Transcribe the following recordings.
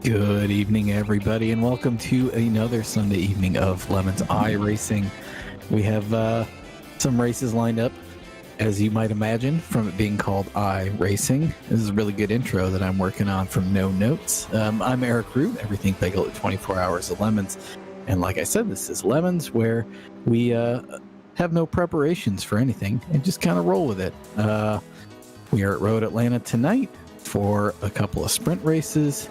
Good evening, everybody, and welcome to another Sunday evening of Lemon's iRacing. We have some races lined up, as you might imagine, from it being called iRacing. This is a really good intro that I'm working on from No Notes. I'm Eric Root, everything bagel at 24 hours of Lemons. And like I said, this is Lemons, where we have no preparations for anything and just kind of roll with it. We are at Road Atlanta tonight for a couple of sprint races.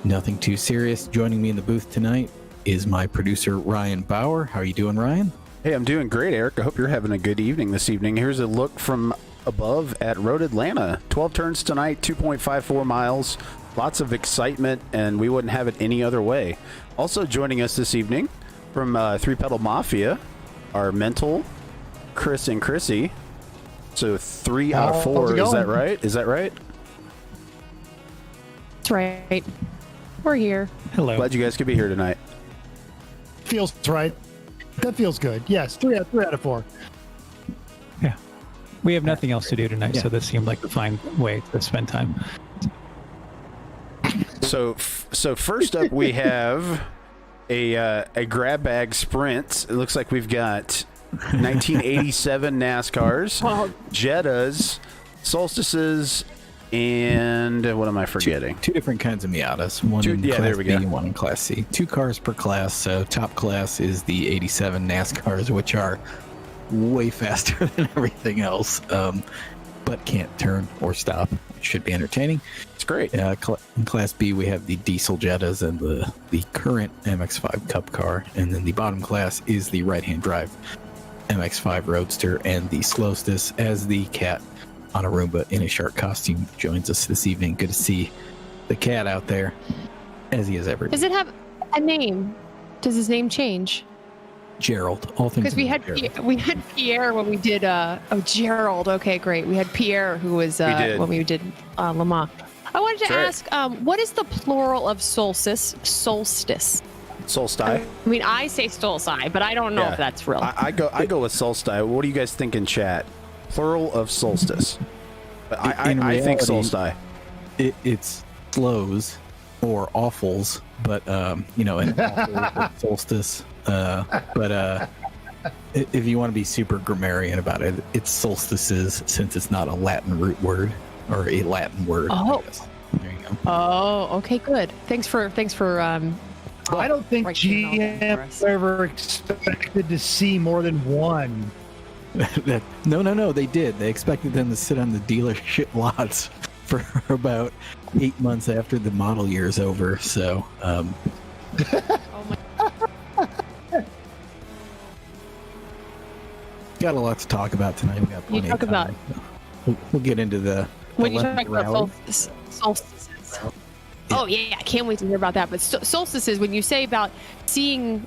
Nothing too serious. Joining me in the booth tonight is my producer, Ryan Bauer. How are you doing, Ryan? Hey, I'm doing great, Eric. I hope you're having a good evening this evening. Here's a look from above at Road Atlanta. 12 turns tonight, 2.54 miles. Lots of excitement, and we wouldn't have it any other way. Also joining us this evening from Three Pedal Mafia are Mental, Chris, and Chrissy. So 3 out of 4. Is that right? Is that right? That's right. We're here. Hello. Glad you guys could be here tonight. Feels right. That feels good. Yes, 3 out of 4. Yeah. We have nothing else to do tonight, so this seemed like a fine way to spend time. So first up, we have a grab bag sprint. It looks like we've got 1987 NASCARs, Jettas, Solstices, and what am I forgetting? Two different kinds of Miatas. One in Class B and one in Class C. 2 cars per class. So top class is the 87 NASCARs, which are way faster than everything else, but can't turn or stop. It should be entertaining. It's great. In Class B, we have the diesel Jettas and the current MX-5 Cup car. And then the bottom class is the right-hand drive MX-5 Roadster, and the Slowstess as the cat on a Roomba in a shark costume joins us this evening. Good to see the cat out there, as he is every Does it have a name? Does his name change? Gerald. All things Because we had Gerald. we had Pierre when we did Gerald. Okay, great. We had Pierre who was did. when we did Le Mans. I wanted to That's ask, what is the plural of solstice? Solstice. Solstice. I mean, I say stolci, but I don't know Yeah. if that's real. I go with solstice. What do you guys think in chat? Plural of solstice. But In I think reality, solstice. It's slows or awfuls, but an awful or solstice. If you want to be super grammarian about it, it's solstices, since it's not a Latin root word or a Latin word. Oh. I guess. There you go. Oh, okay, good. Thanks for I don't think breaking it all down for GM us. ever expected to see more than one. No, they did. They expected them to sit on the dealership lots for about 8 months after the model year is over. So, Oh my, got a lot to talk about tonight. We got You plenty talk of time. We'll get into the when you Lemon talk about rally. solstices. Oh yeah, I can't wait to hear about that. But solstices, when you say about seeing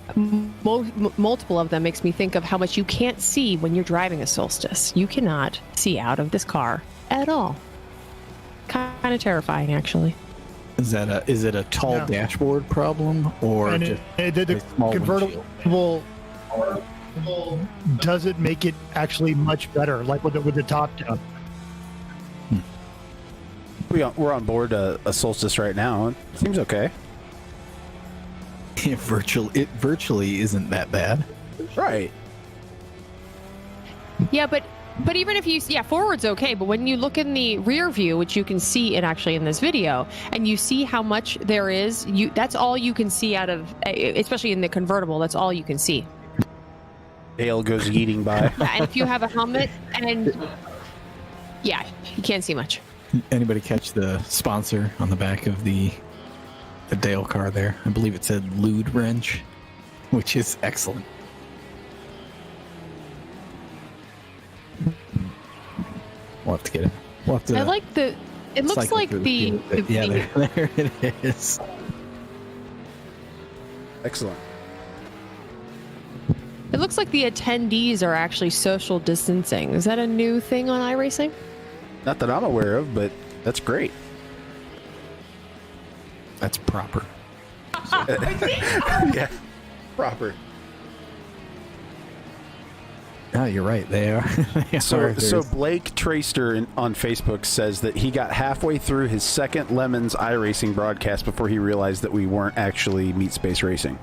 multiple of them, makes me think of how much you can't see when you're driving a solstice. You cannot see out of this car at all. Kind of terrifying, actually. Is it a tall Yeah. dashboard problem or And just the a small convertible doesn't make it actually much better, like with the top down. We're on board a solstice right now. It seems okay. it virtually isn't that bad? Right. Yeah, but even if you forward's okay, but when you look in the rear view, which you can see in this video, and you see how much there is, that's all you can see out of, especially in the convertible. That's all you can see. Dale goes yeeting by. And if you have a helmet, and yeah, you can't see much. Anybody catch the sponsor on the back of the Dale car there? I believe it said Lewd Wrench, which is excellent. We'll have to get it. We'll have to. I like the. It looks cycle like through the. field. Yeah, there it is. Excellent. It looks like the attendees are actually social distancing. Is that a new thing on iRacing? Not that I'm aware of, but that's great. That's proper. Yeah. Proper. Oh, you're right. They are. So Blake Traster on Facebook says that he got halfway through his second Lemons iRacing broadcast before he realized that we weren't actually Meat Space Racing.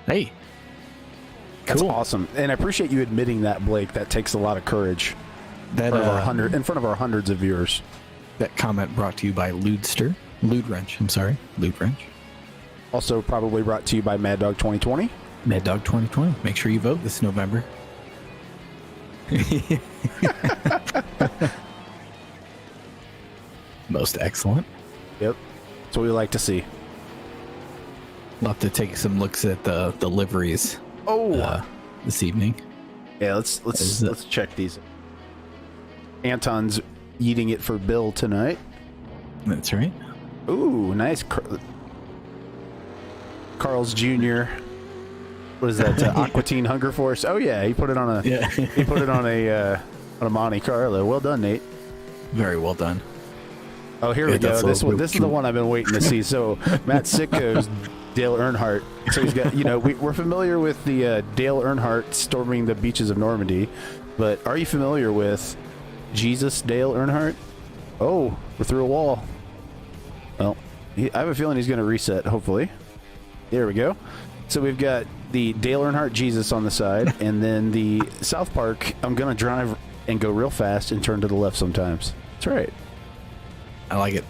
Hey, That's cool. awesome. And I appreciate you admitting that, Blake. That takes a lot of courage That in front of our hundreds of viewers. that comment brought to you by Lewd Wrench. I'm sorry, Lewd Wrench. Also probably brought to you by Mad Dog 2020. Mad Dog 2020. Make sure you vote this November. Most excellent. Yep. That's what we like to see. We'll have to take some looks at the liveries this evening. Yeah, let's check these. Anton's eating it for Bill tonight. That's right. Ooh, nice. Carl's Jr. What is that? Aquatine Hunger Force. Oh yeah, he put it on a Yeah. he put it on a Monte Carlo. Well done, Nate. Very well done. Oh, here Yeah, we go. that's This a one. real This is the true- one I've been waiting to see. So Matt Sitko's Dale Earnhardt. So he's got. We're familiar with the Dale Earnhardt storming the beaches of Normandy, but are you familiar with Jesus Dale Earnhardt? Oh, we're through a wall. Well, I have a feeling he's going to reset. Hopefully, there we go. So we've got the Dale Earnhardt Jesus on the side, and then the South Park. I'm going to drive and go real fast and turn to the left sometimes. That's right. I like it.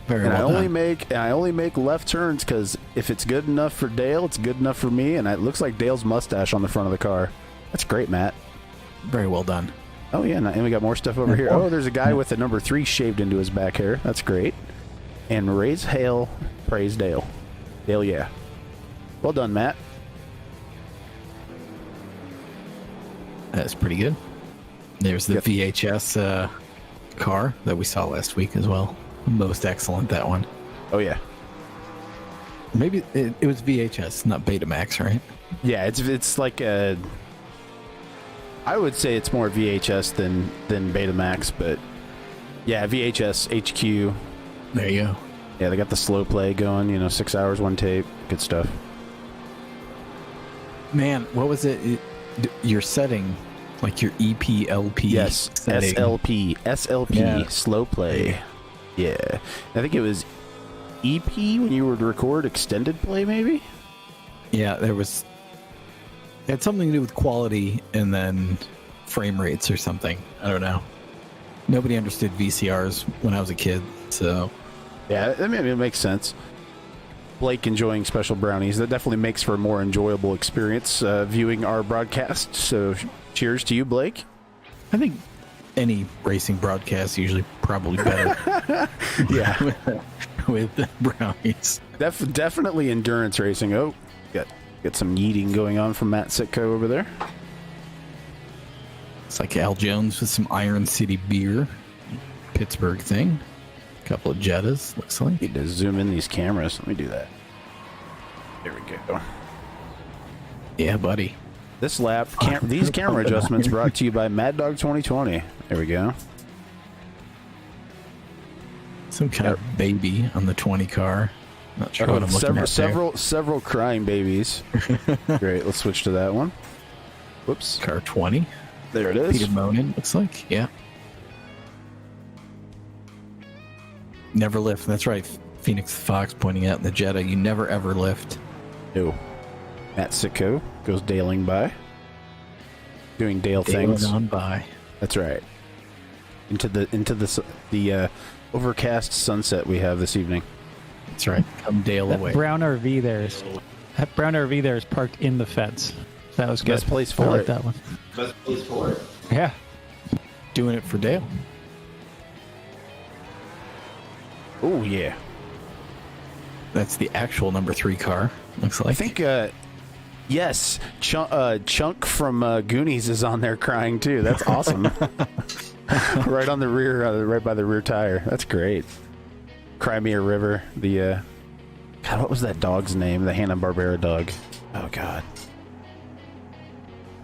Very And well I only make left turns because if it's good enough for Dale, it's good enough for me. And it looks like Dale's mustache on the front of the car. That's great, Matt. Very well done. Oh yeah, and we got more stuff over here. Oh, there's a guy with the number 3 shaved into his back hair. That's great. And raise hail, praise Dale. Dale, yeah. Well done, Matt. That's pretty good. There's the VHS car that we saw last week as well. Most excellent, that one. Oh yeah. Maybe it was VHS, not Betamax, right? Yeah, it's like a. I would say it's more VHS than Betamax, but yeah, VHS HQ. There you go. Yeah, they got the slow play going. 6 hours, one tape, good stuff. Man, what was it? Your setting, like your EPLP. Yes, setting. SLP, Yeah. slow play. Yeah, I think it was EP when you would record extended play, maybe. Yeah, it had something to do with quality and then frame rates or something. I don't know. Nobody understood VCRs when I was a kid, so Yeah, I mean, it makes sense. Blake enjoying special brownies. That definitely makes for a more enjoyable experience viewing our broadcast. So cheers to you, Blake. I think any racing broadcast usually probably better. Yeah. with the brownies. Definitely endurance racing. Oh, got some yeeting going on from Matt Sitko over there. It's like Al Jones with some Iron City beer. Pittsburgh thing. A couple of Jettas, looks like. Need to zoom in these cameras. Let me do that. There we go. Yeah, buddy. This lap, these camera adjustments brought to you by Mad Dog 2020. There we go. Some kind of baby on the 20 car. Not sure what I'm looking at several crying babies. Great. Let's switch to that one. Whoops. there. Car 20. There it is. Peter Monin, looks like. Yeah. Never lift. That's right. Phoenix Fox pointing out in the Jetta, you never ever lift. No. Matt Sitko goes dailing by. Doing Dale things. Dailing on by. That's right. Into the overcast sunset we have this evening. That's right. Come Dale That away. brown RV there is parked in the fence. That was good. Best place I for like it. that one. Yeah. Doing it for Dale. Oh yeah. That's the actual number 3 car. Looks like. I think yes, Chunk from Goonies is on there crying too. That's awesome. Right on the rear, right by the rear tire. That's great. Crimea River. The God, what was that dog's name? The Hanna-Barbera dog. Oh God.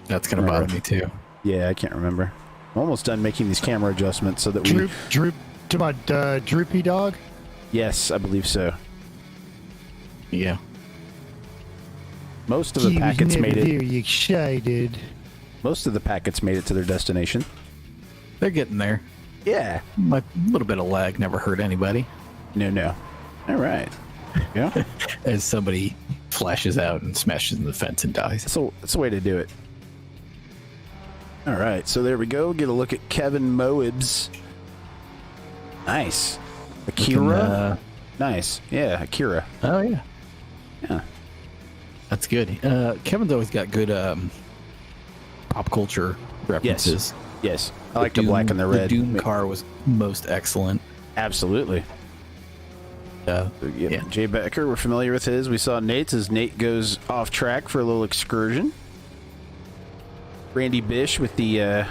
That's gonna bother me too. Yeah, I can't remember. I'm almost done making these camera adjustments so that we. Droop. To my droopy dog. Yes, I believe so. Yeah. Most of the packets made it. You excited. Most of the packets made it to their destination. They're getting there. Yeah. A little bit of lag never hurt anybody. No. All right. Yeah. As somebody flashes out and smashes in the fence and dies. That's the way to do it. All right, so there we go. Get a look at Kevin Moebs. Nice. Akira. Nice. Yeah, Akira. Oh yeah. Yeah. That's good. Kevin's always got good pop culture references. Yes. I like the black and the red. The Doom car was most excellent. Absolutely. Yeah. Jay Becker, we're familiar with his. We saw Nate's as Nate goes off track for a little excursion. Randy Bish with the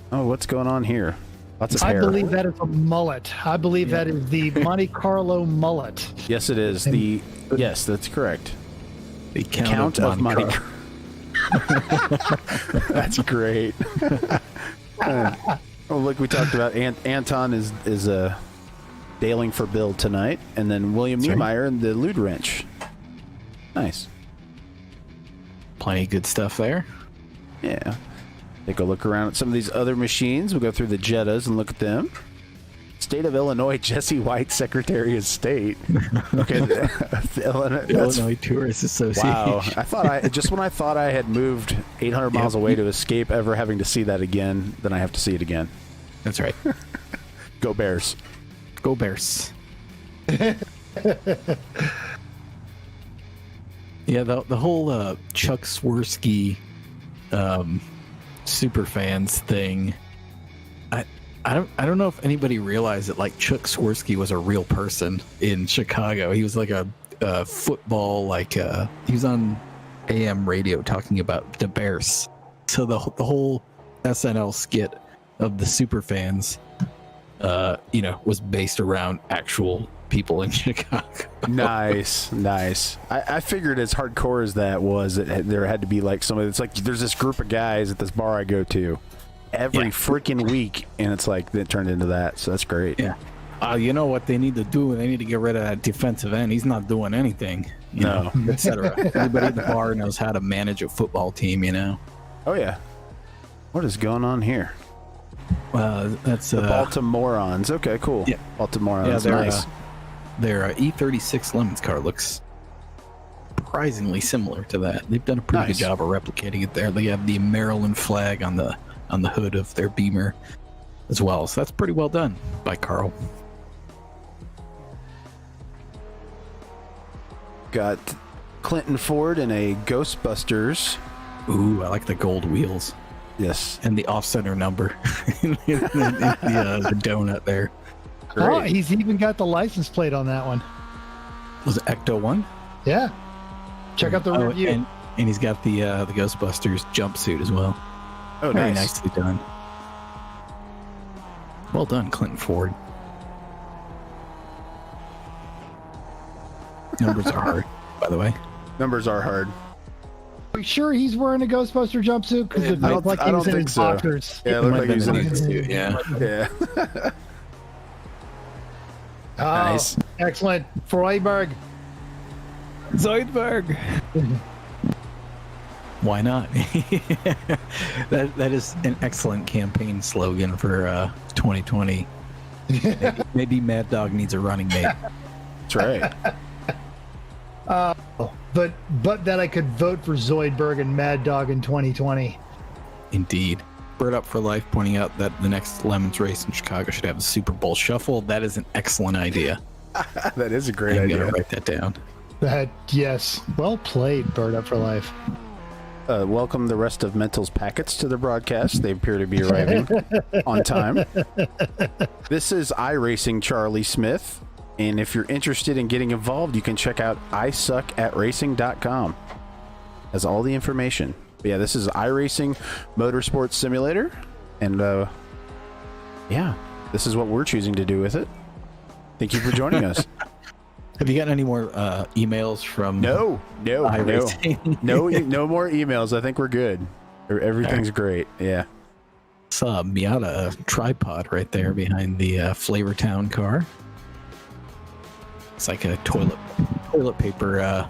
what's going on here? Lots of hair. I believe that is a mullet. I believe that is the Monte Carlo mullet. Yes, it is. Yes, that's correct. The Count of Monte Carlo. That's great. Oh, look, we talked about Anton is dailing for Bill tonight, and then William Niemeyer and the Lude Wrench. Nice. Plenty of good stuff there. Yeah. Take a look around at some of these other machines. We'll go through the Jettas and look at them. State of Illinois, Jesse White, Secretary of State. Okay. Illinois Tourist Association. Wow. When I thought I had moved 800 miles away to escape ever having to see that again, then I have to see it again. That's right. Go Bears. Go Bears. Yeah, the whole Chuck Swirsky super fans thing. I don't know if anybody realized that like Chuck Swirsky was a real person in Chicago. He was like a football he was on AM radio talking about the Bears. So the whole SNL skit of the super fans, was based around actual people in Chicago. Nice. I figured as hardcore as that was, there had to be like somebody that's like, there's this group of guys at this bar I go to every freaking week, and it's like that turned into that. So that's great. Yeah. You know what they need to do? They need to get rid of that defensive end. He's not doing anything, etc. Everybody at the bar knows how to manage a football team, Oh yeah. What is going on here? That's The Baltimoreans. Okay, cool. Yeah. Baltimoreans. Yeah, Nice. Their E36 Lemons car looks surprisingly similar to that. They've done a pretty good job of replicating it there. They have the Maryland flag on the hood of their Beamer as well. So that's pretty well done by Carl. Got Clinton Ford in a Ghostbusters. Ooh, I like the gold wheels Yes. and the off-center number. the donut there. Oh, he's even got the license plate on that one. Was it Ecto 1? Yeah. Check out the review. And he's got the Ghostbusters jumpsuit as well. Oh, Very nice. nicely done. Well done, Clinton Ford. Numbers are hard, by the way. Numbers are hard. Are you sure he's wearing a Ghostbuster jumpsuit? Because it looked like he was in his boxers. Yeah, it looked Might like have he was in been his suit, yeah. Yeah. Oh, Nice. excellent. Freiberg. Zoidberg. Why not? that is an excellent campaign slogan for 2020. Maybe Mad Dog needs a running mate. That's right. But that I could vote for Zoidberg and Mad Dog in 2020. Indeed. Bird Up for Life pointing out that the next Lemons race in Chicago should have a Super Bowl shuffle. That is an excellent idea. That is a great I'm idea. going to write that down. Yes. Well played, Bird Up for Life. Welcome the rest of Mental's packets to the broadcast. They appear to be arriving on time. This is iRacing Charlie Smith. And if you're interested in getting involved, you can check out isuckatracing.com. Has all the information. But yeah, this is iRacing Motorsports Simulator. And yeah, this is what we're choosing to do with it. Thank you for joining us. Have you gotten any more emails from No iRacing? no more emails. I think we're good. Everything's great. Yeah. Saw a Miata tripod right there behind the Flavortown car. It's like a toilet paper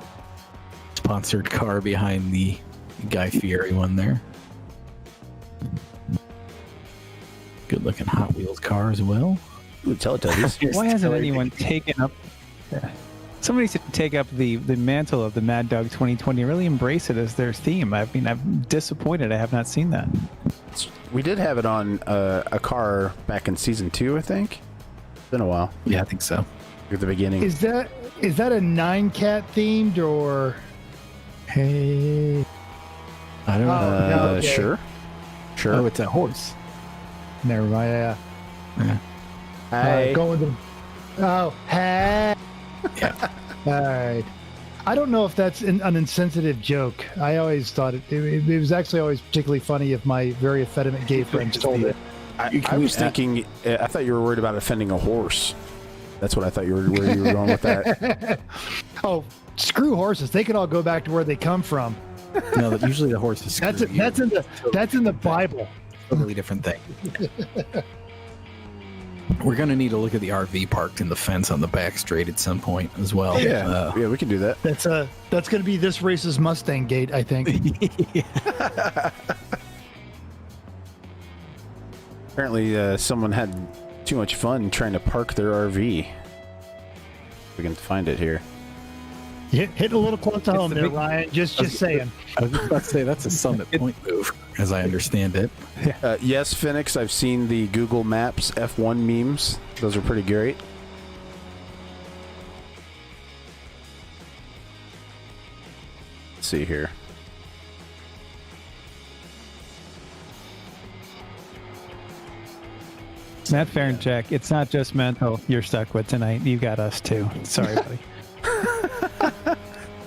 sponsored car behind the Guy Fieri one there. Good looking Hot Wheels car as well. Ooh, Teletubbies. Why hasn't anyone taken up? Somebody should take up the mantle of the Mad Dog 2020. Really embrace it as their theme. I mean, I'm disappointed I have not seen that. We did have it on a car back in season 2, I think. It's been a while. Yeah, I think so. At the beginning. Is that a 9-cat themed or? Hey. I don't know. no, okay. Sure. Oh, it's a horse. Never mind. Yeah. Yeah. Hi. Go with them. Oh, hey. Yeah. All right. I don't know if that's an insensitive joke. I always thought it was actually always particularly funny if my very effeminate gay friends told it. I was thinking, I thought you were worried about offending a horse. That's what I thought where you were going with that. Oh, screw horses. They can all go back to where they come from. No, usually the horse is That's in the Bible. totally different thing. We're gonna need to look at the RV parked in the fence on the back straight at some point as well. Yeah, we can do that. That's going to be this race's Mustang gate, I think. Apparently, someone had too much fun trying to park their RV. We can find it here. Hit a little close to home there, Ryan. Just saying. I was about to say that's a Summit Point move, as I understand it. Yes, Phoenix, I've seen the Google Maps F1 memes. Those are pretty great. Let's see here. Matt Ferenczak, it's not just mental you're stuck with tonight. You got us too. Sorry, buddy.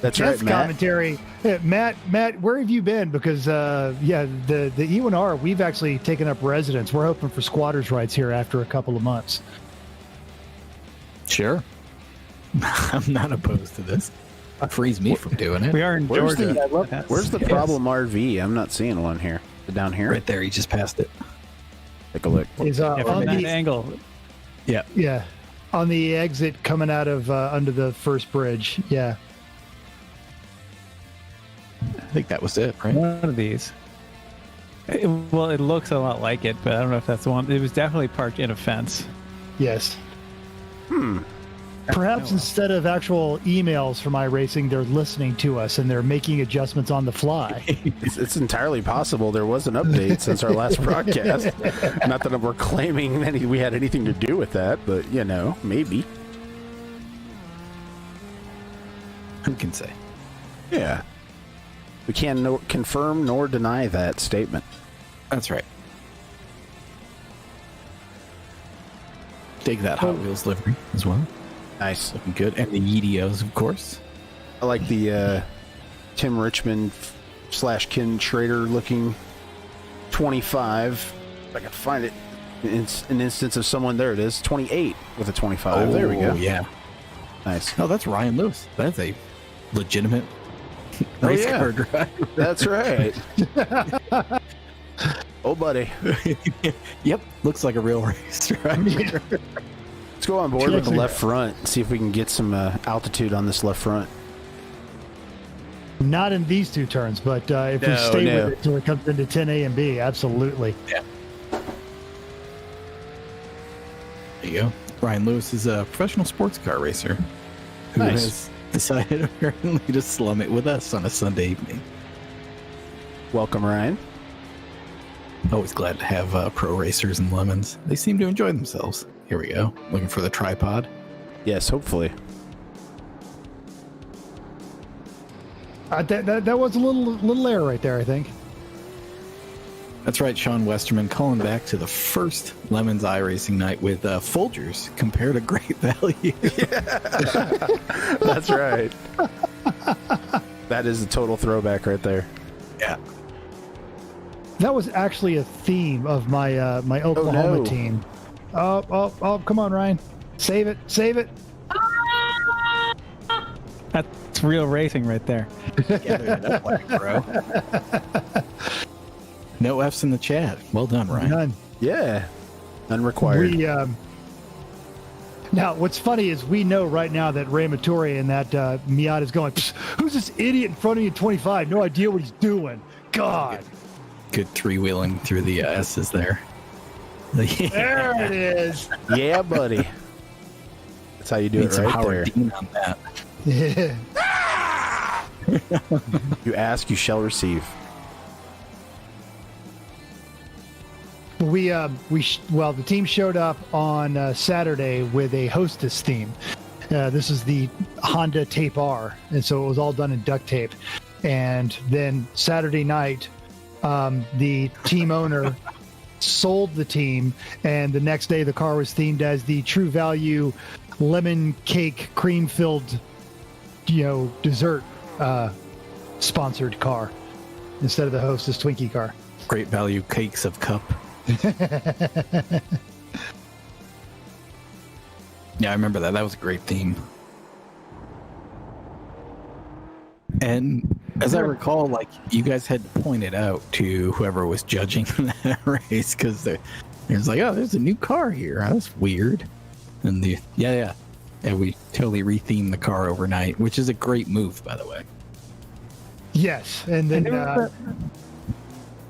That's right, Guest Matt. commentary. Yeah, Matt, where have you been? Because the E1R, we've actually taken up residence. We're hoping for squatters' rights here after a couple of months. Sure. I'm not opposed to this. Frees me from doing it. We are in Where's Georgia. Where's the Yes. problem RV? I'm not seeing one here. Down here? Right there. He just passed it. Take a look. Is Yeah, on from that the angle. yeah on the exit coming out of under the first bridge. Yeah. I think that was it, right? One of these. It looks a lot like it, but I don't know if that's the one. It was definitely parked in a fence. Yes. Perhaps instead of actual emails from iRacing, they're listening to us and they're making adjustments on the fly. It's entirely possible there was an update since our last broadcast. Not that we're claiming we had anything to do with that, but maybe. Who can say? Yeah. We can confirm nor deny that statement. That's right. Dig that Hot Wheels livery as well. Nice. Looking good. And the Yeetios, of course. I like the Tim Richmond / Ken Schrader looking 25. If I can find it. It's an instance of someone. There it is. 28 with a 25. There we go. Yeah. Nice. Oh, that's Ryan Lewis. That's a legitimate race yeah. car driver. That's right. Oh, buddy. Yep. Looks like a real race driver. Let's go on board with the left front and see if we can get some altitude on this left front. Not in these two turns, but if we stay with it until it comes into 10A and B, absolutely. Yeah. There you go. Ryan Lewis is a professional sports car racer who Nice. has decided apparently to slum it with us on a Sunday evening. Welcome, Ryan. Always glad to have pro racers and lemons. They seem to enjoy themselves. Here we go. Looking for the tripod. Yes, hopefully. That was a little error right there, I think. That's right, Sean Westerman calling back to the first Lemons iRacing night with Folgers compared to Great Value. That's right. That is a total throwback right there. Yeah. That was actually a theme of my my Oklahoma no. team. Oh, come on, Ryan. Save it. That's real racing right there. Gather it up, like, bro. No F's in the chat. Well done, Ryan. None. Yeah. Unrequired. We now, what's funny is we know right now that Ray Maturi and that Miata is going, who's this idiot in front of you at 25? No idea what he's doing. God. Good three-wheeling through the S's there. There it is. Yeah, buddy. That's how you do Need it some right Howard there. Dean on that. You ask, you shall receive. The team showed up on Saturday with a Hostess theme. This is the Honda Tape R, and so it was all done in duct tape. And then Saturday night, the team owner sold the team, and the next day the car was themed as the True Value lemon cake cream filled, dessert sponsored car instead of the Hostess Twinkie car. Great Value cakes of cup. Yeah, I remember that. That was a great theme. And as I recall, like, you guys had pointed out to whoever was judging that race, because there's like, oh, there's a new car here. That's weird. And yeah, we totally rethemed the car overnight, which is a great move, by the way. Yes, and then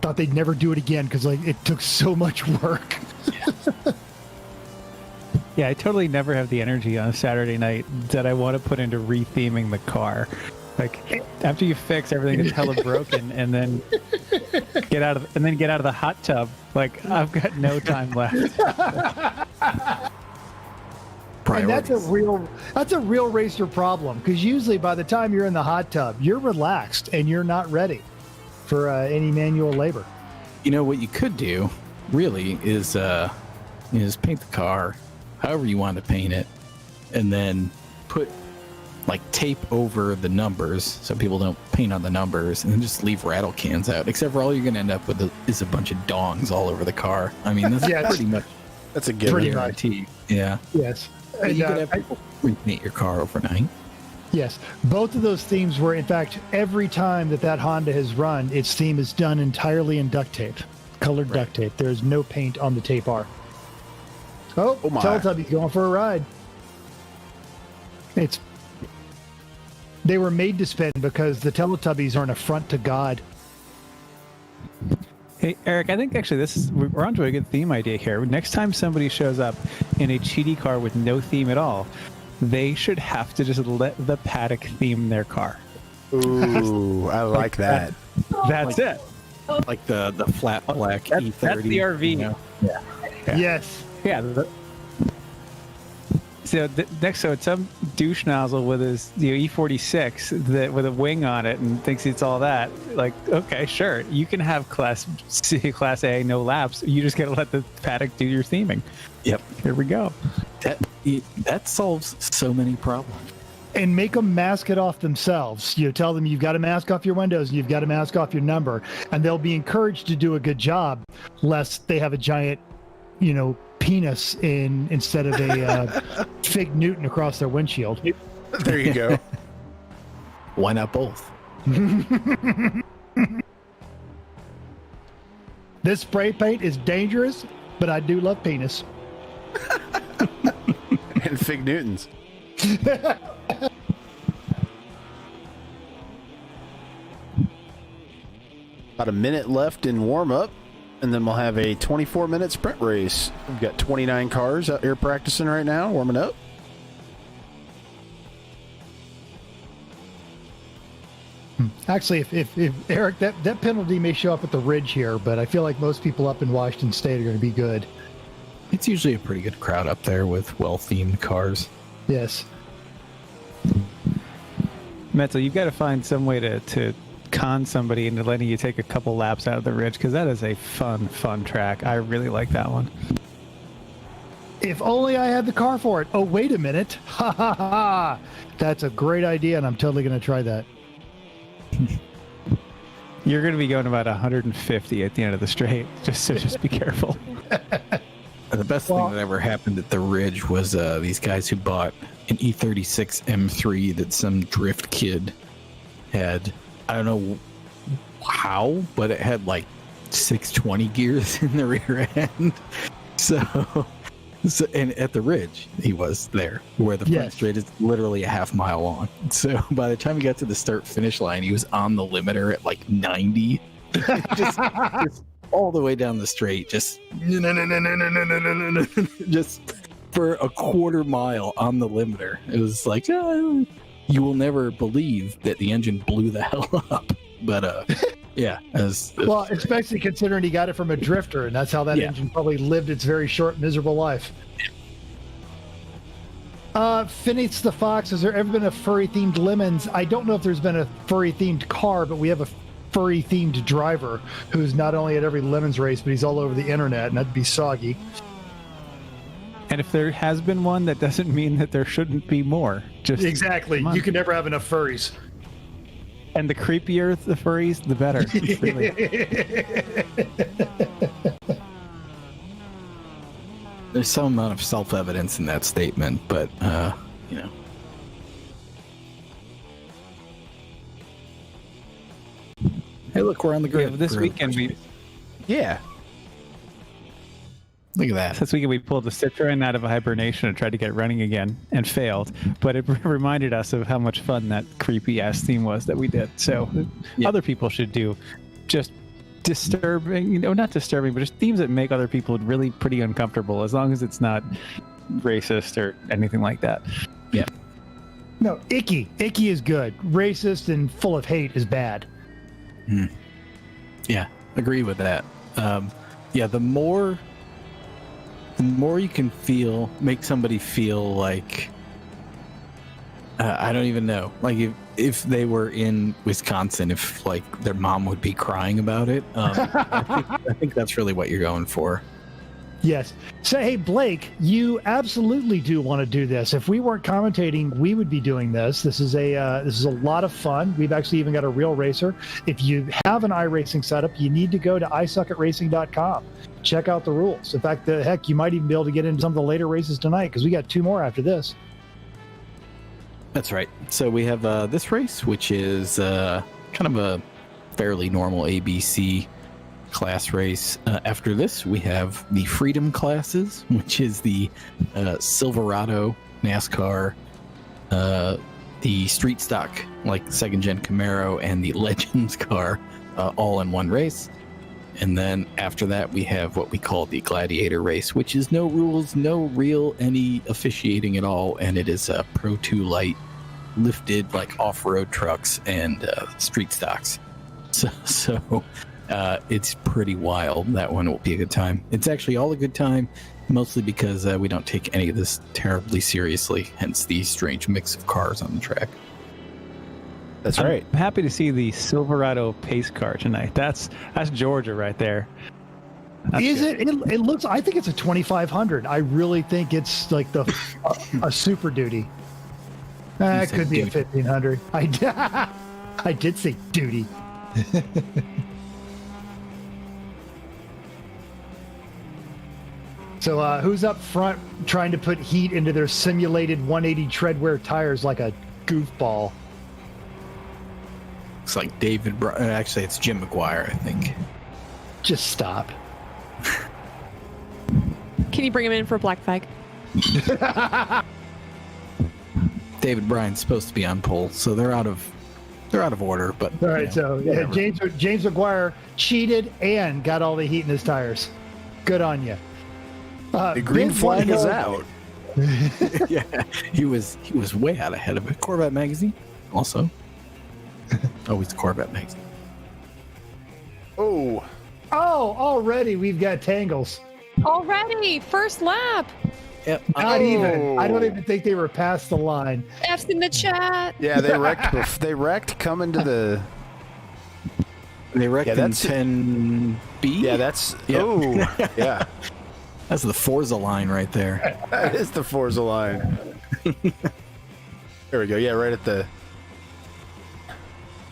thought they'd never do it again because it took so much work. Yeah, I totally never have the energy on a Saturday night that I want to put into retheming the car. Like, after you fix everything that's hella broken and then get out of the hot tub, like, I've got no time left. And that's a real racer problem, because usually by the time you're in the hot tub, you're relaxed and you're not ready for any manual labor. You know what you could do, really, is paint the car however you want to paint it, and then put like tape over the numbers so people don't paint on the numbers, and then just leave rattle cans out. Except for all you're going to end up with is a bunch of dongs all over the car. I mean, that's Yes. pretty much That's a given. Pretty much. guarantee. Yeah. Yes. But And, you could have people repaint your car overnight. yes. Both of those themes were, in fact, every time that Honda has run, its theme is done entirely in duct tape, colored duct tape. There's no paint on the tape R. Oh, Oh my. Teletubbies going for a ride. They were made to spin because the Teletubbies are an affront to God. Hey, Eric, I think actually we're onto a good theme idea here. Next time somebody shows up in a cheaty car with no theme at all, they should have to just let the paddock theme their car. Ooh, I like that. That's it. Like the flat black That's E30. the RV. you know? Yeah. Yes. Yeah. So it's some douche nozzle with his E46 that with a wing on it and thinks it's all that. Like, okay, sure, you can have Class C, Class A, no laps. You just got to let the paddock do your theming. Yep. Here we go. That solves so many problems. And make them mask it off themselves. You tell them you've got to mask off your windows and you've got to mask off your number, and they'll be encouraged to do a good job, lest they have a giant, penis instead of a fig Newton across their windshield. There you go. Why not both? This spray paint is dangerous, but I do love penis. And Fig Newtons. About a minute left in warm-up, and then we'll have a 24-minute sprint race. We've got 29 cars out here practicing right now, warming up. Actually, if Eric, that penalty may show up at the ridge here, but I feel like most people up in Washington State are going to be good. It's usually a pretty good crowd up there with well-themed cars. Yes. Mental, you've got to find some way to con somebody into letting you take a couple laps out of the ridge, because that is a fun track. I really like that one. If only I had the car for it. Oh, wait a minute. Ha ha ha. That's a great idea, and I'm totally going to try that. You're going to be going about 150 at the end of the straight, just be careful. The best thing that ever happened at the Ridge was these guys who bought an E36 M3 that some drift kid had. I don't know how, but it had like 620 gears in the rear end. So and at the Ridge, he was there, where the front straight is literally a half mile long. So by the time he got to the start-finish line, he was on the limiter at like 90. just all the way down the straight, just for a quarter mile on the limiter. It was like, you will never believe that the engine blew the hell up. But yeah, well, especially considering he got it from a drifter, and that's how that engine probably lived its very short, miserable life. Phineas the Fox, has there ever been a furry-themed Lemons? I don't know if there's been a furry-themed car, but we have a furry-themed driver who's not only at every Lemons race, but he's all over the internet, and that'd be Soggy. And if there has been one, that doesn't mean that there shouldn't be more. Just exactly. You can never have enough furries. And the creepier the furries, the better. Really. There's some amount of self-evidence in that statement, but Hey, look, we're on the grid. This weekend Look at that. This weekend we pulled the Citroen out of hibernation and tried to get it running again and failed. But it reminded us of how much fun that creepy ass theme was that we did. So other people should do just disturbing, not disturbing, but just themes that make other people really pretty uncomfortable, as long as it's not racist or anything like that. Yeah. No, icky. Icky is good. Racist and full of hate is bad. Yeah, agree with that. The more you can make somebody feel like, I don't even know, like if they were in Wisconsin, if like their mom would be crying about it. I think that's really what you're going for. Yes. So, hey, Blake, you absolutely do want to do this. If we weren't commentating, we would be doing this. This is a lot of fun. We've actually even got a real racer. If you have an iRacing setup, you need to go to isuckatracing.com. Check out the rules. In fact, heck, you might even be able to get into some of the later races tonight because we got 2 more after this. That's right. So we have this race, which is kind of a fairly normal ABC class race. After this, we have the Freedom classes, which is the Silverado NASCAR, the Street Stock, like second gen Camaro, and the Legends car, all in one race. And then after that, we have what we call the Gladiator race, which is no rules, no real any officiating at all, and it is Pro 2 light, lifted like off-road trucks and street stocks. So it's pretty wild. That one will be a good time. It's actually all a good time, mostly because we don't take any of this terribly seriously, hence the strange mix of cars on the track. That's right. I'm happy to see the Silverado pace car tonight. That's Georgia right there. Is it? It looks. I think it's a 2500. I really think it's like a Super Duty. It could be a 1500. I did say duty. So who's up front trying to put heat into their simulated 180 treadwear tires like a goofball? Looks like David. Actually, it's Jim McGuire, I think. Just stop. Can you bring him in for a black flag? David Bryan's supposed to be on pole, so they're out of order. But All right, so yeah, James McGuire cheated and got all the heat in his tires. Good on you. The green flag is out. yeah, he was way out ahead of it. Corvette magazine, also. Always Corvette magazine. Oh, already we've got tangles. Already, first lap. Yep. Not even. I don't even think they were past the line. F's in the chat. yeah, they wrecked. They wrecked coming to the. They wrecked in 10B. Yeah, that's. Yep. Oh, yeah. That's the Forza line right there. That is the Forza line. There we go. Yeah, right at the.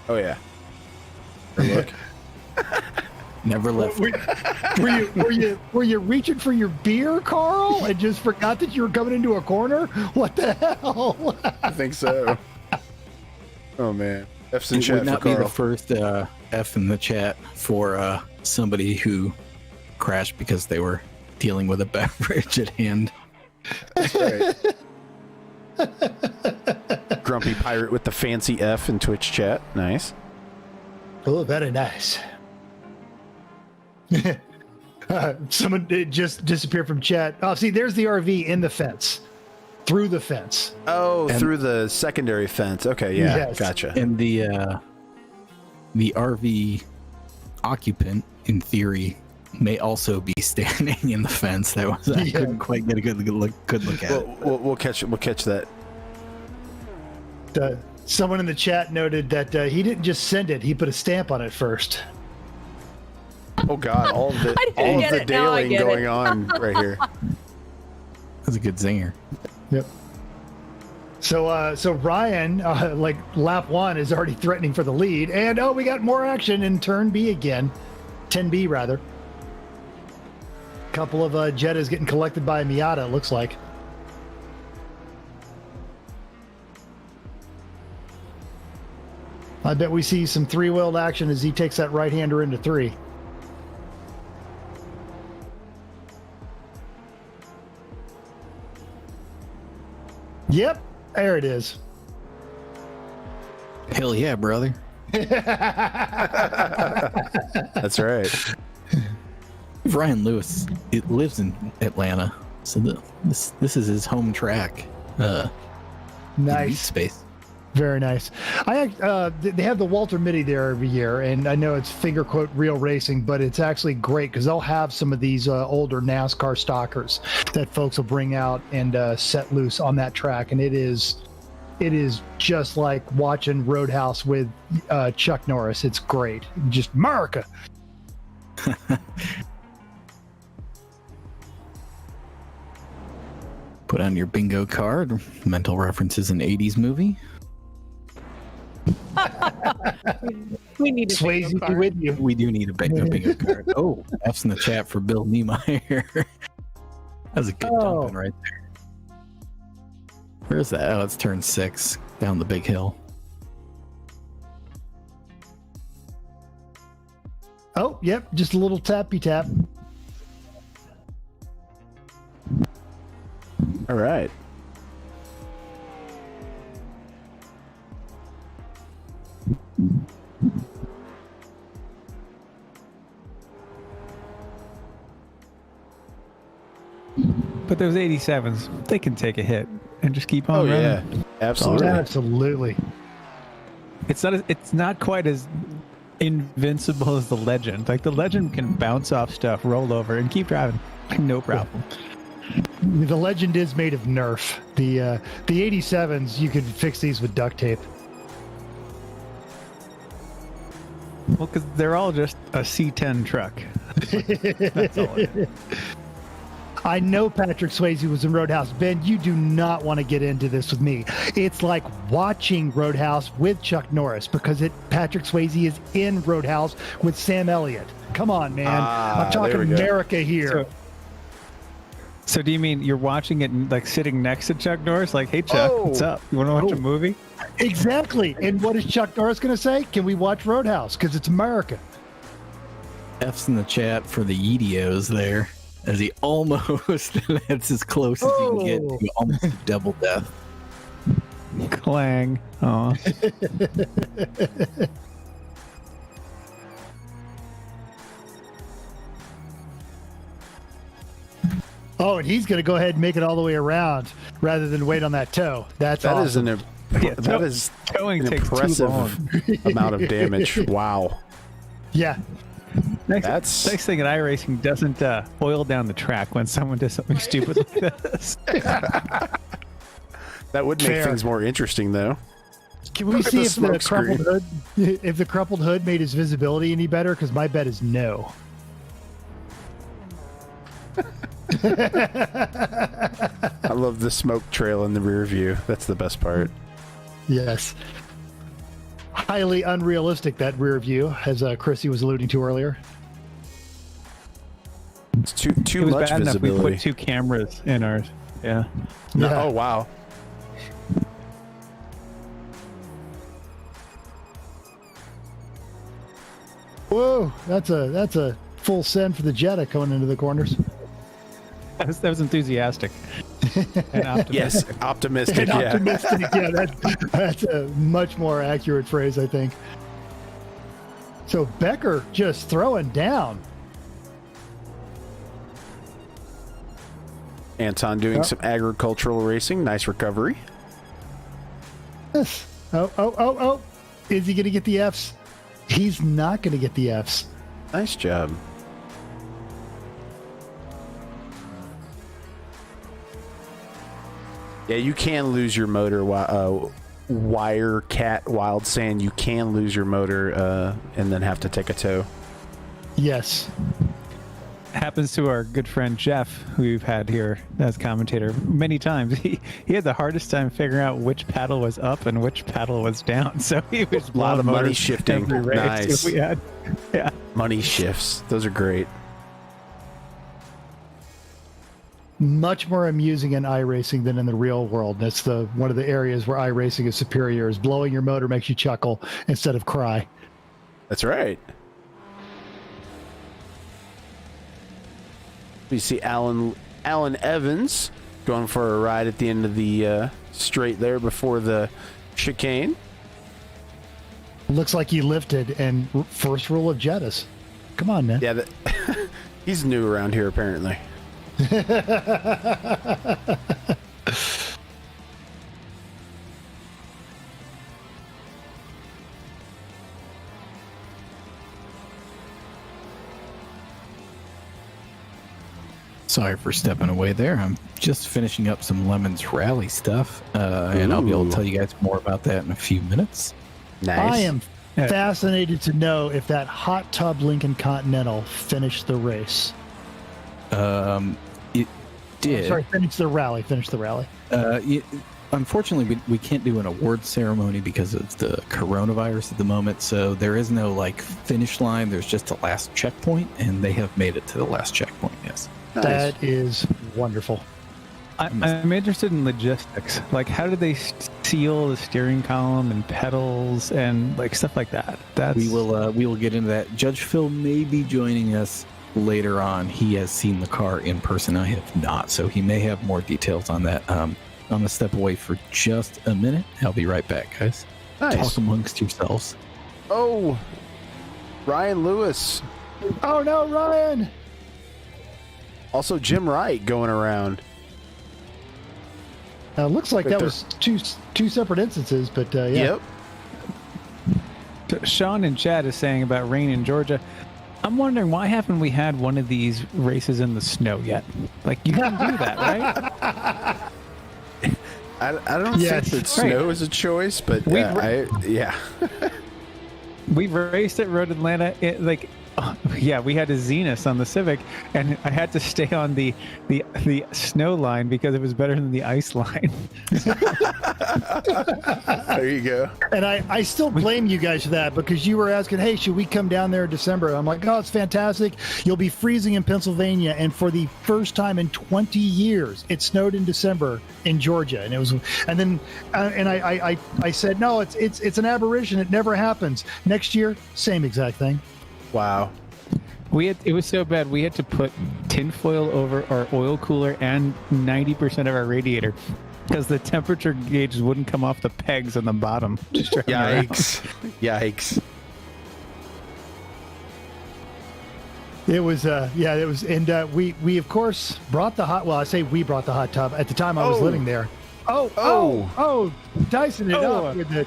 Oh yeah. Look. Never left. Were you reaching for your beer, Carl, and just forgot that you were coming into a corner? What the hell? I think so. Oh man. F's in It chat would for not be the Carl. first F in the chat for somebody who crashed because they were dealing with a beverage at hand. That's right. Grumpy Pirate with the fancy F in Twitch chat. Nice. Oh, very nice. Someone did just disappear from chat. Oh, see, there's the RV in the fence. Through the fence. Oh, through the secondary fence. Okay, yeah, Yes. gotcha. And the RV occupant, in theory, may also be standing in the fence. That was I couldn't quite get a good look at it. We'll catch that. Someone in the chat noted that he didn't just send it; he put a stamp on it first. Oh God, all of the Now I dailing get it. going on right here. That's a good zinger. Yep. So Ryan, like lap 1, is already threatening for the lead, and we got more action in turn B again, 10B rather. Couple of Jettas getting collected by Miata, it looks like. I bet we see some three-wheeled action as he takes that right-hander into 3. Yep, there it is. Hell yeah, brother. That's right. Ryan Lewis, it lives in Atlanta, so this is his home track. Nice. Space. Very nice. They have the Walter Mitty there every year, and I know it's finger quote real racing, but it's actually great because they'll have some of these older NASCAR stockers that folks will bring out and set loose on that track, and it is just like watching Roadhouse with Chuck Norris. It's great. Just America. Put on your bingo card. Mental references an 80s movie. We need a Swayze bingo be card. with you. We do need a bingo card. Oh, F's in the chat for Bill Niemeyer. That was a good dumping right there. Where's that? Oh, it's turn 6 down the big hill. Oh, yep, just a little tappy tap. All right. But those 87s, they can take a hit and just keep on Oh running. yeah, absolutely. Absolutely. It's not quite as invincible as the Legend. Like the Legend can bounce off stuff, roll over, and keep driving. Like, no problem. The Legend is made of Nerf. The 87s, you could fix these with duct tape. Well, because they're all just a C10 truck. That's all it is. I know Patrick Swayze was in Roadhouse. Ben, you do not want to get into this with me. It's like watching Roadhouse with Chuck Norris because Patrick Swayze is in Roadhouse with Sam Elliott. Come on, man. I'm talking there we go. America here. So do you mean you're watching it like sitting next to Chuck Norris? Like, hey, Chuck, what's up? You want to watch a movie? Exactly. And what is Chuck Norris going to say? Can we watch Roadhouse? Because it's America. F's in the chat for the Yeetios there. As he almost, that's as close as you can get to almost a double death. Clang. Oh. Oh, and he's going to go ahead and make it all the way around rather than wait on that toe. That awesome. That is Towing an takes too impressive long. amount of damage. Wow. Yeah. Next thing in iRacing doesn't oil down the track when someone does something stupid like this. That would make Fair. things more interesting, though. Can we Look at see the if the smoke crumpled screen. hood, if the crumpled hood made his visibility any better? Because my bet is no. I love the smoke trail in the rear view. That's the best part. Yes. Highly unrealistic, that rear view, as Chrissy was alluding to earlier. It's too It was much bad enough we visibility. put 2 cameras in ours. Yeah. Yeah. Oh wow. Whoa, that's a full send for the Jetta coming into the corners. That was enthusiastic. And optimistic. Yes, optimistic. And Yeah. optimistic, yeah, that's a much more accurate phrase, I think. So Becker just throwing down. Anton doing some agricultural racing. Nice recovery. Yes. Oh. Is he going to get the Fs? He's not going to get the Fs. Nice job. Yeah, you can lose your motor. Wirecat Wild Sand. You can lose your motor and then have to take a tow. Yes. Happens to our good friend Jeff, who we've had here as commentator many times. He had the hardest time figuring out which paddle was up and which paddle was down. So he was A lot of blowing money motors shifting. every race Nice. we had. Yeah. Money shifts. Those are great. Much more amusing in iRacing than in the real world. That's one of the areas where iRacing is superior. Is blowing your motor makes you chuckle instead of cry. That's right. We see Alan Evans going for a ride at the end of the straight there before the chicane. Looks like he lifted, and first rule of Jettas. Come on, man. Yeah, he's new around here apparently. Sorry for stepping away there. I'm just finishing up some Lemons Rally stuff, and I'll be able to tell you guys more about that in a few minutes. Nice. I am fascinated to know if that hot tub Lincoln Continental finished the race. did. Sorry, finish the rally. Unfortunately, we can't do an award ceremony because of the coronavirus at the moment. So there is no like finish line. There's just a last checkpoint, and they have made it to the last checkpoint. Yes. Nice. That is wonderful. I'm interested in logistics. Like, how do they seal the steering column and pedals and like stuff like that? We will get into that. Judge Phil may be joining us later on. He has seen the car in person. I have not, so he may have more details on that. I'm gonna step away for just a minute. I'll be right back, guys. Nice. Talk amongst yourselves. Oh, Ryan Lewis. Oh no, Ryan! Also, Jim Wright going around. Looks like that was two separate instances, but yeah. Yep. Sean in chat is saying about rain in Georgia. I'm wondering, why haven't we had one of these races in the snow yet? Like, you can do that, right? I don't think that snow is a choice, but yeah. We raced at Road Atlanta. We had a Zenith on the Civic, and I had to stay on the snow line because it was better than the ice line. There you go. And I still blame you guys for that, because you were asking, hey, should we come down there in December? I'm like, oh, it's fantastic. You'll be freezing in Pennsylvania. And for the first time in 20 years, it snowed in December in Georgia. And I said, no, it's an aberration. It never happens. Next year, same exact thing. Wow. It was so bad, we had to put tinfoil over our oil cooler and 90% of our radiator because the temperature gauges wouldn't come off the pegs on the bottom. Yikes. Yikes. It was, and we of course brought the hot, well, I say we brought the hot tub. At the time I was living there. Dicing it up with the,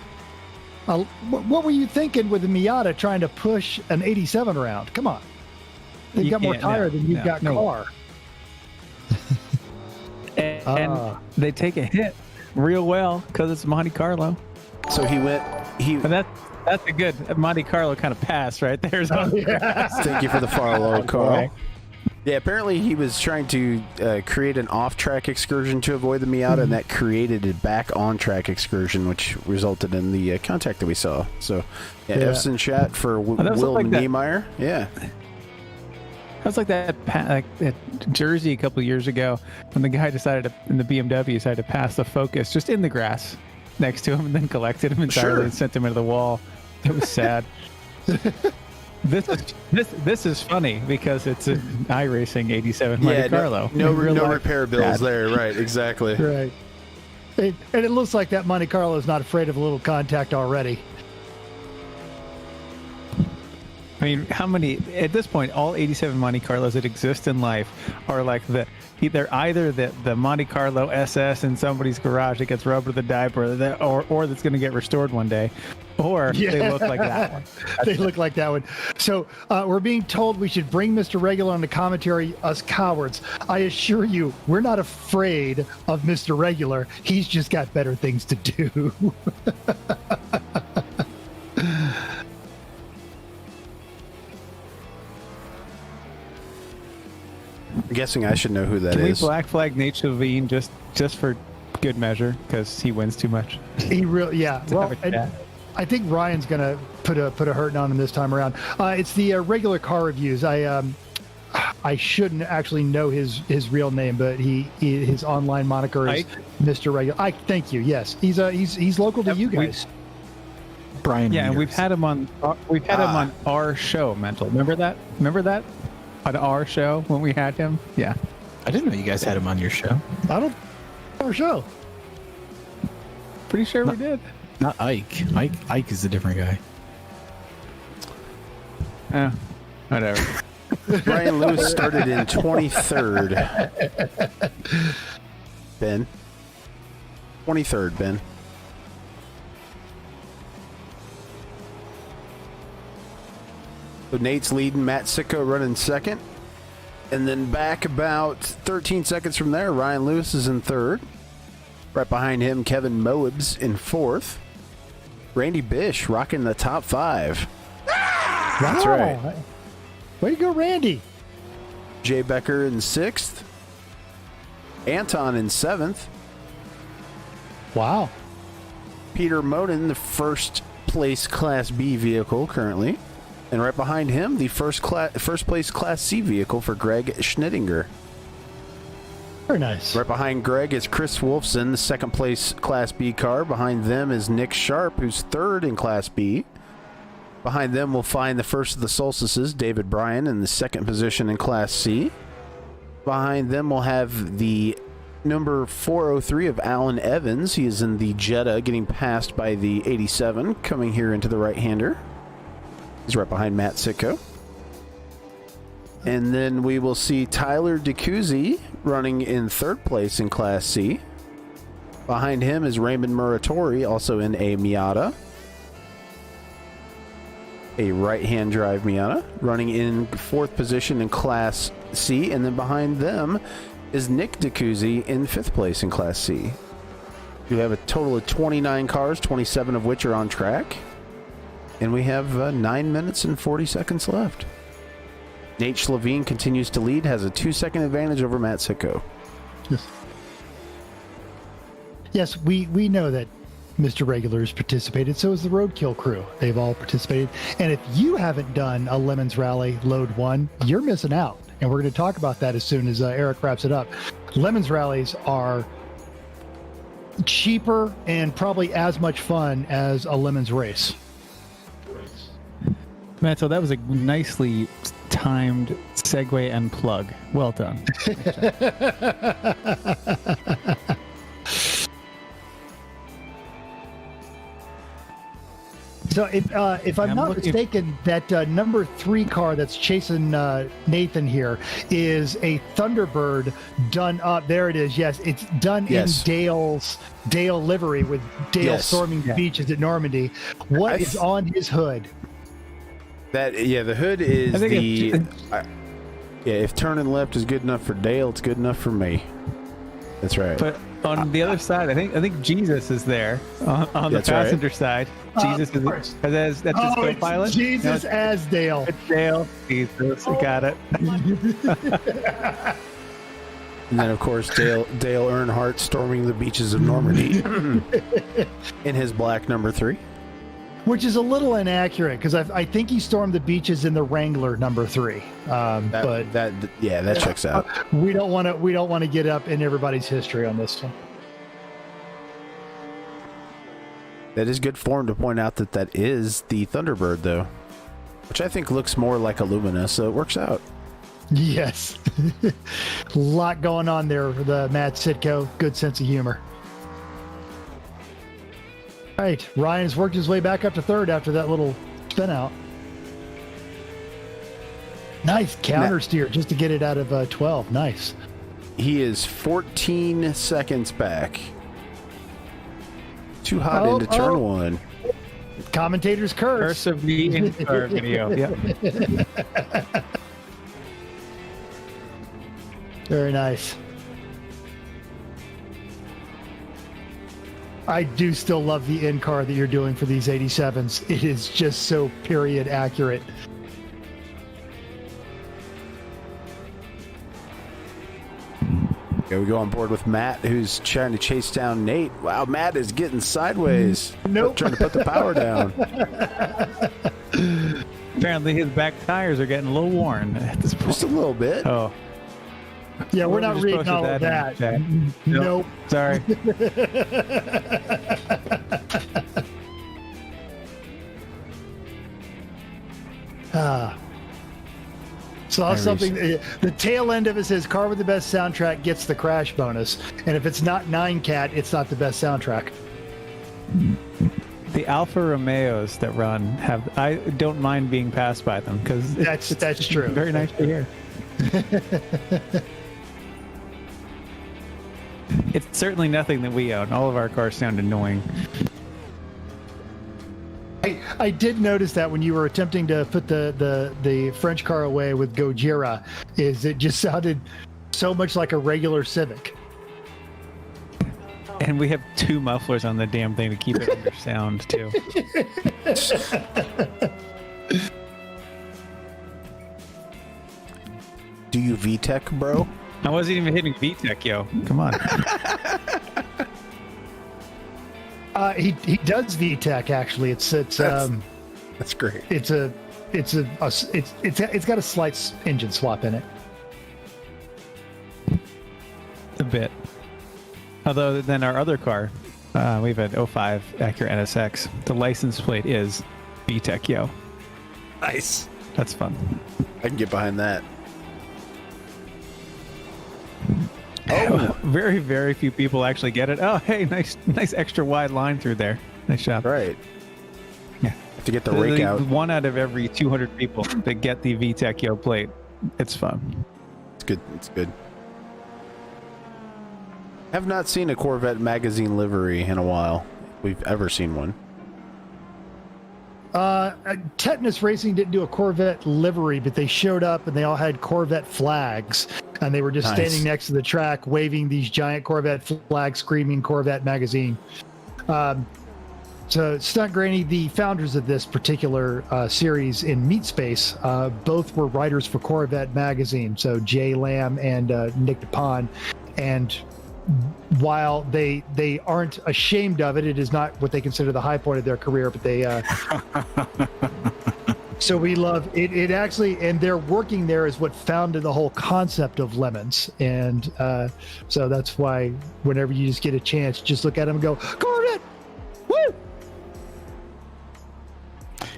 what were you thinking with the Miata trying to push an 87 around? Come on. They've got more tire than you've got car. And they take a hit real well because it's Monte Carlo. So But that's a good Monte Carlo kind of pass right there. Thank you for the follow, Carl. Yeah, apparently he was trying to create an off-track excursion to avoid the Miata, and that created a back-on-track excursion, which resulted in the contact that we saw. So, F's in chat for Will Niemeyer. Yeah. That was like that Jersey a couple of years ago when the guy in the BMW decided to pass the Focus just in the grass next to him and then collected him entirely and sent him into the wall. It was sad. This is funny because it's an iRacing 87 Monte Carlo. No repair bills there. Right, exactly. Right. And it looks like that Monte Carlo is not afraid of a little contact already. I mean, how many, at this point, all 87 Monte Carlos that exist in life are like they're either the Monte Carlo SS in somebody's garage that gets rubbed with a diaper or that's going to get restored one day, or they look like that one. They look like that one. So we're being told we should bring Mr. Regular on the commentary, us cowards. I assure you, we're not afraid of Mr. Regular. He's just got better things to do. I'm guessing I should know who that Can is. we black flag Nate Chauvin just for good measure because he wins too much? He really, yeah. Well, I think Ryan's gonna put a hurting on him this time around. It's the regular car reviews. I shouldn't actually know his real name, but his online moniker is Mr. Regular. Ike, thank you. Yes, he's local to you guys. Brian. Yeah, and we've had him on our show. Mental. Remember that? On our show when we had him? Yeah. I didn't know you guys had him on your show. I don't our show. Pretty sure we did. Not Ike. Ike is a different guy. Whatever. Brian Lewis started in 23rd. Ben. 23rd, Ben. So Nate's leading, Matt Sicko running second. And then back about 13 seconds from there, Ryan Lewis is in third. Right behind him, Kevin Moebs in fourth. Randy Bish rocking the top five. That's right. Way to go, Randy. Jay Becker in sixth. Anton in 7th. Wow. Peter Moden, the first place Class B vehicle currently. And right behind him, the first place Class C vehicle for Greg Schnittinger. Very nice. Right behind Greg is Chris Wolfson, the second place Class B car. Behind them is Nick Sharp, who's third in Class B. Behind them, we'll find the first of the Solstices, David Bryan, in the second position in Class C. Behind them, we'll have the number 403 of Alan Evans. He is in the Jetta, getting passed by the 87, coming here into the right-hander. He's right behind Matt Sitko. And then we will see Tyler DeCusi running in third place in Class C. Behind him is Raymond Muratori, also in a Miata. A right-hand drive Miata, running in fourth position in Class C. And then behind them is Nick DeCusi in fifth place in Class C. We have a total of 29 cars, 27 of which are on track. And we have 9 minutes and 40 seconds left. Nate Schlavine continues to lead, has a 2-second advantage over Matt Sitko. Yes, we know that Mr. Regulars participated. So has the Roadkill crew. They've all participated. And if you haven't done a Lemons Rally Load 1, you're missing out. And we're going to talk about that as soon as Eric wraps it up. Lemons Rallies are cheaper and probably as much fun as a Lemons race. Matt, so that was a nicely timed segue and plug. Well done. So if I'm not mistaken, that number 3 car that's chasing Nathan here is a Thunderbird done up. There it is. Yes, it's done in Dale livery with Dale storming the beaches at Normandy. What is on his hood? The hood is if turning left is good enough for Dale, it's good enough for me. That's right. But on the other side, I think Jesus is there on the passenger side. Jesus is that's his co-pilot. Jesus as Dale. It's Dale. Jesus, got it. And then, of course, Dale Earnhardt storming the beaches of Normandy in his black number 3. Which is a little inaccurate because I think he stormed the beaches in the Wrangler number 3. That checks out. We don't want to get up in everybody's history on this one. That is good form to point out that is the Thunderbird, though, which I think looks more like a Lumina, so it works out. Yes, a lot going on there for the Matt Sitko. Good sense of humor. All right, Ryan's worked his way back up to third after that little spin out. Nice counter steer just to get it out of 12. Nice. He is 14 seconds back. Too hot into turn 1. Commentator's curse. Curse of the IndyCar video. Yep. Very nice. I do still love the in-car that you're doing for these 87s. It is just so period accurate. Okay, we go on board with Matt, who's trying to chase down Nate. Wow, Matt is getting sideways. Nope. Trying to put the power down. Apparently his back tires are getting a little worn at this point. Just a little bit. Oh. Yeah, we're not reading all of that. Nope. Sorry. Saw something. The tail end of it says car with the best soundtrack gets the crash bonus. And if it's not 9Cat, it's not the best soundtrack. The Alfa Romeos that run I don't mind being passed by them because that's true. Very nice to hear. It's certainly nothing that we own. All of our cars sound annoying. I did notice that when you were attempting to put the French car away with Gojira, is it just sounded so much like a regular Civic. And we have 2 mufflers on the damn thing to keep it under sound too. Do you VTech, bro? I wasn't even hitting VTEC, yo. Come on. He does VTEC actually. That's great. it's got a slight engine swap in it. A bit. Although then our other car, we've had 05 Acura NSX. The license plate is VTEC, yo. Nice. That's fun. I can get behind that. Oh, very, very few people actually get it. Oh, hey, nice extra wide line through there. Nice job. Right. Yeah. Have to get the rake out. 1 out of every 200 people that get the VTEC yo plate. It's fun. It's good. It's good. Have not seen a Corvette magazine livery in a while. If we've ever seen one. Tetanus Racing didn't do a Corvette livery, but they showed up and they all had Corvette flags, and they were just standing next to the track waving these giant Corvette flags, screaming Corvette magazine. So Stunt Granny, the founders of this particular series in Meat Space, both were writers for Corvette magazine. So Jay Lamb and Nick DePon. And while they aren't ashamed of it, it is not what they consider the high point of their career, but they so we love it. It actually, and their working there is what founded the whole concept of lemons. And so that's why whenever you just get a chance, just look at them and go, Corvette! Woo!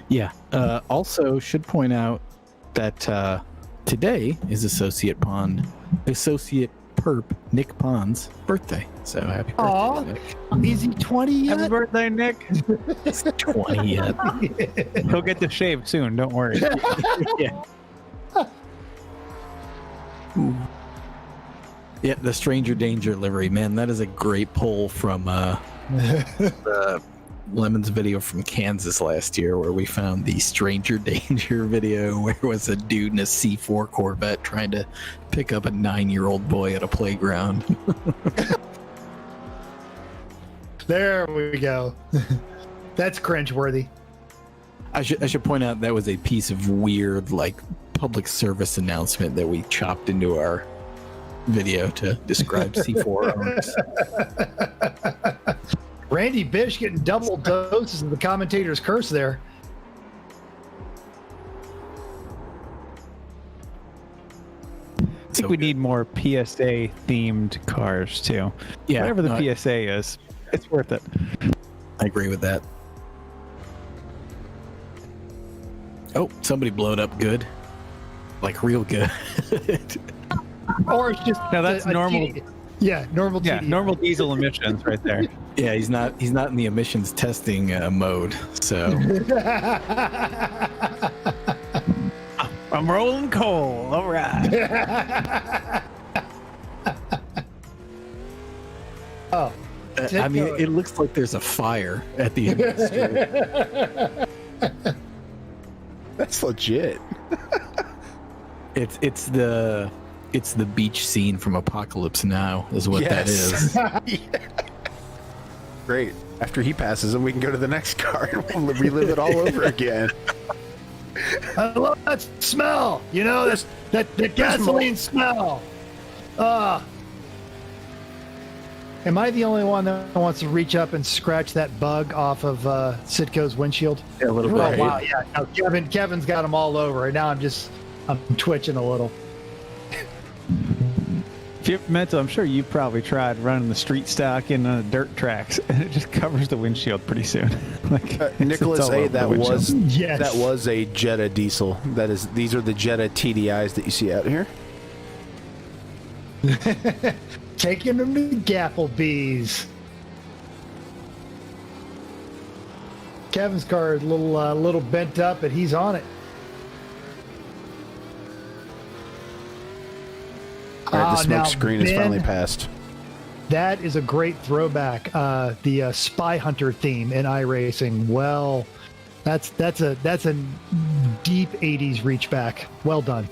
Yeah. Also, should point out that today is Associate Perp Nick Pond's birthday. So happy birthday, Aw. Nick. Is he 20 yet? Happy birthday, Nick. He's 20 yet. He'll get to shave soon. Don't worry. Yeah. Yeah, the Stranger Danger livery, man, that is a great pull from Lemon's video from Kansas last year, where we found the Stranger Danger video where it was a dude in a C4 Corvette trying to pick up a 9-year-old boy at a playground. There we go. That's cringeworthy. I should point out that was a piece of weird, like, public service announcement that we chopped into our video to describe C4 owners. Randy Bish getting double doses of the commentator's curse there. I think we need more PSA themed cars too. Yeah, Whatever the no, PSA is, it's worth it. I agree with that. Oh, somebody blowed up good. Like real good. Or it's just No, that's normal. Yeah, normal. Yeah, TD. normal diesel emissions right there. Yeah, he's not in the emissions testing mode. So I'm rolling coal. All right. Oh, I mean, it looks like there's a fire at the end of the street. That's legit. It's the beach scene from Apocalypse Now is what that is. Yeah. Great. After he passes him, we can go to the next car and we'll relive it all over again. I love that smell. You know, that gasoline smell. Am I the only one that wants to reach up and scratch that bug off of Sitco's windshield? Yeah, a little bit. Oh, wow, yeah. No, Kevin's got them all over. And now I'm twitching a little. If you're mental, I'm sure you probably tried running the street stock in dirt tracks, and it just covers the windshield pretty soon. Like Nicholas it's all A, over the windshield. that was a Jetta diesel. These are the Jetta TDIs that you see out here. Taking them to Gapplebee's. Kevin's car is a little bent up, but he's on it. All right, the smoke now, screen is Ben, finally passed. That is a great throwback. The Spy Hunter theme in iRacing. Well, that's a deep '80s reach back. Well done.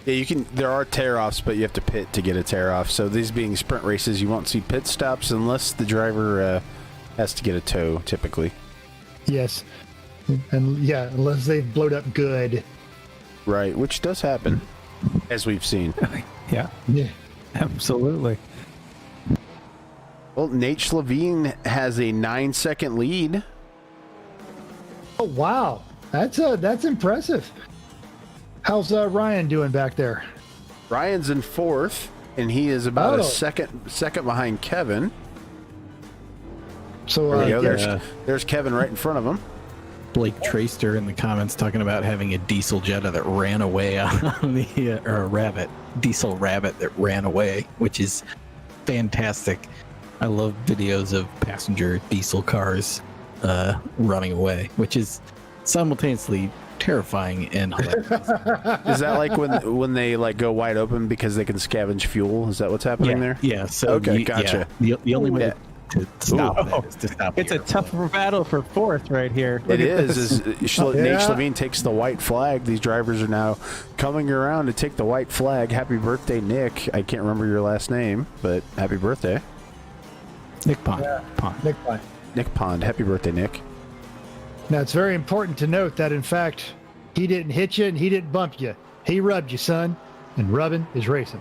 Yeah, you can. There are tear-offs, but you have to pit to get a tear-off. So these being sprint races, you won't see pit stops unless the driver has to get a tow typically. Yes. And yeah, unless they've blowed up good. Right, which does happen, as we've seen. Yeah, Yeah. absolutely. Well, Nate Schlavine has a 9-second lead. Oh wow, that's impressive. How's Ryan doing back there? Ryan's in 4th, and he is about a Oh. second behind Kevin. So There you go. yeah. There's Kevin right in front of him. Blake Traster in the comments talking about having a diesel Jetta that ran away on the or a rabbit, diesel rabbit that ran away, which is fantastic. I love videos of passenger diesel cars running away, which is simultaneously terrifying and hilarious. Is that like when they like go wide open because they can scavenge fuel? Is that what's happening there? Yeah. So Okay, gotcha. The only way Yeah. to stop Ooh. that is to stop. It's the a airplane. tougher battle for 4th right here. It Look at is. this. Nate Yeah. Schlavine takes the white flag. These drivers are now coming around to take the white flag. Happy birthday, Nick. I can't remember your last name, but happy birthday. Nick Pond. Pond. Nick Pine. Nick Pond. Happy birthday, Nick. Now it's very important to note that in fact he didn't hit you and he didn't bump you. He rubbed you, son, and rubbing is racing.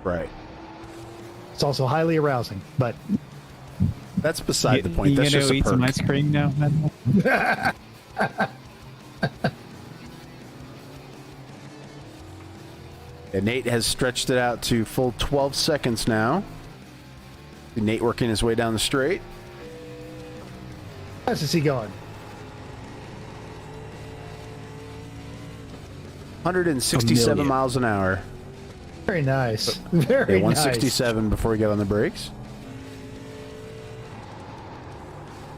Right. It's also highly arousing, but That's beside the point. You That's gonna just a eat some perk. ice cream now? And Nate has stretched it out to full 12 seconds now. Nate working his way down the straight. how fast is he going? 167 million. miles an hour. Very nice. Yeah, Very nice. 167 before we get on the brakes.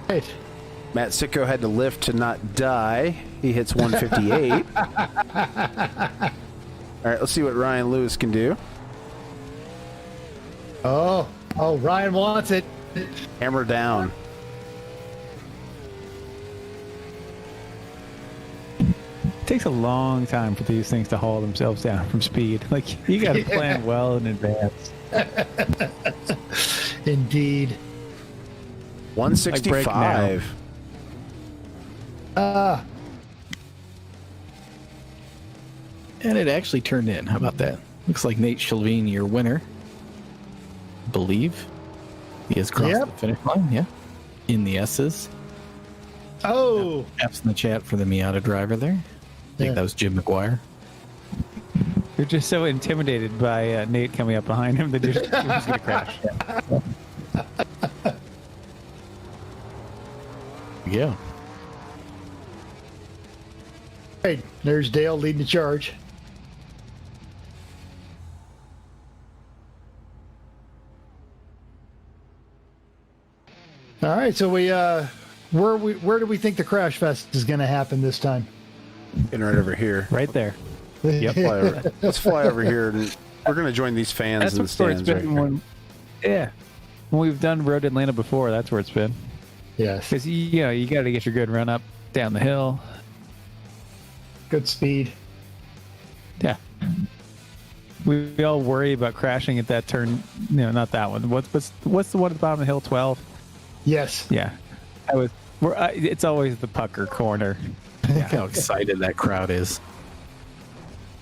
Right. Matt Sicko had to lift to not die. He hits 158. All right, let's see what Ryan Lewis can do. Oh, Ryan wants it. Hammer down. It takes a long time for these things to haul themselves down from speed. Like, you got to plan well in advance. Indeed. 165. And it actually turned in. How about that? Looks like Nate Schlavine, your winner. Believe he has crossed Yep. the finish line. Yeah, in the S's. Oh, Apps in the chat for the Miata driver there. I think Yeah. that was Jim McGuire. You're just so intimidated by Nate coming up behind him that you're just going to crash. Yeah. hey, there's Dale leading the charge. All right, so where do we think the crash fest is going to happen this time? Getting right over here. Right there. Yep. Fly over. Let's fly over here, and we're going to join these fans That's in the where it's stands. been Right here. when, yeah. When we've done Road Atlanta before, that's where it's been. Yes, Because, you know, you got to get your good run up down the hill. good speed. Yeah. We all worry about crashing at that turn. No, not that one. What's the one at the bottom of the hill? 12. Yes, Yeah. It's always the pucker corner. Look how excited that crowd is.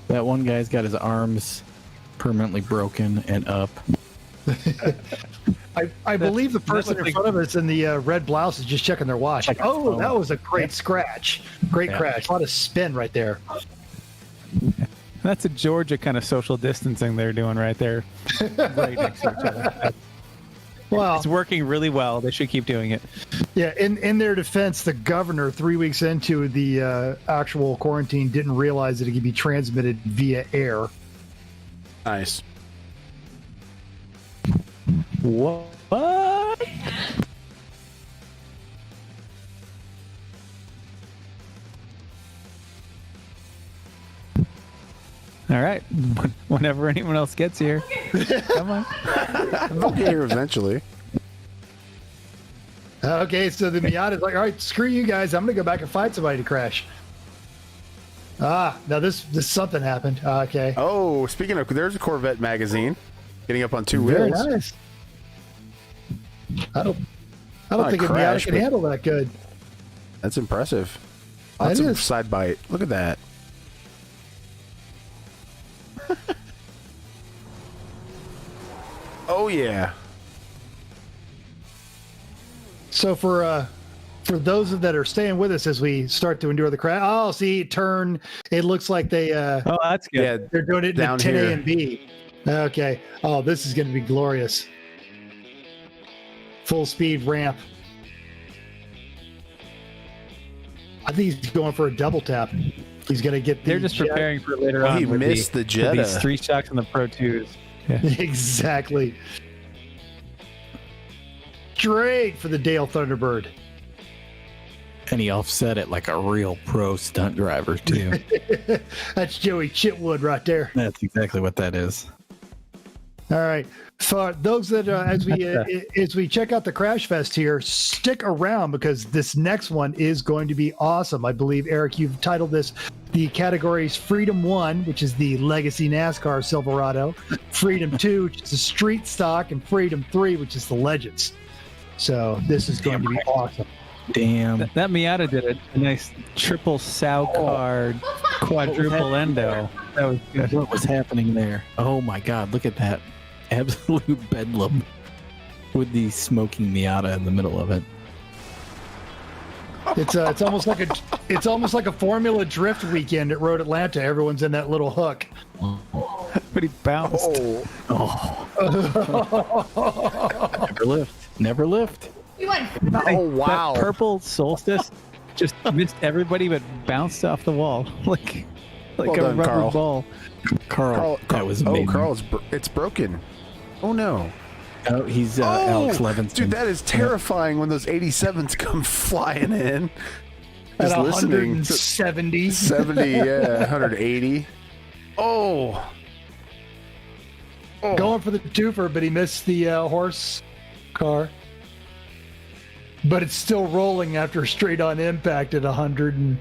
That one guy's got his arms permanently broken and up. I believe the person in like- front of us in the red blouse is just checking their watch. Checking Oh, phone. that was a great scratch. Great Yeah. crash. A lot of spin right there. That's a Georgia kind of social distancing they're doing right there. Right next to each other. Wow. It's working really well. They should keep doing it. Yeah, in their defense, the governor, 3 weeks into the actual quarantine, didn't realize that it could be transmitted via air. Nice. What? All right. Whenever anyone else gets here, come on. I'll get here eventually. Okay, so the Miata's like, all right, screw you guys. I'm going to go back and find somebody to crash. Now this something happened. Okay. Oh, speaking of, there's a Corvette magazine getting up on two Very wheels. nice. I I don't think a Miata crash, can but handle that good. that's impressive. That Lots of is. side bite. Look at that. Oh yeah. So for those that are staying with us as we start to endure the crash, oh, see, turn. It looks like they Oh, that's good. Yeah. they're doing it in Down 10 here. A and B. Okay. Oh, this is going to be glorious. Full speed ramp. I think he's going for a double tap. He's going to get. They're just preparing for later on. He with missed the with Jetta. these 3 shocks on the Pro 2s. Yeah. Exactly. Straight for the Dale Thunderbird. And he offset it like a real pro stunt driver, too. That's Joey Chitwood right there. That's exactly what that is. All right. For those that as we check out the Crash Fest here, stick around because this next one is going to be awesome. I believe, Eric, you've titled this the categories Freedom 1, which is the Legacy NASCAR Silverado, Freedom 2, which is the Street Stock, and Freedom 3, which is the Legends. So this is going to be awesome. Damn. That Miata did a nice triple sow car quadruple endo. That was good. What was happening there? Oh my God! Look at that absolute bedlam with the smoking Miata in the middle of it. It's almost like a Formula Drift weekend at Road Atlanta. Everyone's in that little hook. But he bounced. Never lift. Never lift. Oh wow. That purple Solstice just missed everybody but bounced off the wall like Well a done, rubber Carl. ball. Carl, that was Oh, amazing. Carl, it's broken. Oh no. Oh, he's Alex Levinson. Dude, that is terrifying when those 87s come flying in. At Just listening. 170. 70, yeah, 180. Oh. Going for the twofer, but he missed the horse car. But it's still rolling after straight on impact at 100. And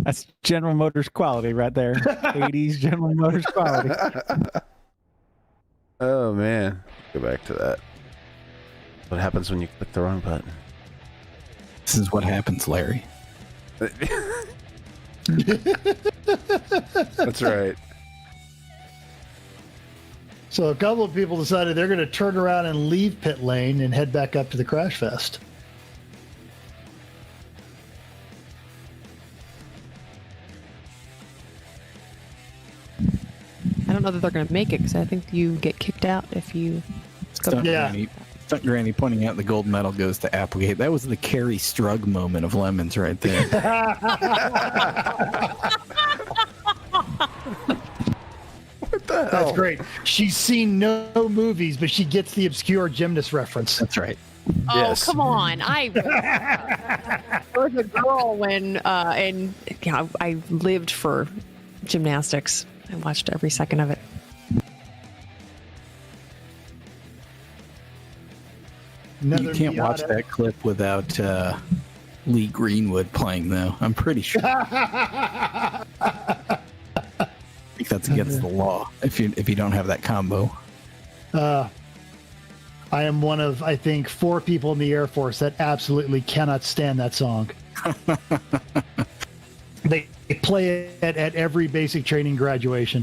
That's General Motors quality right there. 80s General Motors quality. Oh man. Go back to that. What happens when you click the wrong button? This is what happens, Larry. That's right. so a couple of people decided they're going to turn around and leave pit lane and head back up to the Crash Fest. I don't know that they're going to make it because I think you get kicked out if you go. Stunt Yeah. Granny, Stunt Granny pointing out the gold medal goes to Applegate. That was the Carrie Strug moment of Lemons right there. What the hell? That's great. She's seen no movies, but she gets the obscure gymnast reference. That's right. Oh, Yes. come on. I was a girl when, and yeah, I lived for gymnastics. I watched every second of it. Another You can't watch Miata. that clip without Lee Greenwood playing, though. I'm pretty sure. I think that's against the law if you don't have that combo. I am one of, I think, 4 people in the Air Force that absolutely cannot stand that song. They play it at every basic training graduation.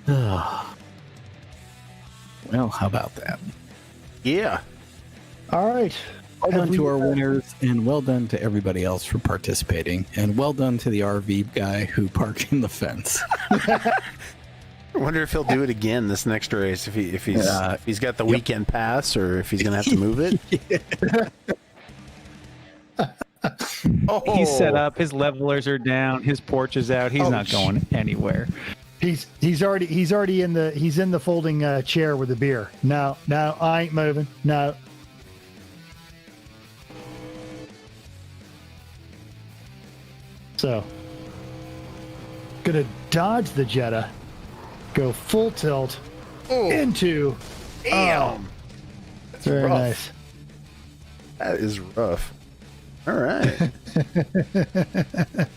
Well, how about that? Yeah. All right. Well Have done we- to our winners, and well done to everybody else for participating, and well done to the RV guy who parked in the fence. I wonder if he'll do it again this next race. If he's got the weekend pass, or if he's gonna have to move it. Oh, He's set up. His levelers are down. His porch is out. He's not going anywhere. He's already in the folding chair with the beer. No, I ain't moving. No. So, gonna dodge the Jetta, go full tilt into. Damn. That's very rough. nice. That is rough. All right.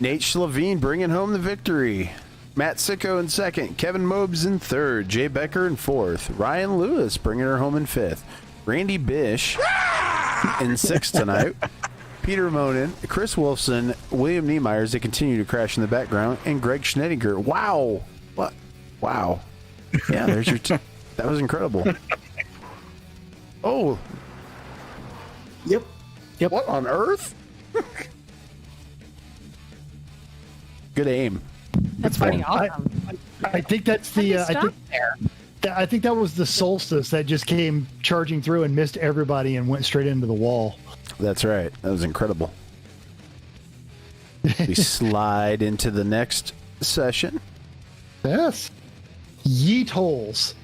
Nate Schlavine bringing home the victory. Matt Sicko in second. Kevin Mobes in third. Jay Becker in fourth. Ryan Lewis bringing her home in fifth. Randy Bish in sixth tonight. Peter Monin, Chris Wolfson, William Niemeyer as they continue to crash in the background, and Greg Schneidinger. Wow. What? Wow. Yeah, there's your... that was incredible. Oh. Yep. What on earth? Good aim. That's pretty awesome. I think that's the. I think that was the Solstice that just came charging through and missed everybody and went straight into the wall. That's right. That was incredible. We slide into the next session. Yes. Yeet holes.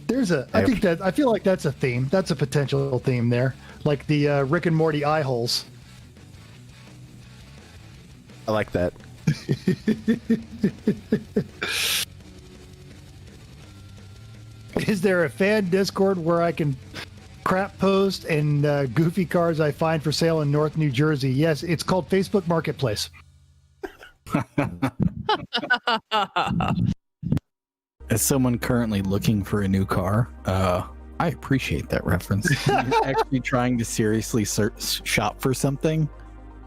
There's a. I feel like that's a theme. That's a potential theme there, like the Rick and Morty eye holes. I like that. Is there a fan Discord where I can crap post and goofy cars I find for sale in North New Jersey? Yes, it's called Facebook Marketplace. As someone currently looking for a new car, I appreciate that reference. You're actually trying to seriously shop for something.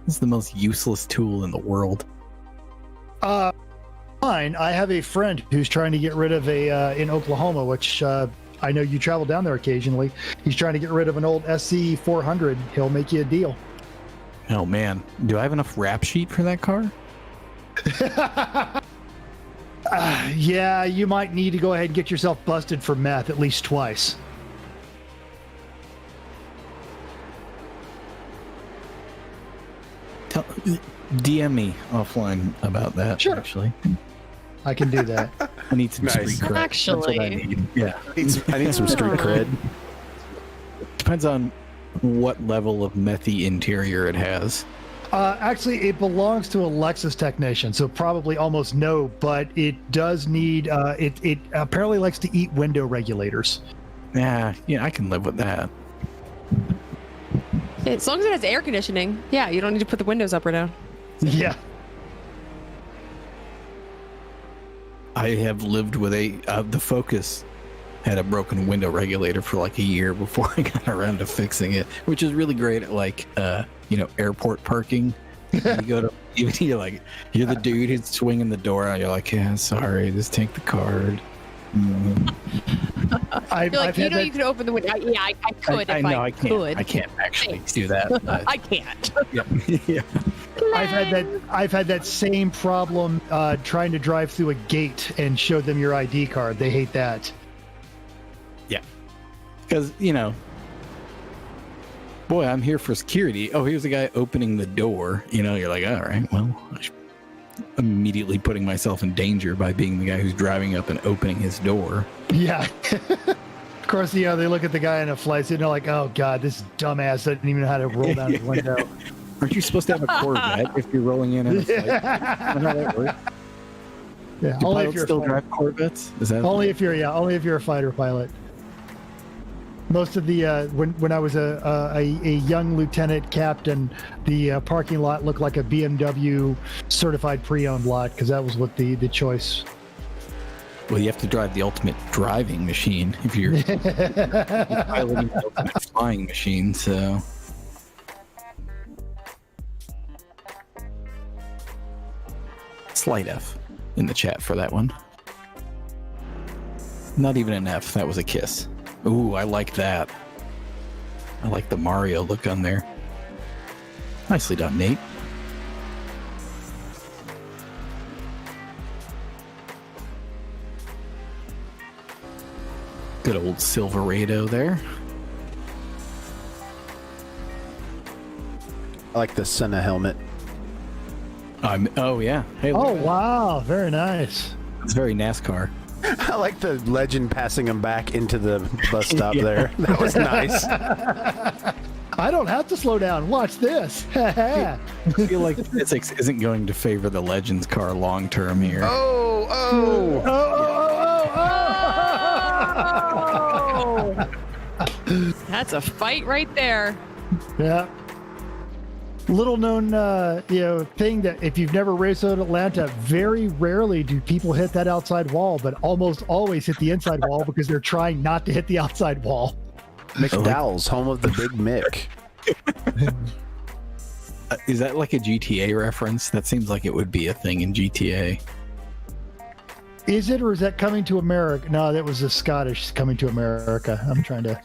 It's the most useless tool in the world. Fine. I have a friend who's trying to get rid of in Oklahoma, which I know you travel down there occasionally. He's trying to get rid of an old SC 400. He'll make you a deal. Oh man, do I have enough rap sheet for that car? Yeah, you might need to go ahead and get yourself busted for meth at least twice. DM me offline about that. Sure. Actually, I can do that. I need some Nice. street cred. That's what I Actually. need. Yeah, I need some street cred. depends on what level of methy interior it has. Actually, it belongs to a Lexus technician, so probably almost no, but it does need, it apparently likes to eat window regulators. Yeah, I can live with that. As long as it has air conditioning, yeah, you don't need to put the windows up or down. Yeah. I have lived with the Focus had a broken window regulator for like a year before I got around to fixing it, which is really great at like, airport parking. You go to, you're the dude who's swinging the door and you're like, yeah, sorry, just take the card. I've You're like, had that- you could open the window. Yeah, I could I if know I I can't. could. I can't actually do that. But, I can't. yeah. I've had that same problem trying to drive through a gate and show them your ID card. They hate that. Because, boy, I'm here for security. Oh, here's a guy opening the door. You're like, all right, well, I'm immediately putting myself in danger by being the guy who's driving up and opening his door. Yeah. Of course, they look at the guy in a flight suit and they're like, oh, God, this dumbass doesn't even know how to roll down his window. Aren't you supposed to have a Corvette if you're rolling in a flight? Isn't that how that works? Yeah, Do only if pilots you're still drive Corvettes? Is that only if you're a fighter pilot. Most of the when I was a young lieutenant captain, the parking lot looked like a BMW certified pre-owned lot because that was what the choice. Well, you have to drive the ultimate driving machine if you're piloting the ultimate flying machine. So, slight F in the chat for that one. Not even an F. That was a kiss. Ooh, I like that. I like the Mario look on there. Nicely done, Nate. Good old Silverado there. I like the Senna helmet. Oh yeah. Hey, Oh look at that. wow, very nice. It's very NASCAR. I like the legend passing him back into the bus stop there. That was nice. I don't have to slow down. Watch this. I feel like physics isn't going to favor the Legends car long term here. Oh, oh. Oh, that's a fight right there. Yeah. little known thing that if you've never raced at Atlanta, very rarely do people hit that outside wall, but almost always hit the inside wall because they're trying not to hit the outside wall. McDowell's, home of the Big Mick. Is that like a GTA reference? That seems like it would be a thing in GTA. Is it, or is that Coming to America? No, that was the Scottish Coming to America. I'm trying to.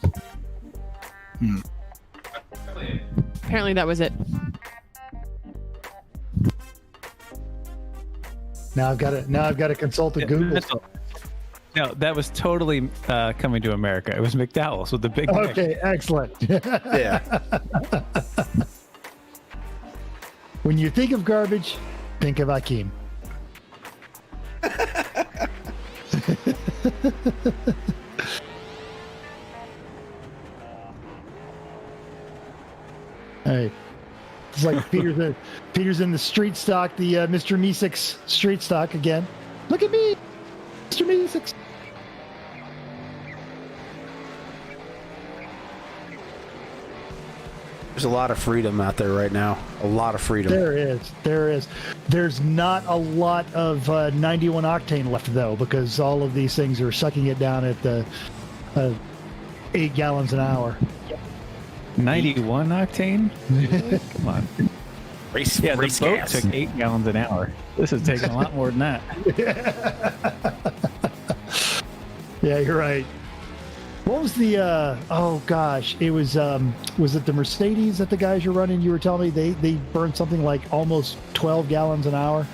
Apparently that was it. Now I've got to consult the Google. No, that was totally Coming to America. It was McDowell's with the big Mick. Okay, excellent. Yeah. When you think of garbage, think of Akeem. Hey, it's like Peter's in the street stock, the Mr. Meeseeks street stock again. Look at me, Mr. Meeseeks. There's a lot of freedom out there right now. A lot of freedom. There is. There's not a lot of 91 octane left though, because all of these things are sucking it down at the 8 gallons an hour. 91 octane? Really? Come on. Race Yeah, the boat gas. took 8 gallons an hour. This is taking a lot more than that. Yeah, you're right. What was the oh gosh, it was it the Mercedes that the guys are running? You were telling me they burned something like almost 12 gallons an hour.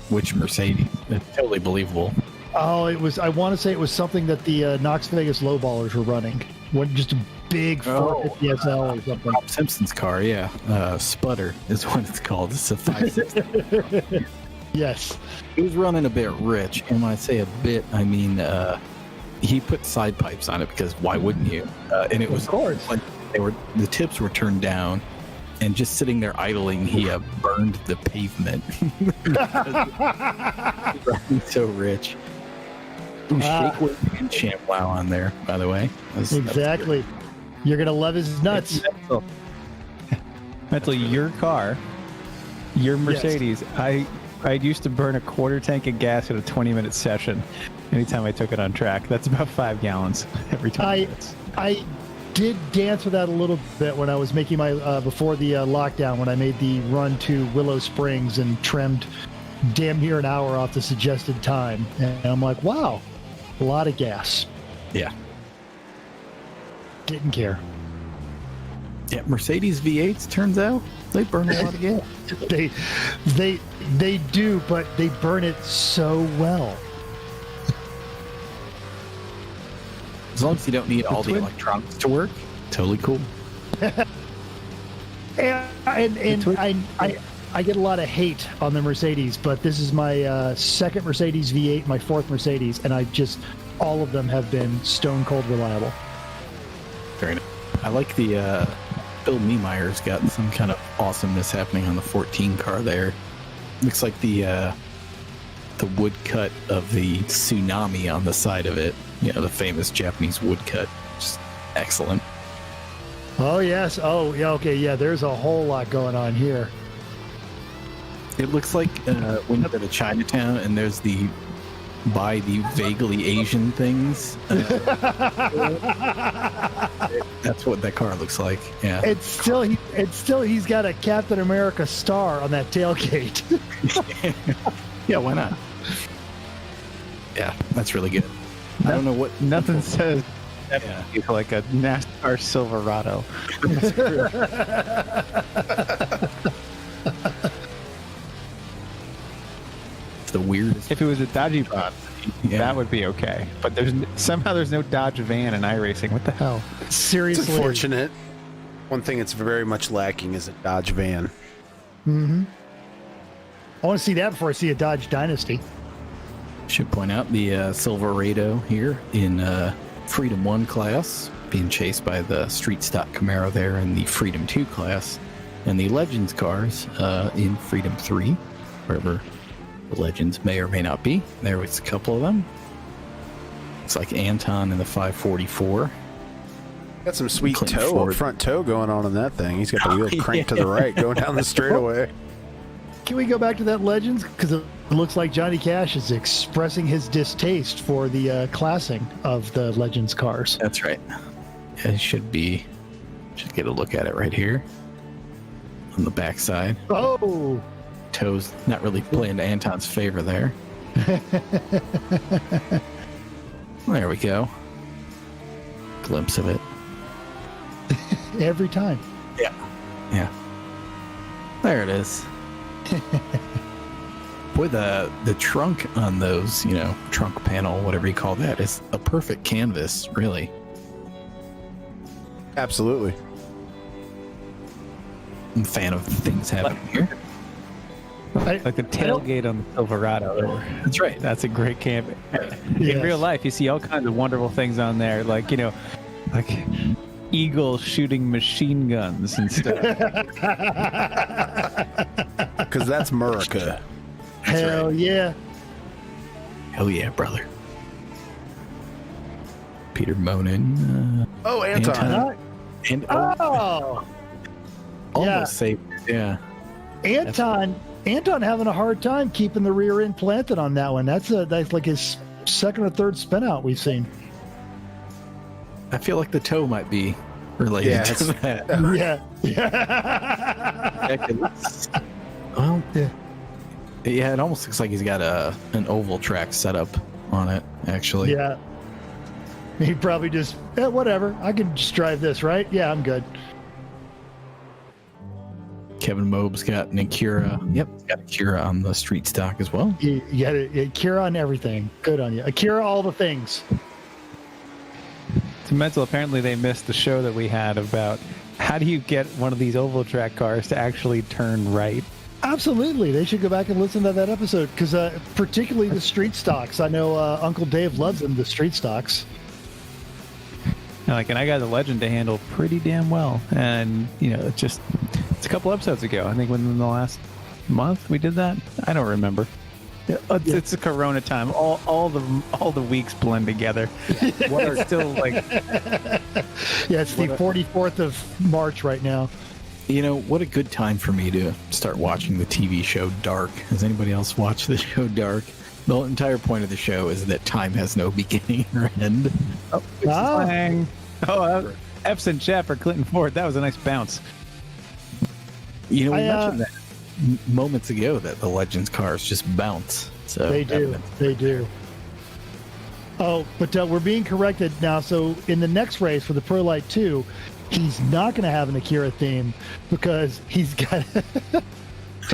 Which Mercedes? It's totally believable. Oh, it was, I want to say it was something that the Knox Vegas lowballers were running. What, just a big 450 SL or something. Bob Simpson's car, yeah. Sputter is what it's called. It's a 560. Yes. He was running a bit rich, and when I say a bit, I mean he put side pipes on it because why wouldn't you? And it was Of course. like the tips were turned down, and just sitting there idling, he burned the pavement. He's so rich. Ooh, shake weight and ShamWow on there, by the way. Exactly. You're gonna love his nuts. Mental, your car, your Mercedes, I used to burn a quarter tank of gas at a 20-minute session anytime I took it on track. That's about 5 gallons every 20 minutes. I did dance with that a little bit when I was making my before the lockdown, when I made the run to Willow Springs and trimmed damn near an hour off the suggested time, and I'm like, wow, a lot of gas. Yeah. Didn't care. Yeah, Mercedes V8s, turns out, they burn a lot of gas. They do, but they burn it so well. As long as you don't need all the electronics to work, totally cool. And I get a lot of hate on the Mercedes, but this is my second Mercedes V8, my fourth Mercedes, and all of them have been stone cold reliable. Very nice. I like the Bill Niemeyer's got some kind of awesomeness happening on the 14 car there. Looks like the woodcut of the tsunami on the side of it. You know, the famous Japanese woodcut. Just excellent. Oh, yes. Oh, yeah. Okay. Yeah. There's a whole lot going on here. It looks like when you go to Chinatown and there's buy the vaguely Asian things. That's what that car looks like. Yeah. It's still he's got a Captain America star on that tailgate. Yeah, why not? Yeah, that's really good. I don't know what Nothing says Yeah. like a NASCAR Silverado. It's the weirdest. If it was a Dodge Bot, that would be okay. But somehow there's no Dodge van in iRacing. What the hell? Seriously. It's unfortunate. One thing that's very much lacking is a Dodge van. Mm-hmm. I want to see that before I see a Dodge Dynasty. Should point out the Silverado here in Freedom 1 class, being chased by the street stock Camaro there in the Freedom 2 class, and the Legends cars in Freedom 3, wherever the Legends may or may not be. There was a couple of them. Looks like Anton in the 544. Got some sweet Clean toe, forward. front toe going on in that thing. He's got the wheel cranked to the right, going down the straightaway. Can we go back to that Legends? Because it looks like Johnny Cash is expressing his distaste for the classing of the Legends cars. That's right. It should get a look at it right here on the backside. Oh, Toes not really playing to Anton's favor there. There we go. Glimpse of it. every time. Yeah. There it is. Boy, the trunk on those, trunk panel, whatever you call that, is a perfect canvas, really. Absolutely. I'm a fan of things happening here. Like a tailgate on the Silverado. That's right. That's a great camp. In Yes. real life, you see all kinds of wonderful things on there, like eagles shooting machine guns and stuff. Because that's America. Hell yeah. Hell yeah, brother. Peter Monin. Oh, Anton. Anton. And Oh, almost yeah. saved. Yeah. Anton having a hard time keeping the rear end planted on that one. That's like his second or third spin out we've seen. I feel like the toe might be related Yeah, to that. Yeah. Well, yeah, it almost looks like he's got an oval track set up on it, actually. Yeah. He probably just, whatever. I can just drive this, right? Yeah, I'm good. Kevin Mobe's got an Acura. Yep, he's got Acura on the street stock as well. You got it. Akira on everything. Good on you. Akira, all the things. To mental, apparently they missed the show that we had about how do you get one of these oval track cars to actually turn right. Absolutely. They should go back and listen to that episode because particularly the street stocks. I know Uncle Dave loves them, the street stocks. And I got the Legend to handle pretty damn well. And, it's a couple episodes ago. I think within the last month we did that. I don't remember. It's a Corona time. All the weeks blend together. What are still Yeah, it's the 44th of March right now. What a good time for me to start watching the TV show Dark. Has anybody else watched the show Dark? The entire point of the show is that time has no beginning or end. Clang. Oh, Epson Chef for Clinton Ford. That was a nice bounce. We mentioned that moments ago that the Legends cars just bounce. So They do. Oh, but we're being corrected now. So in the next race for the Pro Light 2, he's not going to have an Akira theme because he's got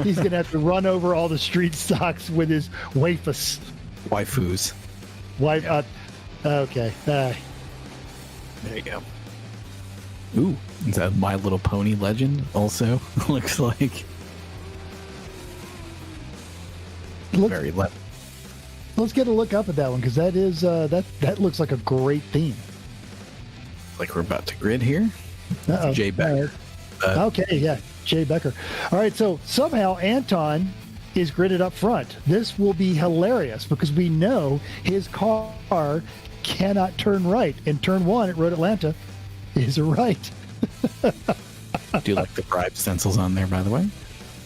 he's going to have to run over all the street stocks with his waifus. Waifus. Okay. There you go. Ooh, is that My Little Pony Legend also? Looks like very left. Let's get a look up at that one because that is that looks like a great theme. Like we're about to grid here. Uh-oh. Jay Becker. Okay, yeah, Jay Becker. All right, so somehow Anton is gridded up front. This will be hilarious because we know his car cannot turn right, and turn one at Road Atlanta is a right. I do like the bribe stencils on there, by the way.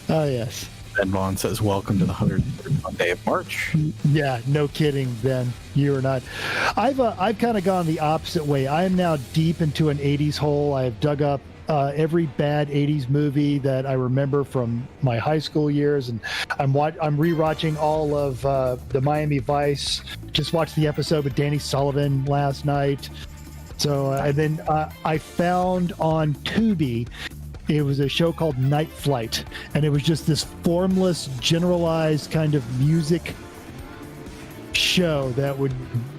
Oh yes. Ben Vaughn says, "Welcome to the 103rd day of March." Yeah, no kidding, Ben. You are not. I've kind of gone the opposite way. I am now deep into an '80s hole. I have dug up every bad '80s movie that I remember from my high school years, and I'm rewatching all of the Miami Vice. Just watched the episode with Danny Sullivan last night. So and then I found on Tubi. It was a show called Night Flight, and it was just this formless, generalized kind of music show that would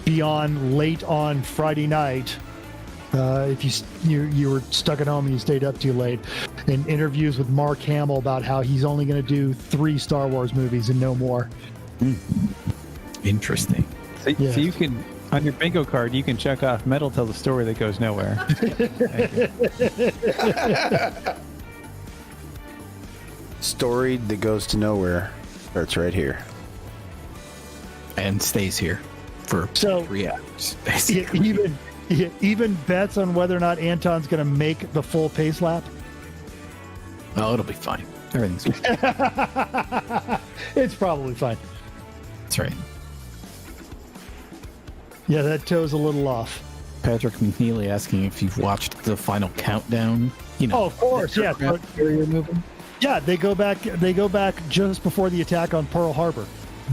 be on late on Friday night. If you were stuck at home and you stayed up too late, and interviews with Mark Hamill about how he's only going to do 3 Star Wars movies and no more. Interesting. So you can, on your bingo card, you can check off Metal tells a story that goes nowhere. Story that goes to nowhere starts right here. And stays here for So 3 hours. Basically. even bets on whether or not Anton's going to make the full pace lap? Oh, it'll be fine. Everything's fine. It's probably fine. That's right. Yeah, that toe's a little off. Patrick McNeely asking if you've watched the final countdown. You know, Oh, of course, yeah. aircraft carrier moving. Yeah, they go back just before the attack on Pearl Harbor.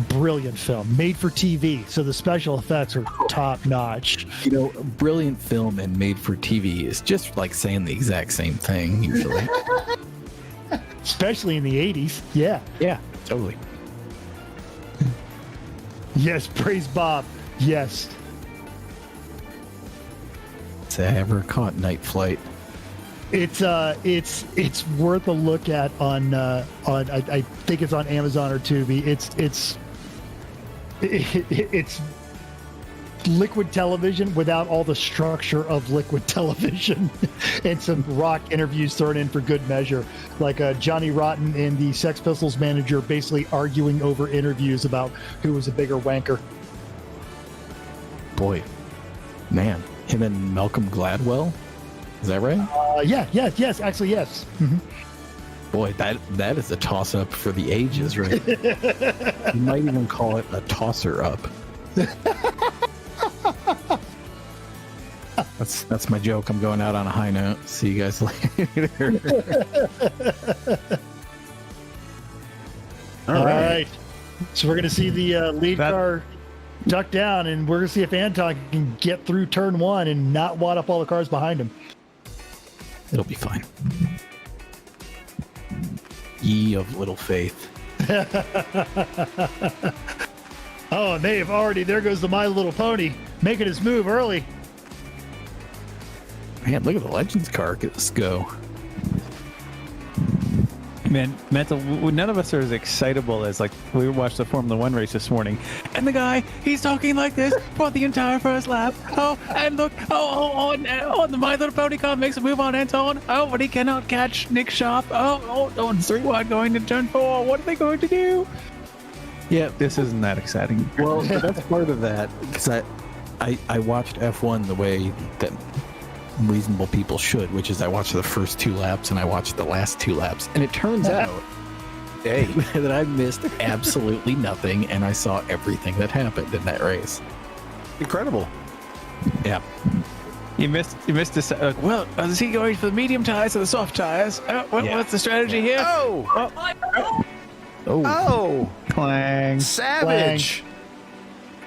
Brilliant film, made for TV, so the special effects are top notch. You know, brilliant film and made for TV is just like saying the exact same thing usually. Especially in the 80s. Yeah. Yeah, totally. Yes, praise Bob. Yes. It's ever caught night flight. It's worth a look at on I think it's on Amazon or Tubi. It's liquid television without all the structure of liquid television, and some rock interviews thrown in for good measure, like Johnny Rotten and the Sex Pistols manager basically arguing over interviews about who was a bigger wanker. Boy, man, him and Malcolm Gladwell. Is that right? Yes, actually, yes. Mhm. Boy, that is a toss up for the ages, right? You might even call it a tosser up. That's my joke. I'm going out on a high note. See you guys later. All right. So we're going to see the lead car duck down, and we're going to see if Anton can get through turn one and not wad up all the cars behind him. It'll be fine. Ye of little faith. Oh, and they have already, there goes the My Little Pony, making his move early. Man, look at the Legends car. Let's go. Man, Mental, none of us are as excitable as, like, we watched the Formula One race this morning, and the guy, he's talking like this for the entire first lap. Oh, and look, the My Little Pony car makes a move on Anton. Oh, but he cannot catch Nick Sharp. Oh, and 3 wide going to turn 4. What are they going to do? Yeah, this isn't that exciting. Well, but that's part of that, because I watched F1 the way that reasonable people should, which is I watched the first 2 laps and I watched the last 2 laps, and it turns out that I missed absolutely nothing, and I saw everything that happened in that race. Incredible. Yeah. You missed this. Well, is he going for the medium tires or the soft tires? What's the strategy here? Oh, Clang. savage.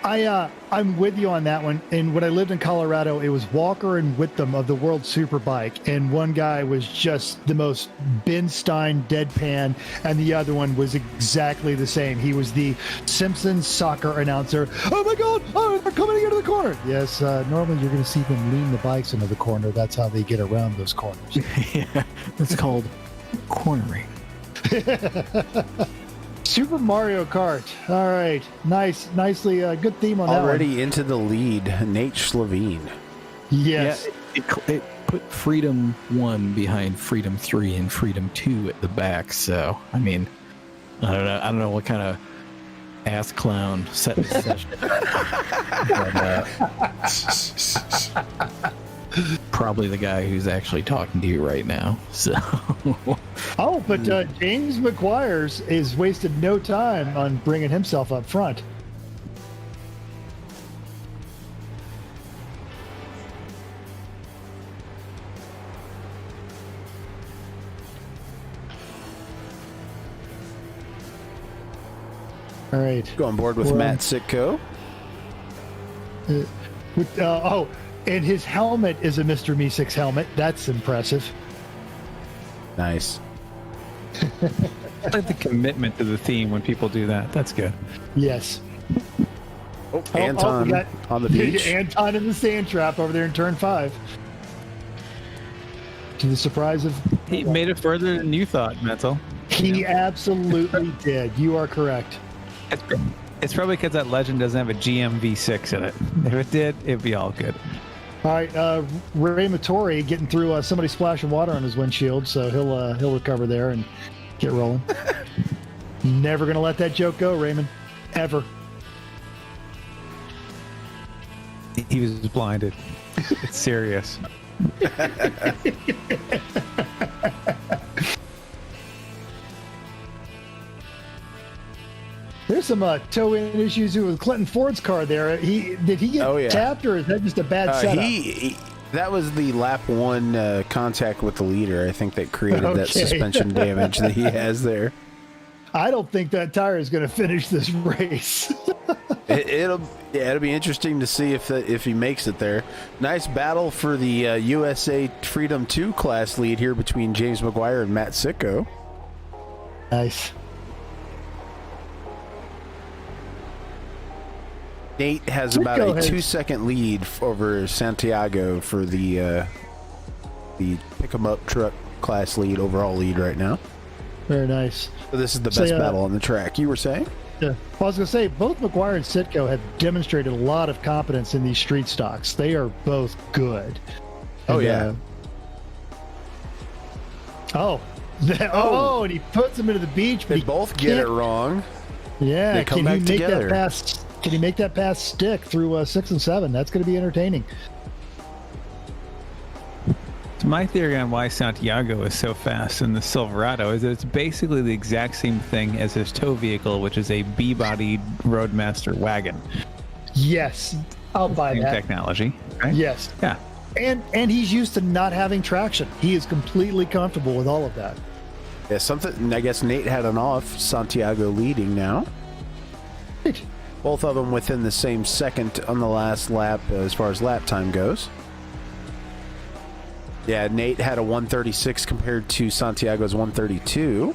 I'm with you on that one. And when I lived in Colorado, it was Walker and Whittam of the World Superbike, and one guy was just the most Ben Stein deadpan, and the other one was exactly the same. He was the Simpsons soccer announcer. Oh my God! Oh, they're coming into the corner. Yes, normally you're going to see them lean the bikes into the corner. That's how they get around those corners. Yeah, it's called cornering. Super Mario Kart. All right, nicely, good theme on that one. Already into the lead, Nate Schlavine. Yes. Yeah, it put Freedom 1 behind Freedom 3 and Freedom 2 at the back. So, I mean, I don't know what kind of ass clown set the session. But, probably the guy who's actually talking to you right now. So. Oh, but James McGuire's is wasted no time on bringing himself up front. All right. Go on board with Matt Sitko. And his helmet is a Mr. Meeseeks helmet. That's impressive. Nice. I like the commitment to the theme when people do that. That's good. Yes. Anton on the beach. Anton in the sand trap over there in turn 5. To the surprise of... He made it further than you thought, Mental. He absolutely did. You are correct. It's probably because that Legend doesn't have a GM V6 in it. If it did, it'd be all good. All right, Ray Mattori getting through somebody splashing water on his windshield, so he'll recover there and get rolling. Never gonna let that joke go, Raymond. Ever. He was blinded. It's serious. There's some toe-in issues with Clinton Ford's car there. Did he get tapped, or is that just a bad setup? That was the lap one contact with the leader, I think, that created that suspension damage that he has there. I don't think that tire is going to finish this race. It'll be interesting to see if he makes it there. Nice battle for the USA Freedom 2 class lead here between James McGuire and Matt Sitko. Nice. Nate has about a 2-second lead over Santiago for the pick 'em up truck class lead, overall lead right now. Very nice. So this is the best battle on the track. You were saying? Yeah. Well, I was going to say, both McGuire and Sitko have demonstrated a lot of competence in these street stocks. They are both good. And, and he puts them into the beach. They both get it wrong. Yeah, they come back together. Can he make that pass stick through 6 and 7? That's going to be entertaining. So my theory on why Santiago is so fast in the Silverado is that it's basically the exact same thing as his tow vehicle, which is a B-bodied Roadmaster wagon. Yes, I'll buy same that. Technology, right? Yes. Yeah. And he's used to not having traction. He is completely comfortable with all of that. Yeah, something. I guess Nate had an off. Santiago leading now. Right. Both of them within the same second on the last lap as far as lap time goes. Yeah, Nate had a 136 compared to Santiago's 132.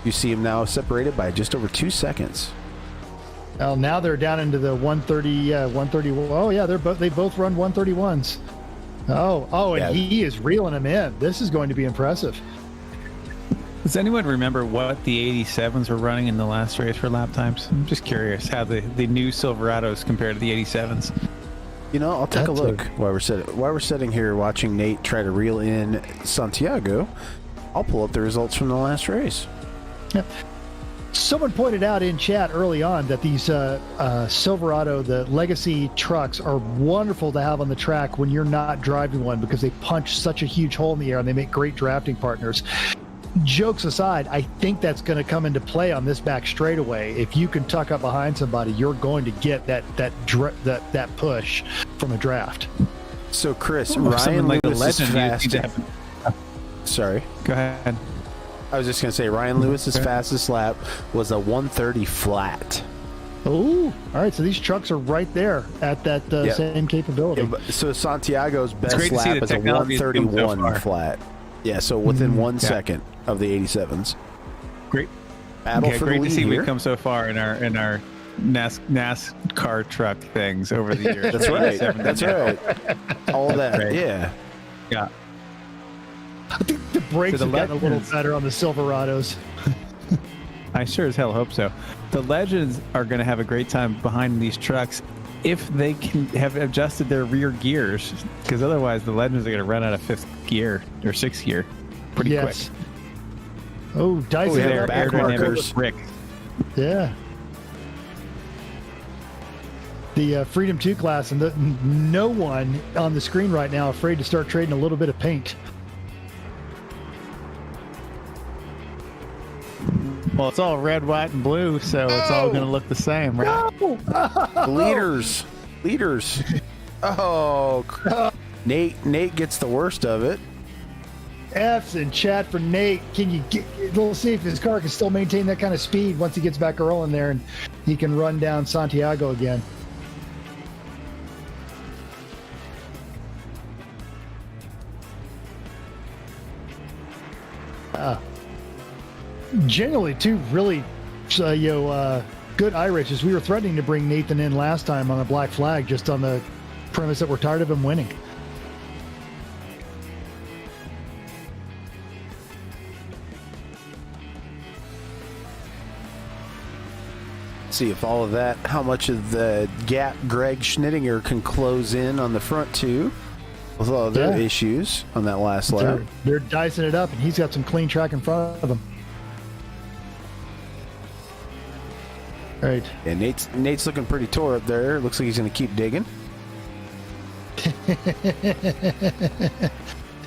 You see him now separated by just over 2 seconds. Well, now they're down into the 130, 131. Oh, yeah, they both run 131s. And he is reeling them in. This is going to be impressive. Does anyone remember what the 87s were running in the last race for lap times? I'm just curious how the new Silverados compare to the 87s. You know, I'll take a look while we're sitting here watching Nate try to reel in Santiago. I'll pull up the results from the last race. Yeah. Someone pointed out in chat early on that these Silverado, the legacy trucks, are wonderful to have on the track when you're not driving one because they punch such a huge hole in the air and they make great drafting partners. Jokes aside, I think that's going to come into play on this back straightaway. If you can tuck up behind somebody, you're going to get that push from a draft. So, Chris, Ryan Lewis is fast. Sorry. Go ahead. I was just going to say, Ryan Lewis's fastest lap was a 130 flat. Oh, all right. So these trucks are right there at that same capability. Yeah, so Santiago's best lap is a 131 flat. Yeah, so within 1 second of the 87s. Great battle for great the lead to see here. we've come so far in our NASCAR truck things over the years. That's right. That's right. All that. Right. Yeah. Yeah. I think the brakes have gotten a little better on the Silverados. I sure as hell hope so. The Legends are going to have a great time behind these trucks if they can have adjusted their rear gears, because otherwise the Legends are going to run out of 5th gear or 6th gear pretty quick. Oh, Dyson. They're aerodynamic brick. Yeah. The Freedom 2 class, and no one on the screen right now afraid to start trading a little bit of paint. Well, it's all red, white, and blue, so it's all going to look the same, right? Leaders. Oh, Nate gets the worst of it. F's in chat for Nate. We'll see if his car can still maintain that kind of speed once he gets back early in there and he can run down Santiago again. Generally, two really good iRaces. We were threatening to bring Nathan in last time on a black flag just on the premise that we're tired of him winning. See if all of that, how much of the gap Greg Schnittinger can close in on the front two with all of their issues on that last lap. They're dicing it up, and he's got some clean track in front of him. Right. Yeah, Nate's looking pretty tore up there. Looks like he's going to keep digging.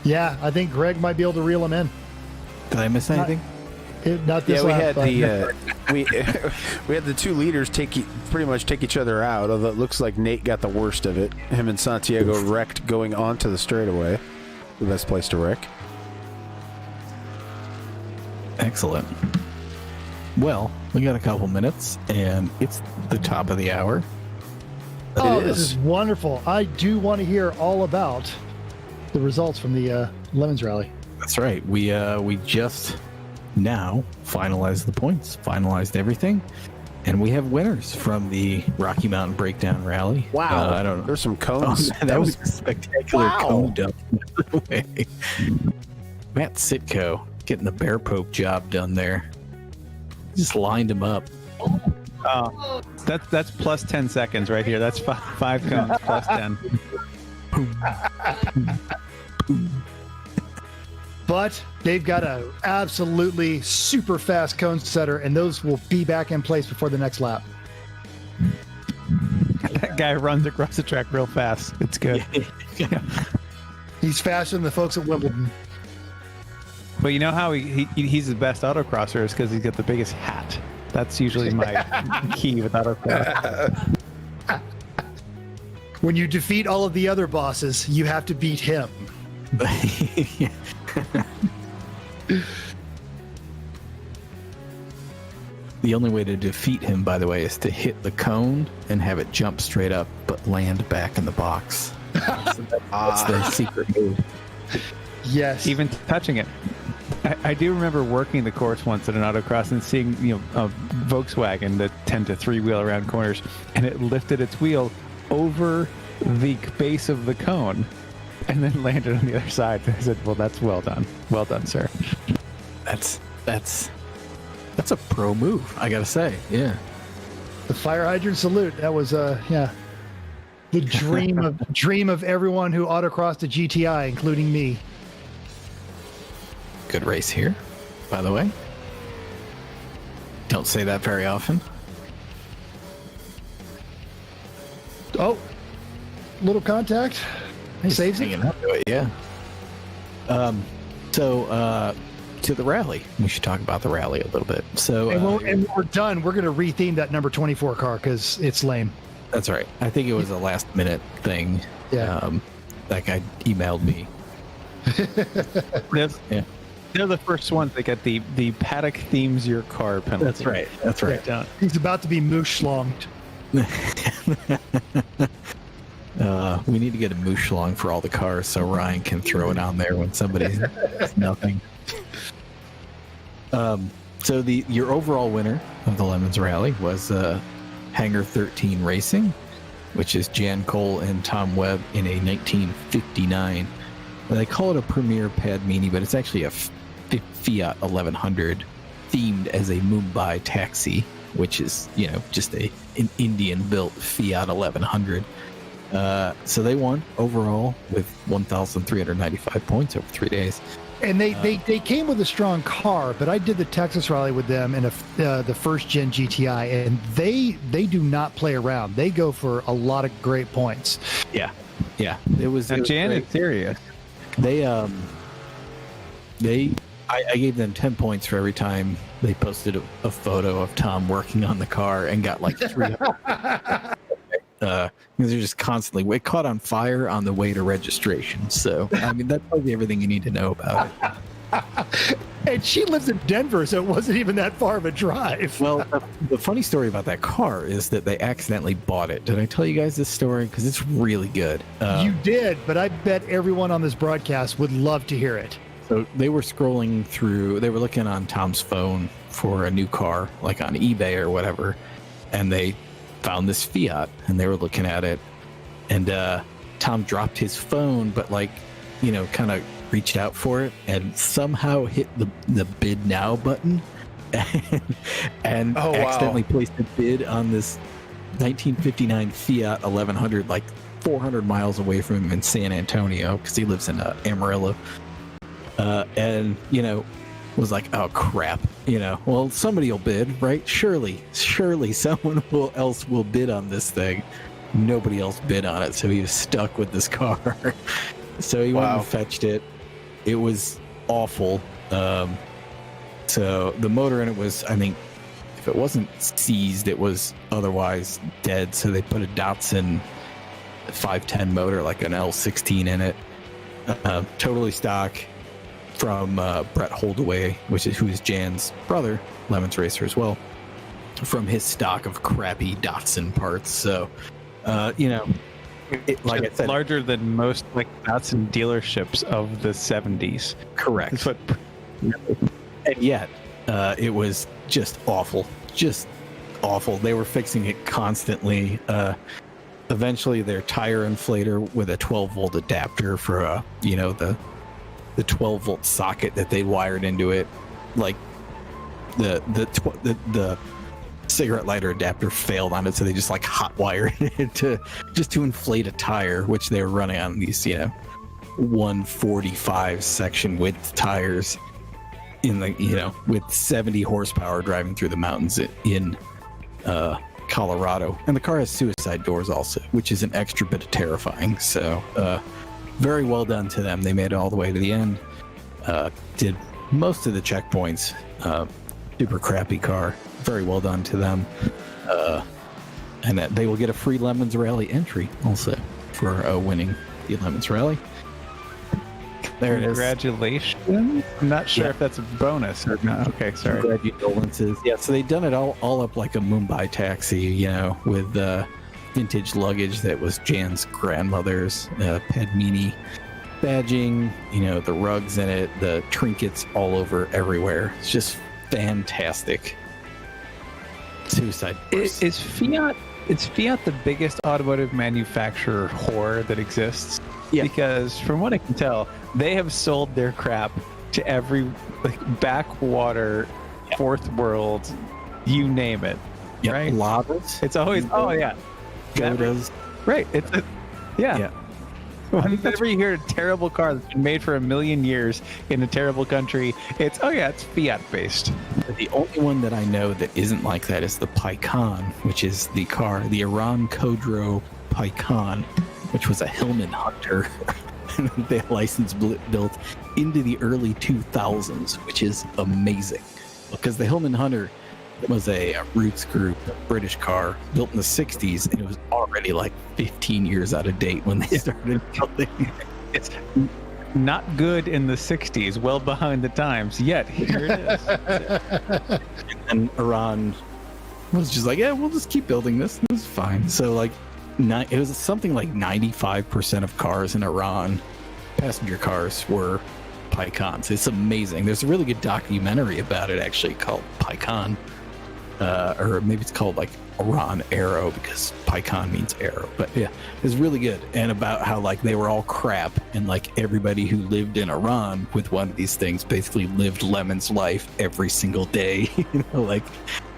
Yeah, I think Greg might be able to reel him in. Did I miss anything? Not this Yeah, we lap, had but- we had the two leaders pretty much take each other out. Although it looks like Nate got the worst of it. Him and Santiago wrecked going onto the straightaway. The best place to wreck. Excellent. Well, we got a couple minutes, and it's the top of the hour. Oh, It this is wonderful. I do want to hear all about the results from the Lemons Rally. That's right. We just now finalized the points, finalized everything, and we have winners from the Rocky Mountain Breakdown Rally. Wow. I don't know. There's some Oh, cones. man, that was a spectacular Wow. cone dump. by the way. Matt Sitko getting the bear poke job done there. Just lined him up. Oh, that's plus 10 seconds right here. That's five cones plus 10. But they've got a absolutely super fast cone setter, and those will be back in place before the next lap. That guy runs across the track real fast. It's good. He's faster than the folks at Wimbledon. But you know how he's the best autocrosser is because he's got the biggest hat. That's usually my key with autocross. When you defeat all of the other bosses, you have to beat him. The only way to defeat him, by the way, is to hit the cone and have it jump straight up, but land back in the box. That's the secret move. Yes. Even touching it. I do remember working the course once at an autocross and seeing, a Volkswagen that tend to three-wheel around corners, and it lifted its wheel over the base of the cone and then landed on the other side. I said, well, that's well done. Well done, sir. That's a pro move, I gotta say. Yeah. The fire hydrant salute. That was the dream of everyone who autocrossed a GTI, including me. Good race here, by the way. Don't say that very often. Oh, little contact. Saves it. Hanging up to it, yeah. So to the rally. We should talk about the rally a little bit. So And when we're done, we're going to retheme that number 24 car because it's lame. that's right. I think it was a last minute thing. Yeah. That guy emailed me. They're the first ones that get the paddock themes your car penalty. That's right. That's right. Down. He's about to be moosh slonged. We need to get a moosh long for all the cars so Ryan can throw it on there when somebody's nothing. So your overall winner of the Lemons Rally was Hangar 13 Racing, which is Jan Cole and Tom Webb in a 1959. They call it a Premier Padmini, but it's actually a Fiat 1100 themed as a Mumbai taxi, which is, just an Indian-built Fiat 1100. So they won overall with 1,395 points over 3 days. And they came with a strong car, but I did the Texas Rally with them in the first gen GTI, and they do not play around. They go for a lot of great points. Yeah. It was. And Jan is serious. I gave them 10 points for every time they posted a photo of Tom working on the car and got like 300. Because they're just constantly, it caught on fire on the way to registration. So, that tells you everything you need to know about it. And she lives in Denver, so it wasn't even that far of a drive. Well, the funny story about that car is that they accidentally bought it. Did I tell you guys this story? Because it's really good. You did, but I bet everyone on this broadcast would love to hear it. So they were scrolling through, they were looking on Tom's phone for a new kind on eBay or whatever, and they found this Fiat, and they were looking at it, and Tom dropped his phone, but kind of reached out for it and somehow hit the bid now button and accidentally placed a bid on this 1959 Fiat 1100 like 400 miles away from him in San Antonio because he lives in Amarillo, and was like, oh crap, well, somebody will bid, right? Surely someone else will bid on this thing. nobody else bid on it, so he was stuck with this car. So he went Wow. and fetched it. It was awful. So the motor in it was, I think, if it wasn't seized, it was otherwise dead. So they put a Datsun 510 motor, like an L16 in it, totally stock, from Brett Holdaway, who is Jan's brother, Lemons Racer as well, from his stock of crappy Datsun parts. So, like I said, larger than most like Datsun dealerships of the 70s. correct. That's what. And yet, it was just awful. Just awful. They were fixing it constantly. Eventually, their tire inflator with a 12-volt adapter for, the 12-volt socket that they wired into it, like the cigarette lighter adapter failed on it, so they just like hot wired it to inflate a tire, which they were running on these 145 section width tires in the with 70 horsepower driving through the mountains in Colorado. And the car has suicide doors also, which is an extra bit of terrifying. So very well done to them. They made it all the way to the end, did most of the checkpoints. Super crappy car. Very well done to them. And that they will get a free Lemons Rally entry also for winning the Lemons Rally. There it is. Congratulations. I'm not sure Yeah. if that's a bonus or not. Okay, sorry. Condolences. Yeah, so they've done it all up like a Mumbai taxi, with vintage luggage that was Jan's grandmother's, Padmini badging, the rugs in it, the trinkets all over everywhere. It's just fantastic. Suicide doors. Is Fiat the biggest automotive manufacturer whore that exists? Yeah. Because from what I can tell, they have sold their crap to every backwater, fourth world, you name it. Yeah, Right? Lavas, It's always Godas. right. Yeah. Yeah. Whenever you hear a terrible car that's been made for 1,000,000 years in a terrible country, it's Fiat based. The only one that I know that isn't like that is the Pican, which is the Iran Kodro Pican, which was a Hillman Hunter. They licensed built into the early 2000s, which is amazing because the Hillman Hunter was a Roots Group British car built in the 60s, and it was already like 15 years out of date when they started building. It's not good in the 60s, well behind the times, yet here it is. And Iran was just like, yeah, we'll just keep building this. This is fine. So like, it was something like 95% of cars in Iran, passenger cars, were Picans. It's amazing. There's a really good documentary about it actually called Pican. Or maybe it's called like Iran Arrow because Pican means arrow. But yeah, it's really good. And about how like they were all crap, and like everybody who lived in Iran with one of these things basically lived Lemon's life every single day. Like,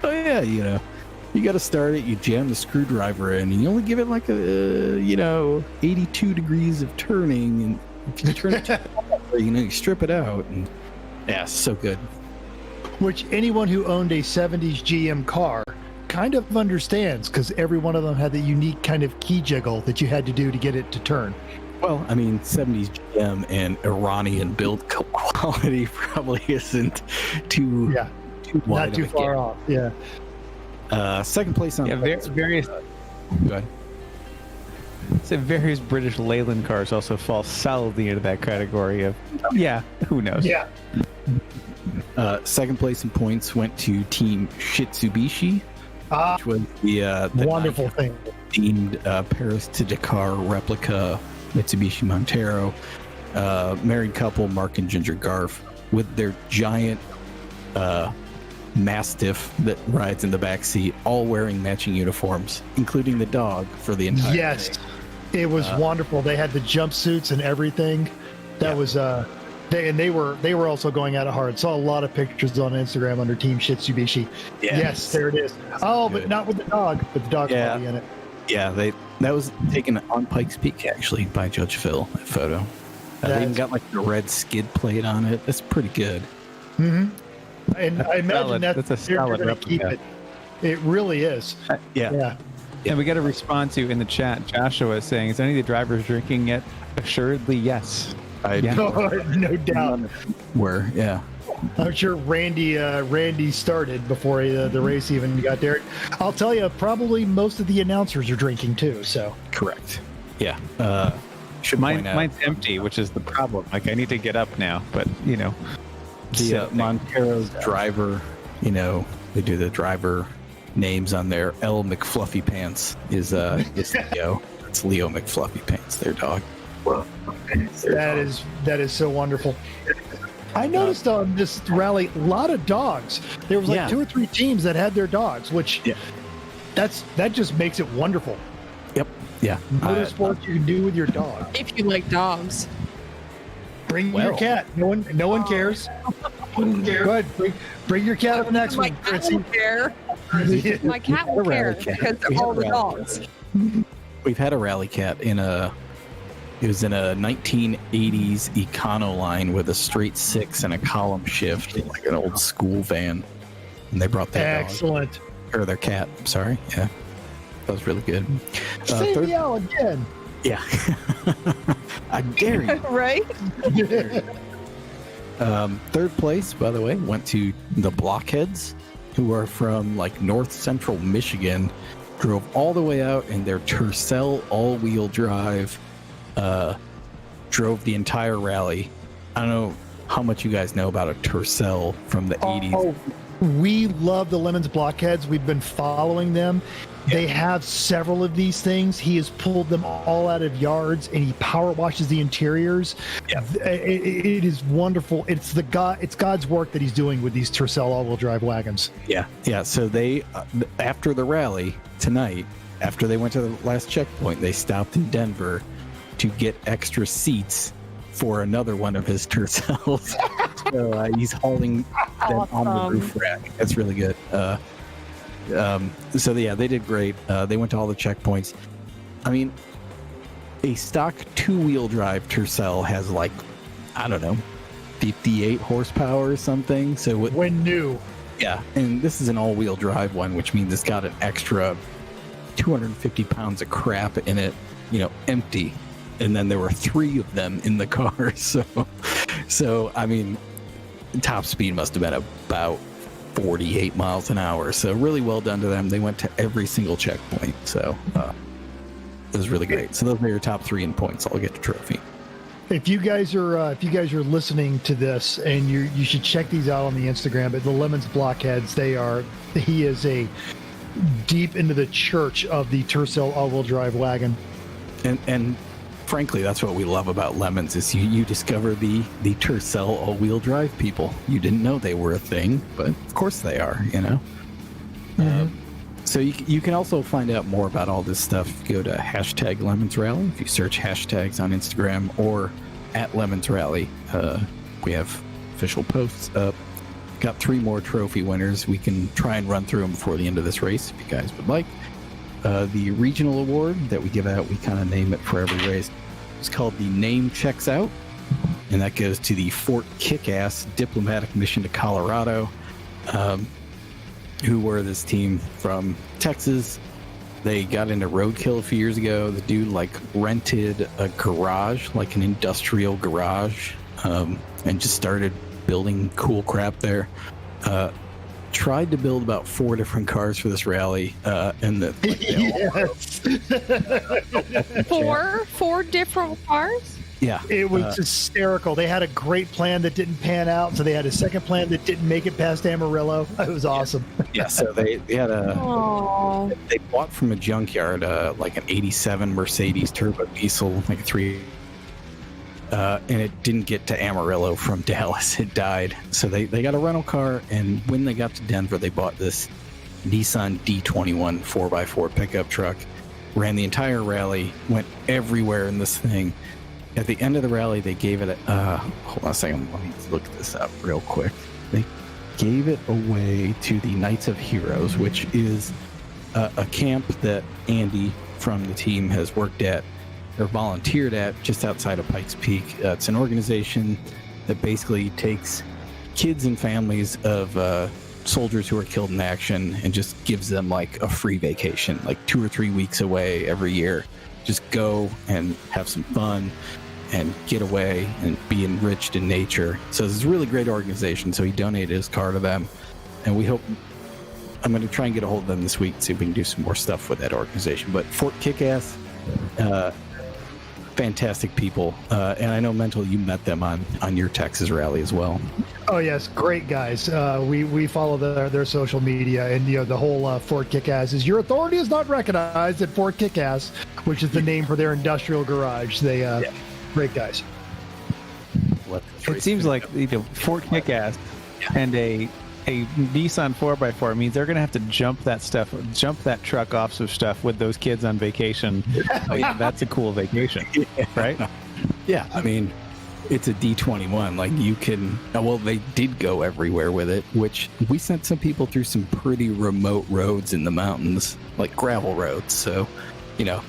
oh yeah, you got to start it, you jam the screwdriver in, and you only give it like 82 degrees of turning, and if you turn it you strip it out, and yeah, so good. Which anyone who owned a 70s GM car kind of understands, because every one of them had the unique kind of key jiggle that you had to do to get it to turn. Well, I mean, 70s GM and Iranian build quality probably isn't too wide not too of a far gap. off. Yeah. Second place on Various go ahead. various British Leyland cars also fall solidly into that category of who knows. Yeah. Second place in points went to Team Shitsubishi, which was the Wonderful thing. themed Paris to Dakar replica Mitsubishi Montero. Married couple Mark and Ginger Garf with their giant Mastiff that rides in the back seat, all wearing matching uniforms, including the dog for the entire Yes. thing. It was wonderful. They had the jumpsuits and everything. That was they were also going at it hard. Saw a lot of pictures on Instagram under Team Shitsubishi. Yes, there it is. Oh, but Good. not with the dog. But the dog's Yeah. probably in it. Yeah, that was taken on Pikes Peak actually by Judge Phil. That photo. They even got like the red skid plate on it. That's pretty good. Mm-hmm. And I imagine That's a they're solid gonna keep replica. it. It really is. Yeah. Yeah. And we got a response to in the chat. Joshua is saying, "Is any of the drivers drinking yet?" Assuredly, yes. Yeah. No doubt. Were, yeah. I'm sure Randy started before the race even got there. I'll tell you, probably most of the announcers are drinking too. So Correct. Yeah. Should point out, Mine's empty, which is the problem. Like I need to get up now, but the Montero's driver, they do the driver names on their L McFluffy Pants is Leo. It's Leo McFluffy Pants, their dog. that is so wonderful. I noticed on this rally a lot of dogs. There was like 2 or 3 teams that had their dogs, which that just makes it wonderful. Yep. Yeah. Motorsports you can do with your dog. If you like dogs. Bring your cat. No one cares. Go ahead. Bring your cat on the next My one, cat Fritzy. won't care. My cat will care because of all the dogs. We've had a rally cat it was in a 1980s Econoline with a straight 6 and a column shift, like an old school van. And they brought their Excellent. dog, or their cat. I'm sorry. Yeah. That was really good. Say meow again. Yeah. I dare you. Right? Third place, by the way, went to the Blockheads, who are from like north central Michigan, drove all the way out in their Tercel all-wheel drive, drove the entire rally. I don't know how much you guys know about a Tercel from the 80s. Oh, we love the Lemons Blockheads. We've been following them. They have several of these things. He has pulled them all out of yards, and he power washes the interiors. Yeah. It is wonderful. It's God's work that he's doing with these Tercel all-wheel drive wagons. Yeah. So they, after the rally tonight, after they went to the last checkpoint, they stopped in Denver to get extra seats for another one of his Tercels. So he's hauling them on the roof rack. That's really good. So yeah, they did great. They went to all the checkpoints. I mean, a stock 2-wheel drive Tercel has like, I don't know, 58 horsepower or something. So when new. Yeah, and this is an all-wheel drive one, which means it's got an extra 250 pounds of crap in it, empty. And then there were 3 of them in the car. So I mean, top speed must have been about 48 miles an hour. So really well done to them. They went to every single checkpoint. So it was really great. So those are your top 3 in points. I'll get the trophy. If you guys are listening to this, and you should check these out on the Instagram, but the Lemons Blockheads, he is a deep into the church of the Tercel all-wheel drive wagon. And frankly, that's what we love about Lemons is you discover the Tercel all-wheel drive people. You didn't know they were a thing, but of course they are, Mm-hmm. So you can also find out more about all this stuff. Go to #LemonsRally. If you search hashtags on Instagram or @LemonsRally, we have official posts up. Got 3 more trophy winners. We can try and run through them before the end of this race if you guys would like. The regional award that we give out, we kind of name it for every race. It's called the Name Checks Out, and that goes to the Fort Kickass Diplomatic Mission to Colorado, who were this team from Texas. They got into roadkill a few years ago. The dude rented a garage, like an industrial garage, and just started building cool crap there. Tried to build about 4 different cars for this rally, and Four different cars. Yeah, it was hysterical. They had a great plan that didn't pan out, so they had a second plan that didn't make it past Amarillo. It was awesome. Yeah, so they had they bought from a junkyard like an '87 Mercedes turbo diesel, like a 3. And it didn't get to Amarillo from Dallas. It died. So they got a rental car, and when they got to Denver, they bought this Nissan D21 4x4 pickup truck, ran the entire rally, went everywhere in this thing. At the end of the rally, they gave it hold on a second, let me look this up real quick. They gave it away to the Knights of Heroes, which is a camp that Andy from the team has worked at or volunteered at just outside of Pikes Peak. It's an organization that basically takes kids and families of soldiers who are killed in action and just gives them like a free vacation, like 2 or 3 weeks away every year. Just go and have some fun and get away and be enriched in nature. So this is a really great organization. So he donated his car to them, and we hope, I'm going to try and get a hold of them this week and see if we can do some more stuff with that organization. But Fort Kickass, fantastic people. And I know, Mental, you met them on your Texas rally as well. Oh yes, great guys. We follow their social media, and the whole Fort Kickass is your authority is not recognized at Fort Kickass, which is the name for their industrial garage. They great guys. It seems like Fort Kickass and a Nissan 4x4 means they're going to have to jump that truck off some stuff with those kids on vacation. That's a cool vacation, right? Yeah, I mean, it's a D21. Like, you can, well, they did go everywhere with it, which we sent some people through some pretty remote roads in the mountains, like gravel roads. So,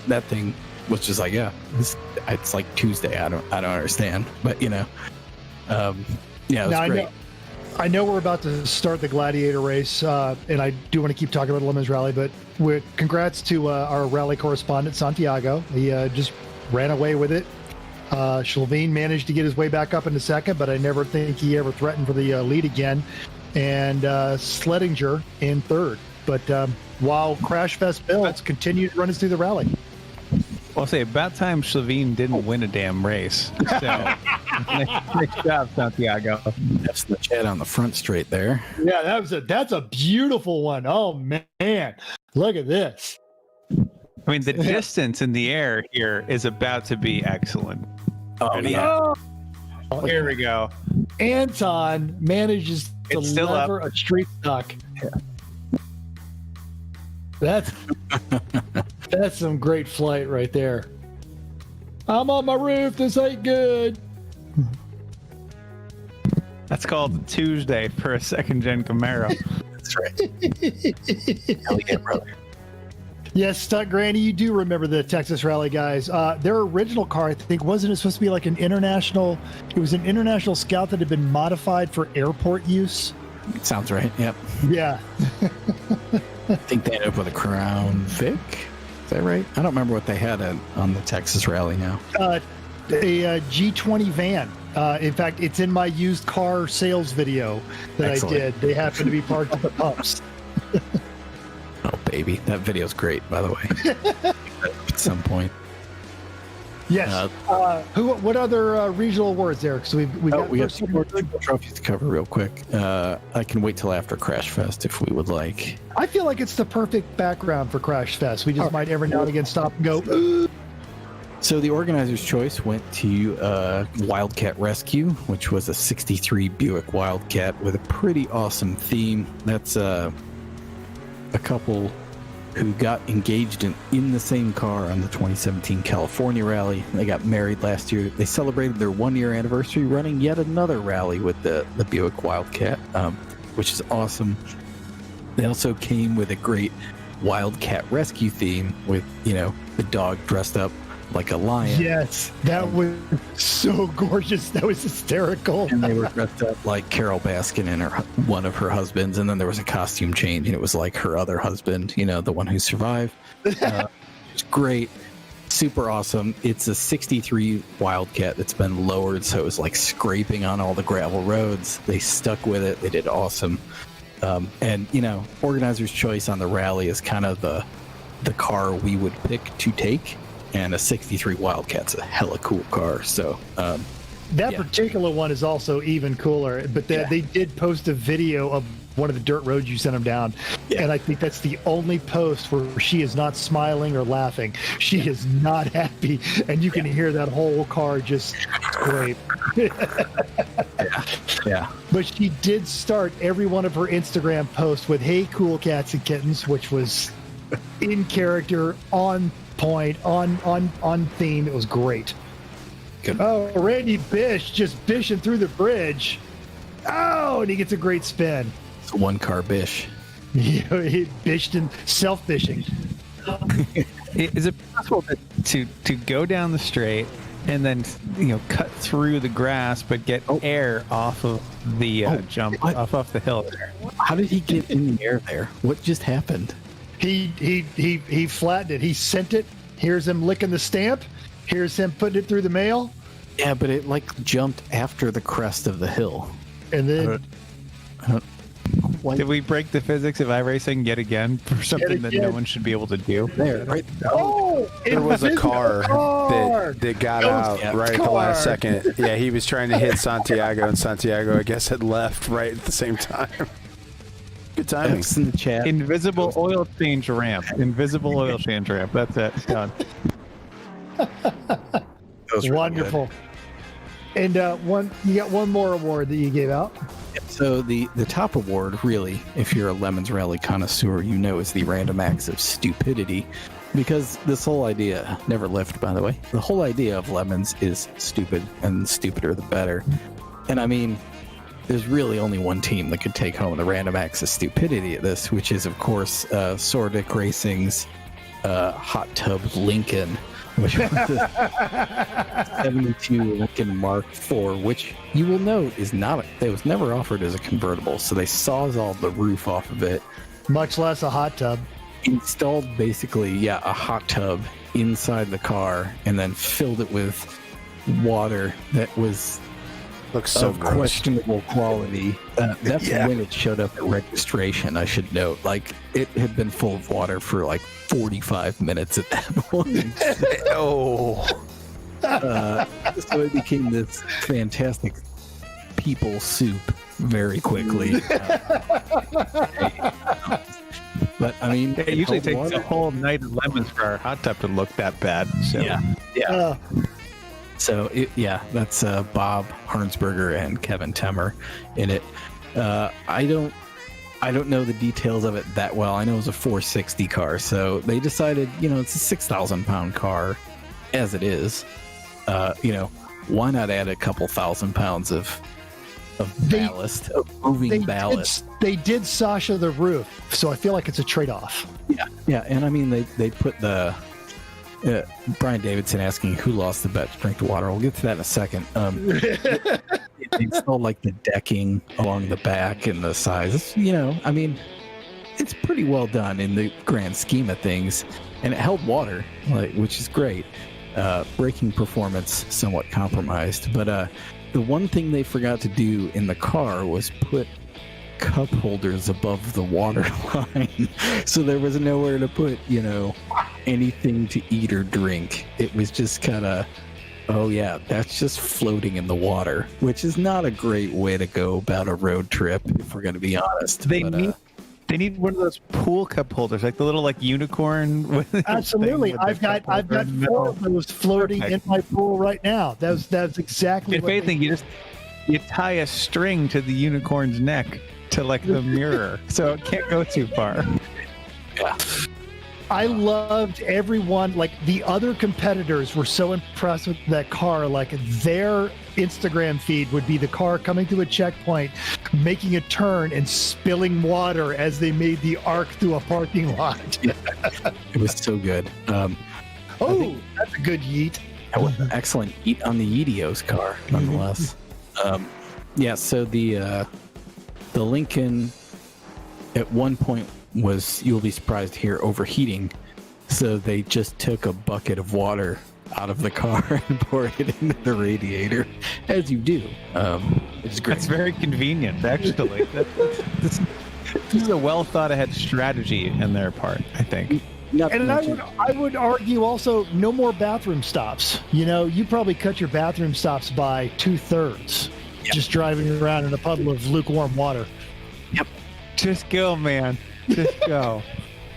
that thing was just like, it's like Tuesday. I don't understand, but it was great. I know we're about to start the Gladiator race, and I do want to keep talking about the Lemons Rally, but congrats to our rally correspondent, Santiago. He just ran away with it. Shelveen managed to get his way back up into second, but I never think he ever threatened for the lead again. And Sleddinger in third. But while Crash Fest builds continued to run us through the rally. I'll say about time Shelveen didn't win a damn race. So nice job, Santiago. That's the chat on the front straight there. Yeah, that's a beautiful one. Oh man, look at this. I mean, the distance in the air here is about to be excellent. Oh yeah. Oh, here we go. Anton manages to lever a street stock. Yeah. That's some great flight right there. I'm on my roof. This ain't good. That's called Tuesday for a second-gen Camaro. That's right. Hell yeah, brother. Yes, Stunt Granny, you do remember the Texas Rally guys. Their original car, I think, wasn't it supposed to be like an international? It was an international Scout that had been modified for airport use. Sounds right. Yep. Yeah. I think they ended up with a Crown Vic. Is that right? I don't remember what they had on the Texas Rally now. A G20 van. In fact, it's in my used car sales video that Excellent. I did. They happen to be parked at the pumps. Oh, baby. That video's great, by the way. At some point. Yes. What other regional awards, Eric? So we got some more trophies to cover real quick. I can wait till after Crash Fest if we would like. I feel like it's the perfect background for Crash Fest. We just might every now and again stop and go. So the organizer's choice went to Wildcat Rescue, which was a 63 Buick Wildcat with a pretty awesome theme. That's a couple who got engaged in the same car on the 2017 California rally. They got married last year. They celebrated their 1-year anniversary running yet another rally with the Buick Wildcat, which is awesome. They also came with a great Wildcat Rescue theme with, the dog dressed up like a lion. Yes, that was so gorgeous. That was hysterical. And they were dressed up like Carol Baskin and one of her husbands, and then there was a costume change, and it was like her other husband, the one who survived. It's great, super awesome. It's a 63 Wildcat that's been lowered, so it was like scraping on all the gravel roads. They stuck with it. They did awesome. And organizer's choice on the rally is kind of the car we would pick to take. And a 63 Wildcat's a hella cool car. So that particular one is also even cooler. But they did post a video of one of the dirt roads you sent them down. Yeah. And I think that's the only post where she is not smiling or laughing. She is not happy. And you can hear that whole car just scrape. Yeah. But she did start every one of her Instagram posts with, "Hey, cool cats and kittens," which was in character, on point, on theme. It was great. Good. Oh, Randy Bish just bishing through the bridge. Oh, and he gets a great spin. It's a one-car bish. He bished and self-bishing. Is it possible to go down the straight and then cut through the grass but get air off of the jump off the hill there? How did he get in the air there? What just happened? He flattened it. He sent it. Here's him licking the stamp. Here's him putting it through the mail. Yeah, but it like jumped after the crest of the hill. And then Did we break the physics of iRacing yet again for something that no one should be able to do? There, right. There was a car that got out right at the last second. Yeah, he was trying to hit Santiago, and Santiago, I guess, had left right at the same time. Good timing. That's in the chat. Invisible oil change ramp. Invisible oil change ramp. That's it. Done. That was really wonderful. And you got one more award that you gave out. good. So the top award, really, if you're a Lemons Rally connoisseur, you know is the random acts of stupidity. Because this whole idea, never left, by the way, the whole idea of Lemons is stupid, and the stupider the better. And I mean, there's really only one team that could take home the random acts of stupidity at this, which is, of course, Sordic Racing's Hot Tub Lincoln, which was the 72 Lincoln Mark IV, which you will note is not, it was never offered as a convertible, so they sawzalled the roof off of it. Much less a hot tub. Installed basically, a hot tub inside the car and then filled it with water that was Looks so of gross. questionable quality. That's when it showed up at registration, I should note. Like, it had been full of water for like 45 minutes at that point. So it became this fantastic people soup very quickly. But I mean, It usually takes a whole night of lemons for our hot tub to look that bad. So So that's Bob Harnsberger and Kevin Temmer in it. I don't know the details of it that well. I know it was a 460 car, so they decided, it's a 6,000-pound car, as it is. Why not add a couple thousand pounds of ballast, of moving ballast? They did Sasha the roof, so I feel like it's a trade-off. Yeah, and I mean they put the Brian Davidson asking who lost the bet to drink the water. We'll get to that in a second. They installed like the decking along the back and the size. I mean, it's pretty well done in the grand scheme of things, and it held water, which is great. Braking performance somewhat compromised, but the one thing they forgot to do in the car was put cup holders above the water line, so there was nowhere to put anything to eat or drink. It was just kind of, that's just floating in the water, which is not a great way to go about a road trip, if we're going to be honest. They need one of those pool cup holders, like the little unicorn. With Absolutely, I've got 4 of those floating in my pool right now. That's exactly. If anything, you tie a string to the unicorn's neck to the mirror, so it can't go too far. Yeah. I loved everyone. The other competitors were so impressed with that car. Their Instagram feed would be the car coming through a checkpoint, making a turn and spilling water as they made the arc through a parking lot. It was so good. That's a good yeet. That was an excellent yeet on the Yeetios car, nonetheless. So the Lincoln at one point was, you'll be surprised to hear, overheating, so they just took a bucket of water out of the car and poured it into the radiator, as you do. It's great. That's very convenient, actually. This is a well thought ahead strategy in their part, I think. And I would argue also no more bathroom stops. You probably cut your bathroom stops by 2/3 just driving around in a puddle of lukewarm water. Yep. Just go, man. Just go.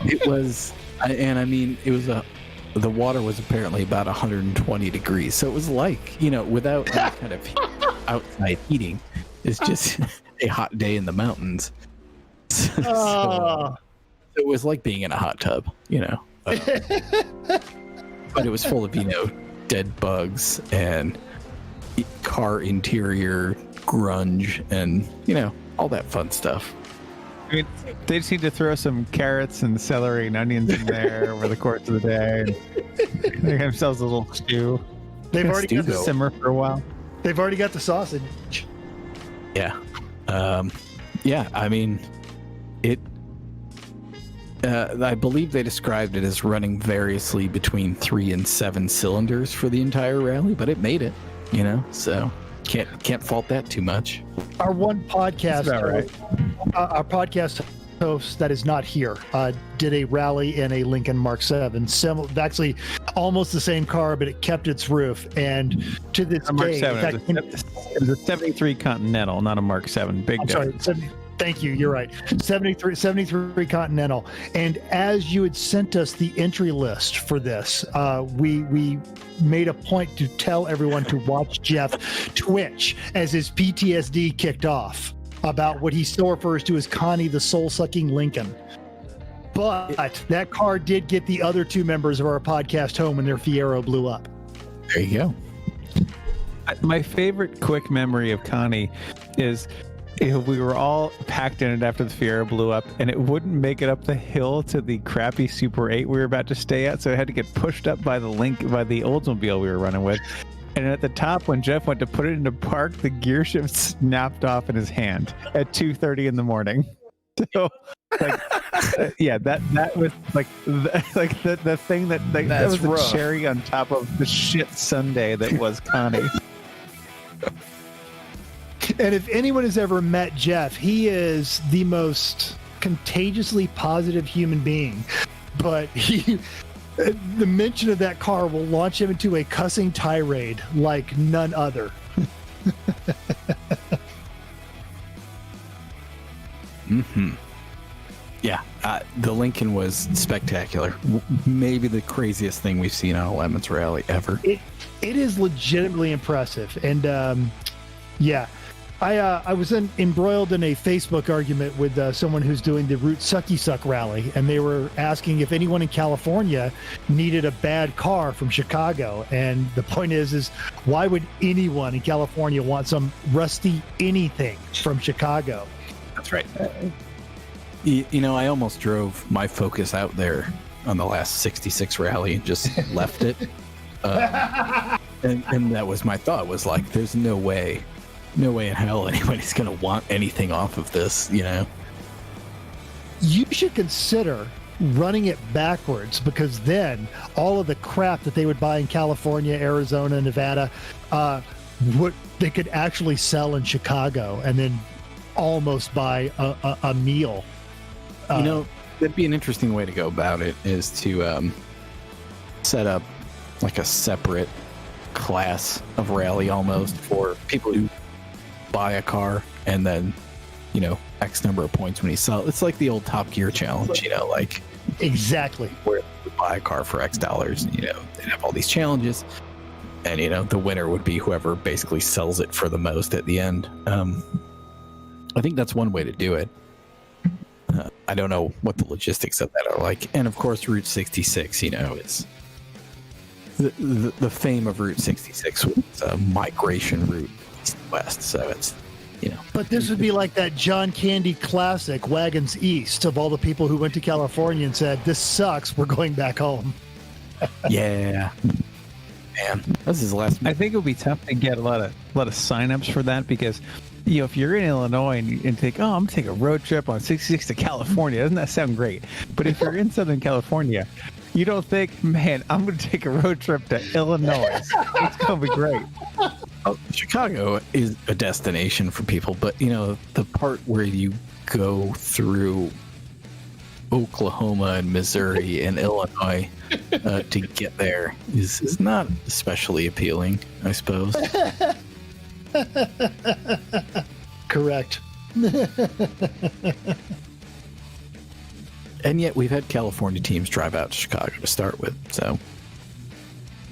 It was, and I mean, the water was apparently about 120 degrees. So it was without any kind of outside heating, it's just a hot day in the mountains. So it was like being in a hot tub, but it was full of, dead bugs and car interior grunge and, all that fun stuff. I mean, they just need to throw some carrots and celery and onions in there over the course of the day. And make themselves a little stew. They've already got the simmer for a while. They've already got the sausage. Yeah. I mean, I believe they described it as running variously between 3 and 7 cylinders for the entire rally, but it made it, so can't fault that too much. Our one podcast, right. Our podcast host that is not here, did a rally in a Lincoln Mark 7, actually almost the same car, but it kept its roof. And to this A Mark day, 7. in fact, It was a 73 Continental, not a Mark 7. Big I'm difference. sorry, thank you. You're right. 73 Continental. And as you had sent us the entry list for this, we made a point to tell everyone to watch Jeff twitch as his PTSD kicked off about what he still refers to as Connie the soul-sucking Lincoln. But that car did get the other 2 members of our podcast home when their Fiero blew up. There you go. My favorite quick memory of Connie is we were all packed in it after the Fiero blew up, and it wouldn't make it up the hill to the crappy Super 8 we were about to stay at, so it had to get pushed up by the Oldsmobile we were running with. And at the top, when Jeff went to put it into park, the gear shift snapped off in his hand at 2:30 in the morning. So, yeah, that was the thing that was the rough. cherry on top of the shit Sunday that was Connie. And if anyone has ever met Jeff, he is the most contagiously positive human being. But the mention of that car will launch him into a cussing tirade like none other. Mm-hmm. Yeah, the Lincoln was spectacular. Maybe the craziest thing we've seen on a Lemons rally ever. It is legitimately impressive. And yeah, I was embroiled in a Facebook argument with someone who's doing the Route Sucky Suck rally, and they were asking if anyone in California needed a bad car from Chicago. And the point is why would anyone in California want some rusty anything from Chicago? That's right. I almost drove my Focus out there on the last 66 rally and just left it. And that was my thought, was like, there's no way in hell anybody's going to want anything off of this, You should consider running it backwards, because then all of the crap that they would buy in California, Arizona, Nevada, what they could actually sell in Chicago, and then almost buy a meal. That'd be an interesting way to go about it, is to set up like a separate class of rally almost for people who buy a car and then, X number of points when you sell it. It's like the old Top Gear challenge, like Exactly. where you buy a car for X dollars, and, they'd have all these challenges. And, the winner would be whoever basically sells it for the most at the end. I think that's one way to do it. I don't know what the logistics of that are like. And of course, Route 66, is the fame of Route 66 was a migration route east and west. So it's, But this would be like that John Candy classic, Wagons East, of all the people who went to California and said, this sucks, we're going back home. yeah. Man, this is the last. I think it would be tough to get a lot of signups for that, because if you're in Illinois and think, I'm gonna take a road trip on 66 to California, doesn't that sound great? But if you're in Southern California, you don't think, man, I'm gonna take a road trip to Illinois. It's gonna be great. Chicago is a destination for people, but the part where you go through Oklahoma and Missouri and Illinois to get there is not especially appealing, I suppose. Correct. And yet we've had California teams drive out to Chicago to start with, so.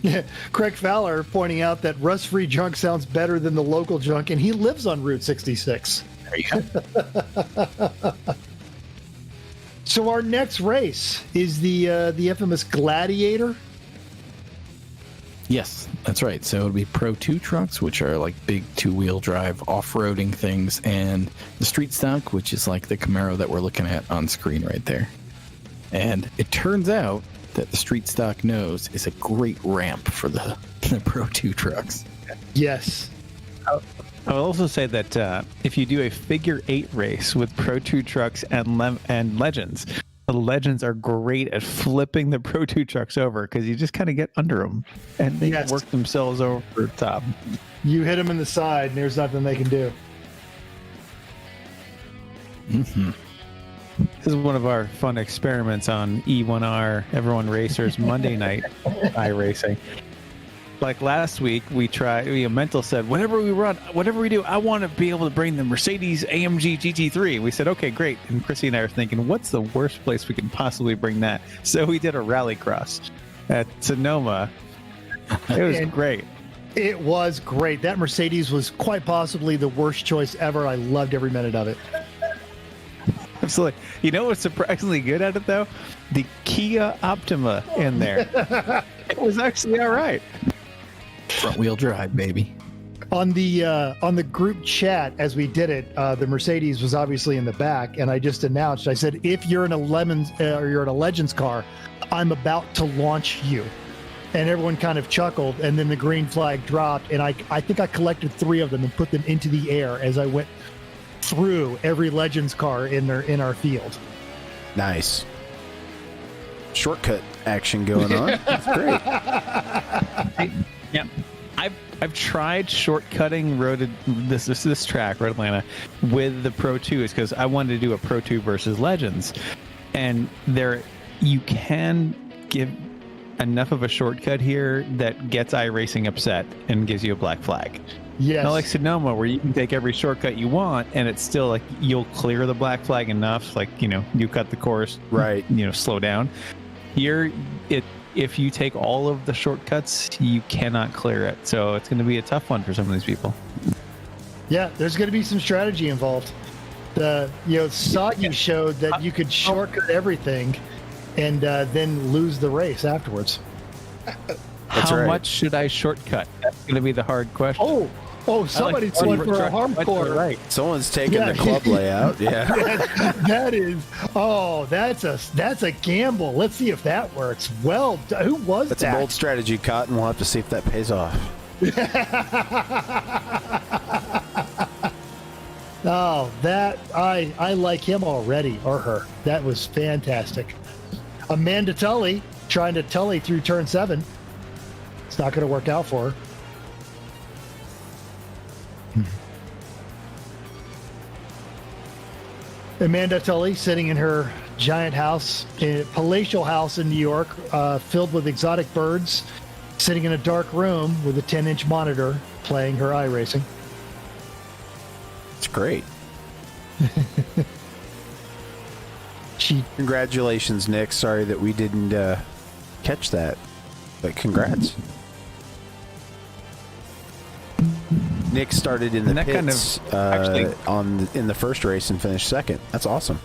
Yeah, Craig Fowler pointing out that rust-free junk sounds better than the local junk, and he lives on Route 66. There you go. So our next race is the infamous Gladiator. Yes, that's right. So it'll be Pro 2 trucks, which are like big two-wheel drive off-roading things, and the Street Stock, which is like the Camaro that we're looking at on screen right there. And it turns out that the Street Stock nose is a great ramp for the Pro 2 trucks. Yes. I will also say that if you do a figure 8 race with Pro 2 trucks and Legends, the Legends are great at flipping the Pro 2 trucks over because you just kind of get under them and they Yes. work themselves over the top. You hit them in the side, and there's nothing they can do. Mm-hmm. This is one of our fun experiments on E1R Everyone Racers Monday night iRacing. Like last week, Mental said, whenever we run, whatever we do, I want to be able to bring the Mercedes AMG GT3. We said, okay, great. And Chrissy and I are thinking, what's the worst place we can possibly bring that? So we did a rallycross at Sonoma. It was great. It was great. That Mercedes was quite possibly the worst choice ever. I loved every minute of it. Absolutely. You know what's surprisingly good at it, though? The Kia Optima in there. It was actually all right. Front wheel drive, baby. On the group chat as we did it, the Mercedes was obviously in the back, and I just announced. I said, "If you're in a you're in a Legends car, I'm about to launch you." And everyone kind of chuckled, and then the green flag dropped, and I think I collected 3 of them and put them into the air as I went through every Legends car in our field. Nice. Shortcut action going on. That's great. Yeah, I've tried shortcutting this track, Road Atlanta, with the Pro 2s because I wanted to do a Pro 2 versus Legends, and there you can give enough of a shortcut here that gets iRacing upset and gives you a black flag. Yes. Not like Sonoma, where you can take every shortcut you want, and it's still like you'll clear the black flag enough, like you cut the course, Right. Slow down. Here, if you take all of the shortcuts, you cannot clear it. So it's going to be a tough one for some of these people. Yeah, there's going to be some strategy involved. Soggy showed that you could shortcut everything and then lose the race afterwards. That's How right. much should I shortcut? That's going to be the hard question. Somebody's going for a hardcore. Right. Someone's taking Yeah. the club layout. Yeah. That's a gamble. Let's see if that works. Well, who was That's that? a bold strategy, Cotton. We'll have to see if that pays off. Oh, that I like him already, or her. That was fantastic. Amanda Tully trying to Tully through turn 7. It's not going to work out for her. Amanda Tully sitting in her giant house, palatial house in New York, filled with exotic birds, sitting in a dark room with a 10-inch monitor playing her iRacing. It's great. She Congratulations, Nick. Sorry that we didn't catch that, but congrats. Nick started in the And that kind of pits actually- in the first race and finished second. That's awesome.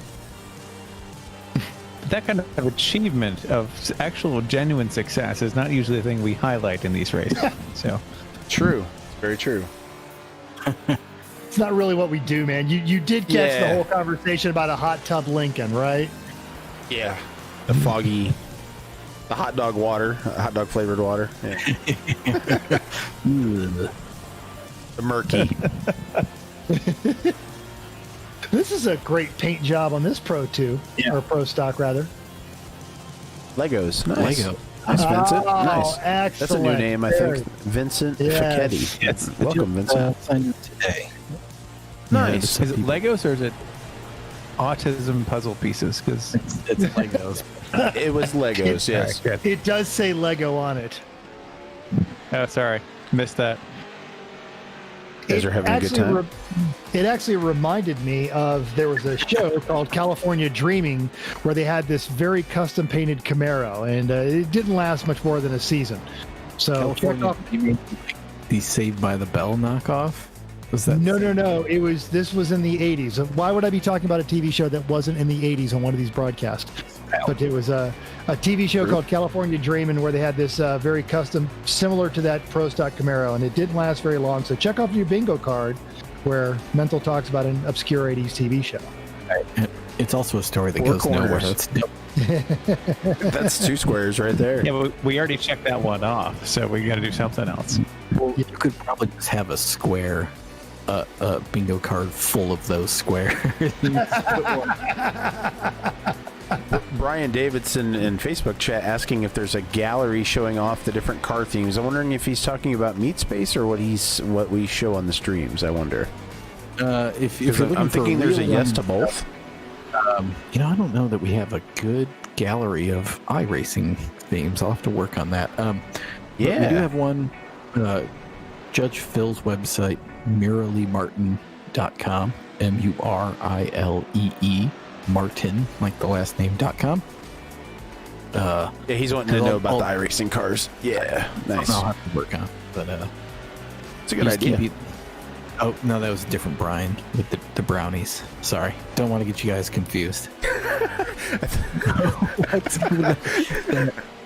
That kind of achievement of actual genuine success is not usually the thing we highlight in these races. So True. Very true. It's not really what we do, man. You did catch the Yeah. whole conversation about a hot tub Lincoln, right? Yeah. The foggy, the hot dog water, hot dog flavored water. Yeah. The murky. This is a great paint job on this Pro 2, or Pro Stock, rather. Legos. Nice. Lego. Nice, Vincent. Oh, Nice. excellent. That's a new name, I Very- think. Vincent Yes. Facchetti. Yes. Welcome, Vincent. Signed today. Nice. is it Legos or is it autism puzzle pieces? Because It's Legos. It was Legos, yes. It does say Lego on it. Oh, sorry, missed that. You guys are having a good actually time. It actually reminded me of, there was a show called California Dreaming where they had this very custom painted Camaro, and it didn't last much more than a season. So check California, off. you mean like the Saved by the Bell knockoff? Was that No. This was in the 80s. Why would I be talking about a TV show that wasn't in the 80s on one of these broadcasts? But it was a TV show called California Dreamin' where they had this very custom, similar to that Pro Stock Camaro, and it didn't last very long. So check off your bingo card where Mental talks about an obscure 80s TV show. It's also a story that Four goes nowhere. corners. It's That's 2 squares right there. Yeah, but we already checked that one off, so we got to do something else. you could probably just have a square a bingo card full of those squares. Brian Davidson in Facebook chat asking if there's a gallery showing off the different car themes. I'm wondering if he's talking about Meat Space or what we show on the streams. I wonder. If you're looking I'm thinking for there's a real yes one, to both. I don't know that we have a good gallery of iRacing themes. I'll have to work on that. But we do have one. Judge Phil's website, muraleemartin.com, MURILEE Martin, like the last name.com. Yeah, he's wanting to know about the iRacing cars. Yeah, nice. I'll have to work on it, but it's a good idea. Oh, no, that was a different Brian with the brownies. Sorry. Don't want to get you guys confused.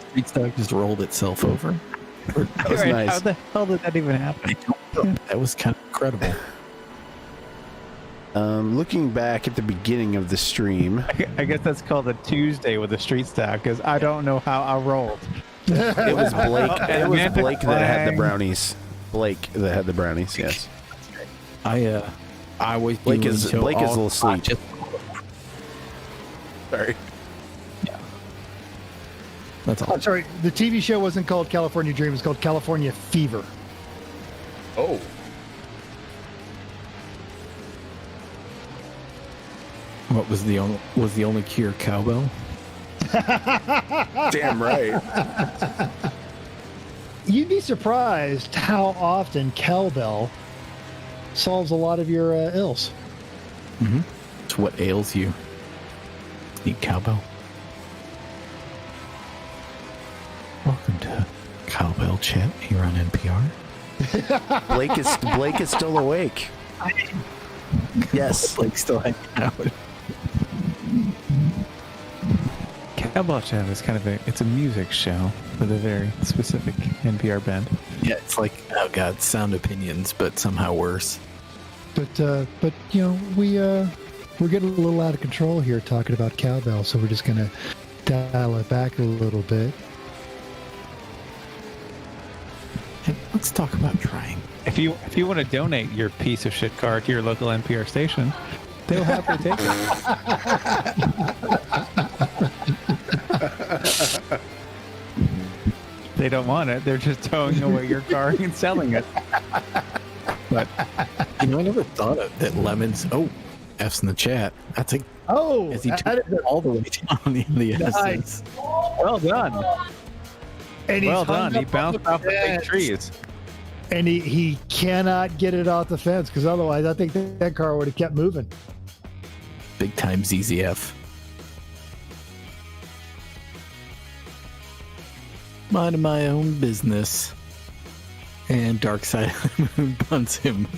Street Stock just rolled itself over. That was nice. How the hell did that even happen? That was kind of incredible. Looking back at the beginning of the stream. I guess that's called a Tuesday with a street stock, because I don't know how I rolled. It was Blake. It was Amanda Blake that had the Klang. brownies. Blake that had the brownies. Yes. I always Blake do is until Blake is a all- little asleep. just- Sorry. That's all. I'm sorry, the TV show wasn't called California Dream. It was called California Fever. Oh. What was the only cure cowbell? Damn right. You'd be surprised how often cowbell solves a lot of your ills. Mm-hmm. It's what ails you. Need cowbell. Welcome to Cowbell Chat here on NPR. Blake is still awake. Yes. Like still hanging out. Cowbell Chat is kind of it's a music show with a very specific NPR band. Yeah, it's like, oh god, sound opinions, but somehow worse. But we're getting a little out of control here talking about cowbell, so we're just gonna dial it back a little bit. And let's talk about trying. If you want to donate your piece of shit car to your local NPR station, they'll happily take it. They don't want it. They're just towing away your car and selling it. But I never thought of that. Lemons. Oh, F's in the chat. That's a Oh, as he took it all the way down the S's. Nice. Well done. And he's Well hung done. He up on bounced the off the big fence. trees. And he cannot get it off the fence, because otherwise I think that car would have kept moving. Big time ZZF. Minding my own business. And Dark Side of the Moon punts him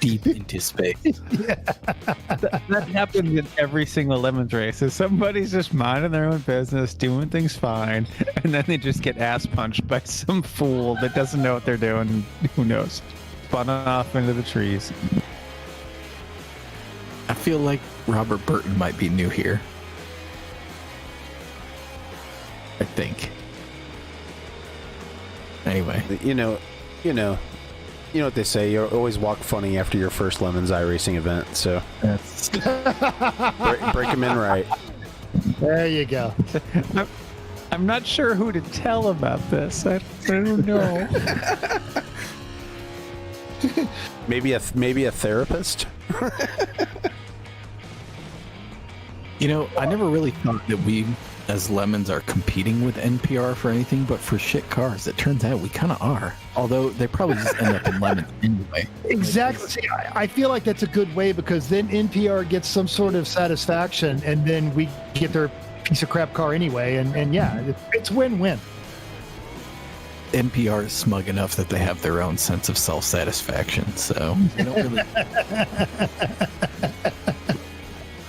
deep into space. That happens in every single Lemons race. Is somebody's just minding their own business, doing things fine, and then they just get ass punched by some fool that doesn't know what they're doing. Who knows? Spun off into the trees. I feel like Robert Burton might be new here. I think. Anyway. You know what they say. You always walk funny after your first Lemons iRacing event. So That's break them in right. There you go. I'm not sure who to tell about this. I don't know. Maybe a therapist. I never really thought that we, as Lemons, are competing with NPR for anything but for shit cars. It turns out we kind of are. Although they probably just end up in Lemons anyway. Exactly. See, I feel like that's a good way, because then NPR gets some sort of satisfaction, and then we get their piece of crap car anyway. And yeah, it's win-win. NPR is smug enough that they have their own sense of self-satisfaction, so they don't really.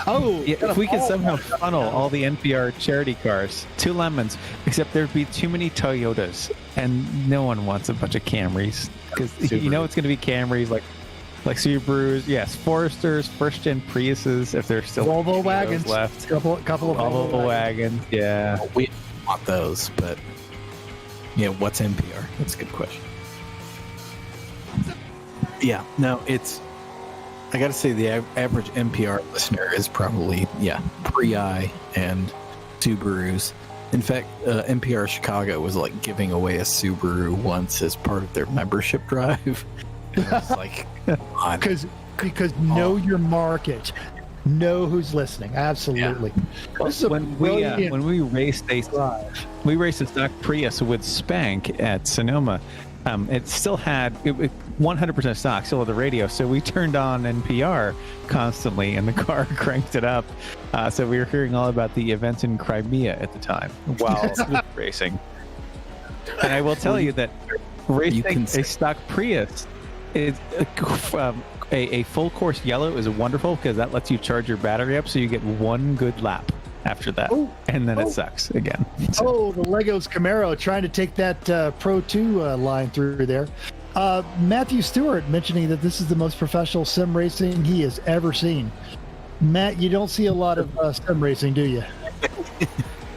Oh, Yeah, if we could somehow funnel all the NPR charity cars to Lemons, except there'd be too many Toyotas, and no one wants a bunch of Camrys, because it's going to be Camrys like Subarus, yes, Foresters, first-gen Priuses, if there's still Volvo any of those wagons left. couple of Volvo wagons, yeah. We don't want those, but what's NPR? That's a good question. Yeah, no, I got to say the average NPR listener is probably, Prii and Subarus. In fact, NPR Chicago was like giving away a Subaru once as part of their membership drive. It's like, because know your market, know who's listening. Absolutely. This is a when we raced a stock Prius with Spank at Sonoma, it still had 100% stock, still had the radio. So we turned on NPR constantly, and the car cranked it up. So we were hearing all about the events in Crimea at the time while racing. And I will tell you that racing a stock Prius is a full course yellow is wonderful because that lets you charge your battery up, so you get one good lap after that, and then it sucks again. So. The Legos Camaro trying to take that Pro 2 line through there. Matthew Stewart mentioning that this is the most professional sim racing he has ever seen. Matt, you don't see a lot of sim racing, do you?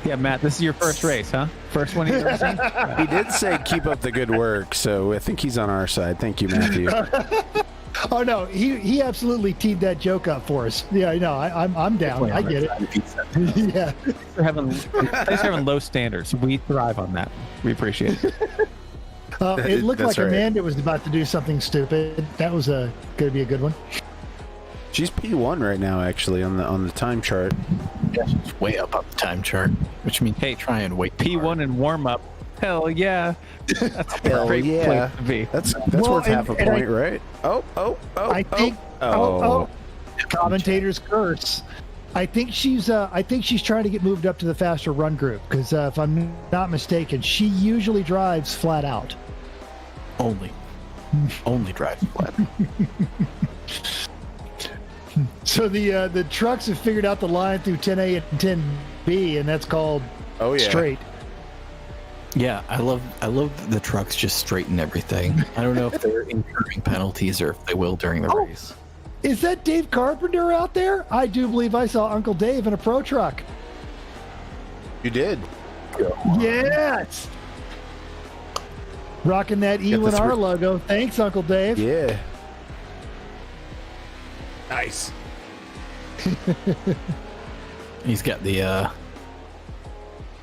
Yeah, Matt, this is your first race, huh? First one you've ever seen? He did say keep up the good work, so I think he's on our side. Thank you, Matthew. Oh no, he absolutely teed that joke up for us. Yeah, no, I'm down. I get it. Yeah, thanks for having low standards. We thrive on that. We appreciate it. It looked That's like right. Amanda was about to do something stupid. That was going to be a good one. She's P1 right now, actually, on the time chart. Yeah, she's way up on the time chart, which means try and wait. P1 and warm up. Hell yeah, that's a Hell great yeah. place to be. That's Well, worth half a and point, right? I think. Commentator's curse. I think she's trying to get moved up to the faster run group because if I'm not mistaken, she usually drives flat out. Only drives flat. So the trucks have figured out the line through 10A and 10B, and that's called straight. Yeah, I love the trucks just straighten everything. I don't know if they're incurring penalties or if they will during the race. Is that Dave Carpenter out there? I do believe I saw Uncle Dave in a pro truck. You did. Yes. Rocking that E1R logo. Thanks, Uncle Dave. Yeah. Nice. He's got the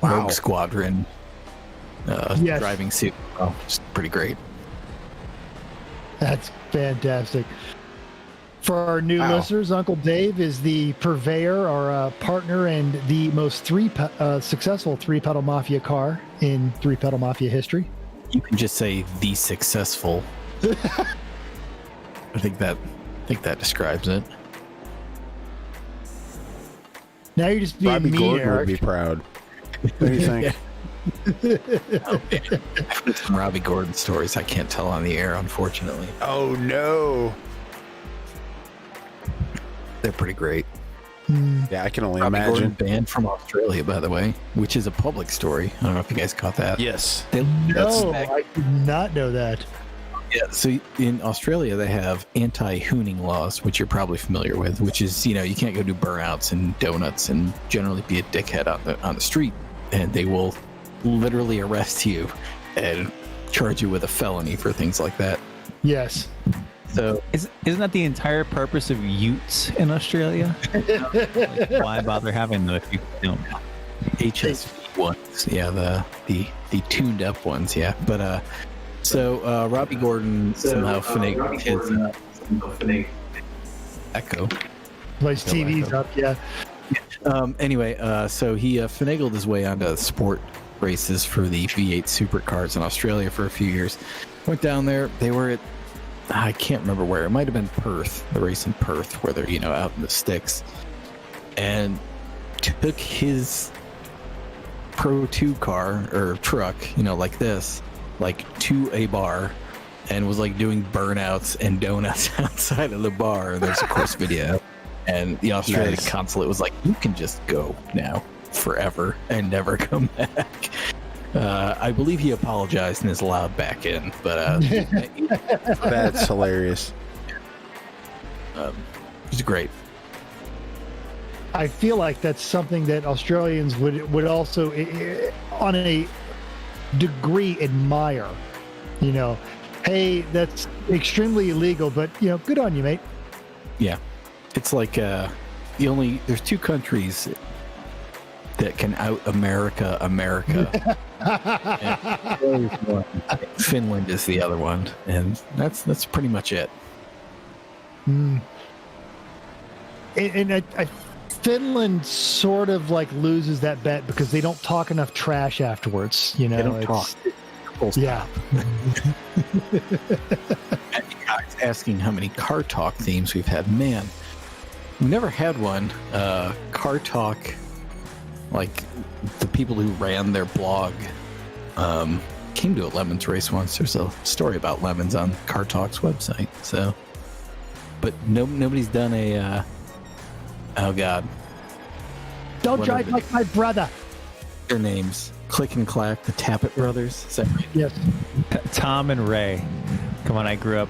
Rogue Squadron driving suit. Oh, it's pretty great. That's fantastic. For our new listeners, Uncle Dave is the purveyor or partner and the most successful three-pedal Mafia car in three-pedal Mafia history. You can just say the successful. I think that describes it. Now you're just being Robbie mean, Gordon Eric. would be proud. What do you think? I've heard some Robbie Gordon stories I can't tell on the air, unfortunately. Oh no. They're pretty great. Yeah, I can only Robbie Gordon imagine. banned from Australia, by the way, which is a public story. I don't know if you guys caught that. Yes. No, I did not know that. Yeah, so in Australia they have anti-hooning laws, which you're probably familiar with, which is, you can't go do burnouts and donuts and generally be a dickhead on the street, and they will literally arrest you and charge you with a felony for things like that. Yes. So Isn't that the entire purpose of utes in Australia? Like, why bother having them if you don't? HSV ones, yeah, the tuned up ones, yeah. But so Robbie Gordon somehow finagled his echo. Place TV's up, yeah. Anyway, so he finagled his way onto sport races for the V8 supercars in Australia for a few years. Went down there. They were at, I can't remember where. It might have been Perth, the race in Perth, where they're, out in the sticks. And took his Pro 2 car or truck, like this, to a bar and was doing burnouts and donuts outside of the bar. And there's of course video. And the Australian consulate was like, you can just go now forever and never come back. I believe he apologized and is allowed back in, but That's hilarious. he's great. I feel like that's something that Australians would also, on a degree, admire. Hey, hey, that's extremely illegal, but good on you, mate. Yeah, it's like there's two countries that can out America. Finland is the other one, and that's pretty much it. And Finland sort of like loses that bet because they don't talk enough trash afterwards. They don't talk. Yeah. Guys asking how many car talk themes we've had. Man, we've never had one. Car talk, like the people who ran their blog came to a Lemons race once. There's a story about Lemons on Car Talk's website. So, but nobody's done a. Oh God! Don't drive like my brother. Their names: Click and Clack, the Tappet brothers. Is that right? Yes. Tom and Ray. Come on, I grew up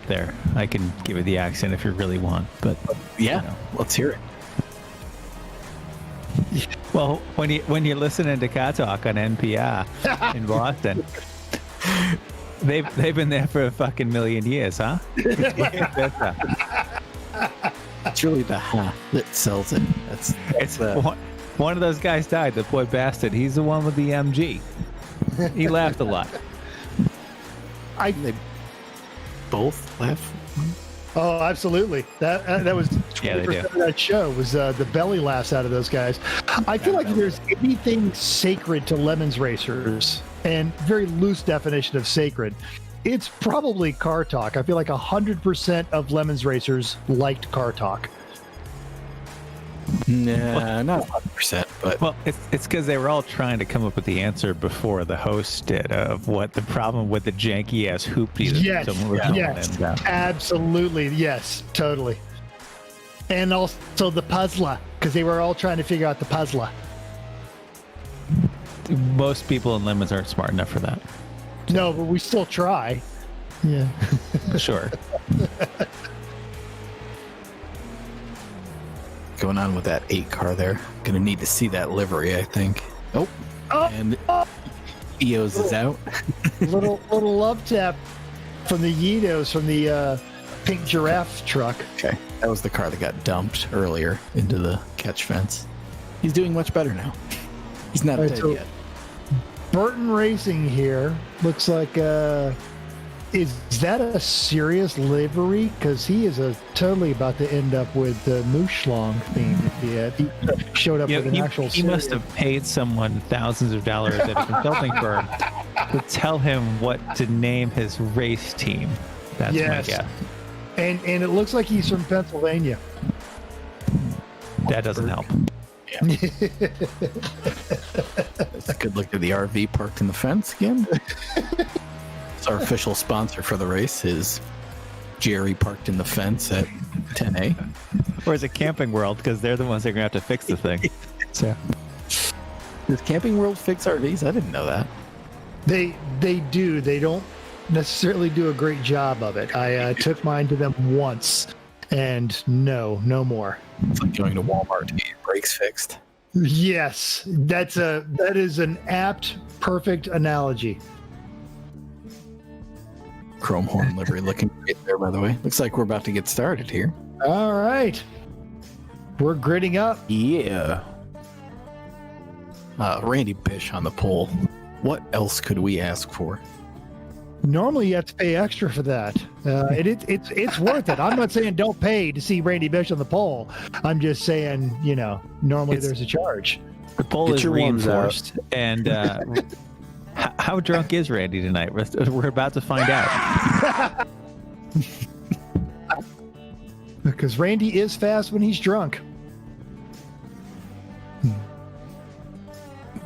there. I can give it the accent if you really want, but Yeah, let's hear it. Well, when you're listening to Car Talk on NPR in Boston, they've been there for a fucking million years, huh? It's really the ha that sells it. It's one of those guys died. The poor bastard. He's the one with the MG. He laughed a lot. They both laugh. Oh, absolutely. That was 20% of that show was the belly laughs out of those guys. I feel like if there's anything sacred to Lemons racers, and very loose definition of sacred, it's probably Car Talk. I feel like 100% of Lemons racers liked Car Talk. Nah, not 100%, but Well, it's because they were all trying to come up with the answer before the host did of what the problem with the janky ass hoopty that Yes, someone was yes, doing. absolutely, yes, totally. And also the puzzler, because they were all trying to figure out the puzzler. Most people in Lemons aren't smart enough for that. No, but we still try. Yeah. Sure. going on with that 8 car there. Gonna need to see that livery, I think. Oh, and Eos is out. little love tap from the Yeetos from the pink giraffe truck. Okay, that was the car that got dumped earlier into the catch fence. He's doing much better now. He's not dead yet. Burton Racing here looks like is that a serious livery? Because he is totally about to end up with the Mooshlong theme. He showed up with an actual. He must have paid someone thousands of dollars at a consulting firm to tell him what to name his race team. That's my guess. And it looks like he's from Pennsylvania. That doesn't help. Yeah. That's a good look at the RV parked in the fence again. It's our official sponsor for the race is Jerry parked in the fence at 10A. Or is it Camping World? Because they're the ones that are going to have to fix the thing. So, does Camping World fix RVs? I didn't know that. They do. They don't necessarily do a great job of it. I took mine to them once, and no more. It's like going to Walmart to get your brakes fixed. Yes, that is an apt, perfect analogy. Chrome horn livery looking great there, by the way. Looks like we're about to get started here. All right. We're gridding up. Yeah. Randy Bish on the pole. What else could we ask for? Normally, you have to pay extra for that. It's worth it. I'm not saying don't pay to see Randy Bish on the pole. I'm just saying, normally there's a charge. The pole is reinforced. And how drunk is Randy tonight? We're about to find out. Because Randy is fast when he's drunk.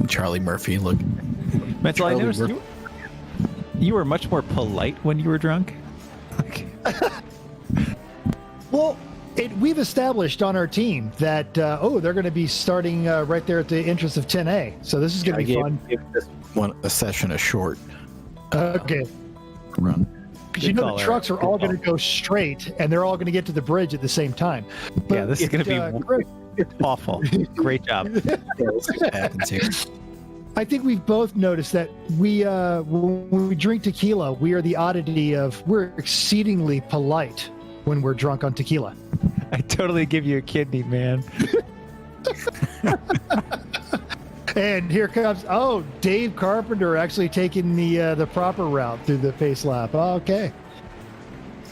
Charlie Murphy, look. Mitchell, I noticed you were much more polite when you were drunk. Well, we've established on our team that they're going to be starting right there at the entrance of 10A. So this is going to be fun. Give this a session a short okay run. Because the trucks are all going to go straight, and they're all going to get to the bridge at the same time. But yeah, this is going to be awful. Great job. Yeah, we'll see what happens here. I think we've both noticed that when we drink tequila, we are the oddity of we're exceedingly polite when we're drunk on tequila. I totally give you a kidney, man. And here comes Dave Carpenter actually taking the proper route through the pace lap. Okay.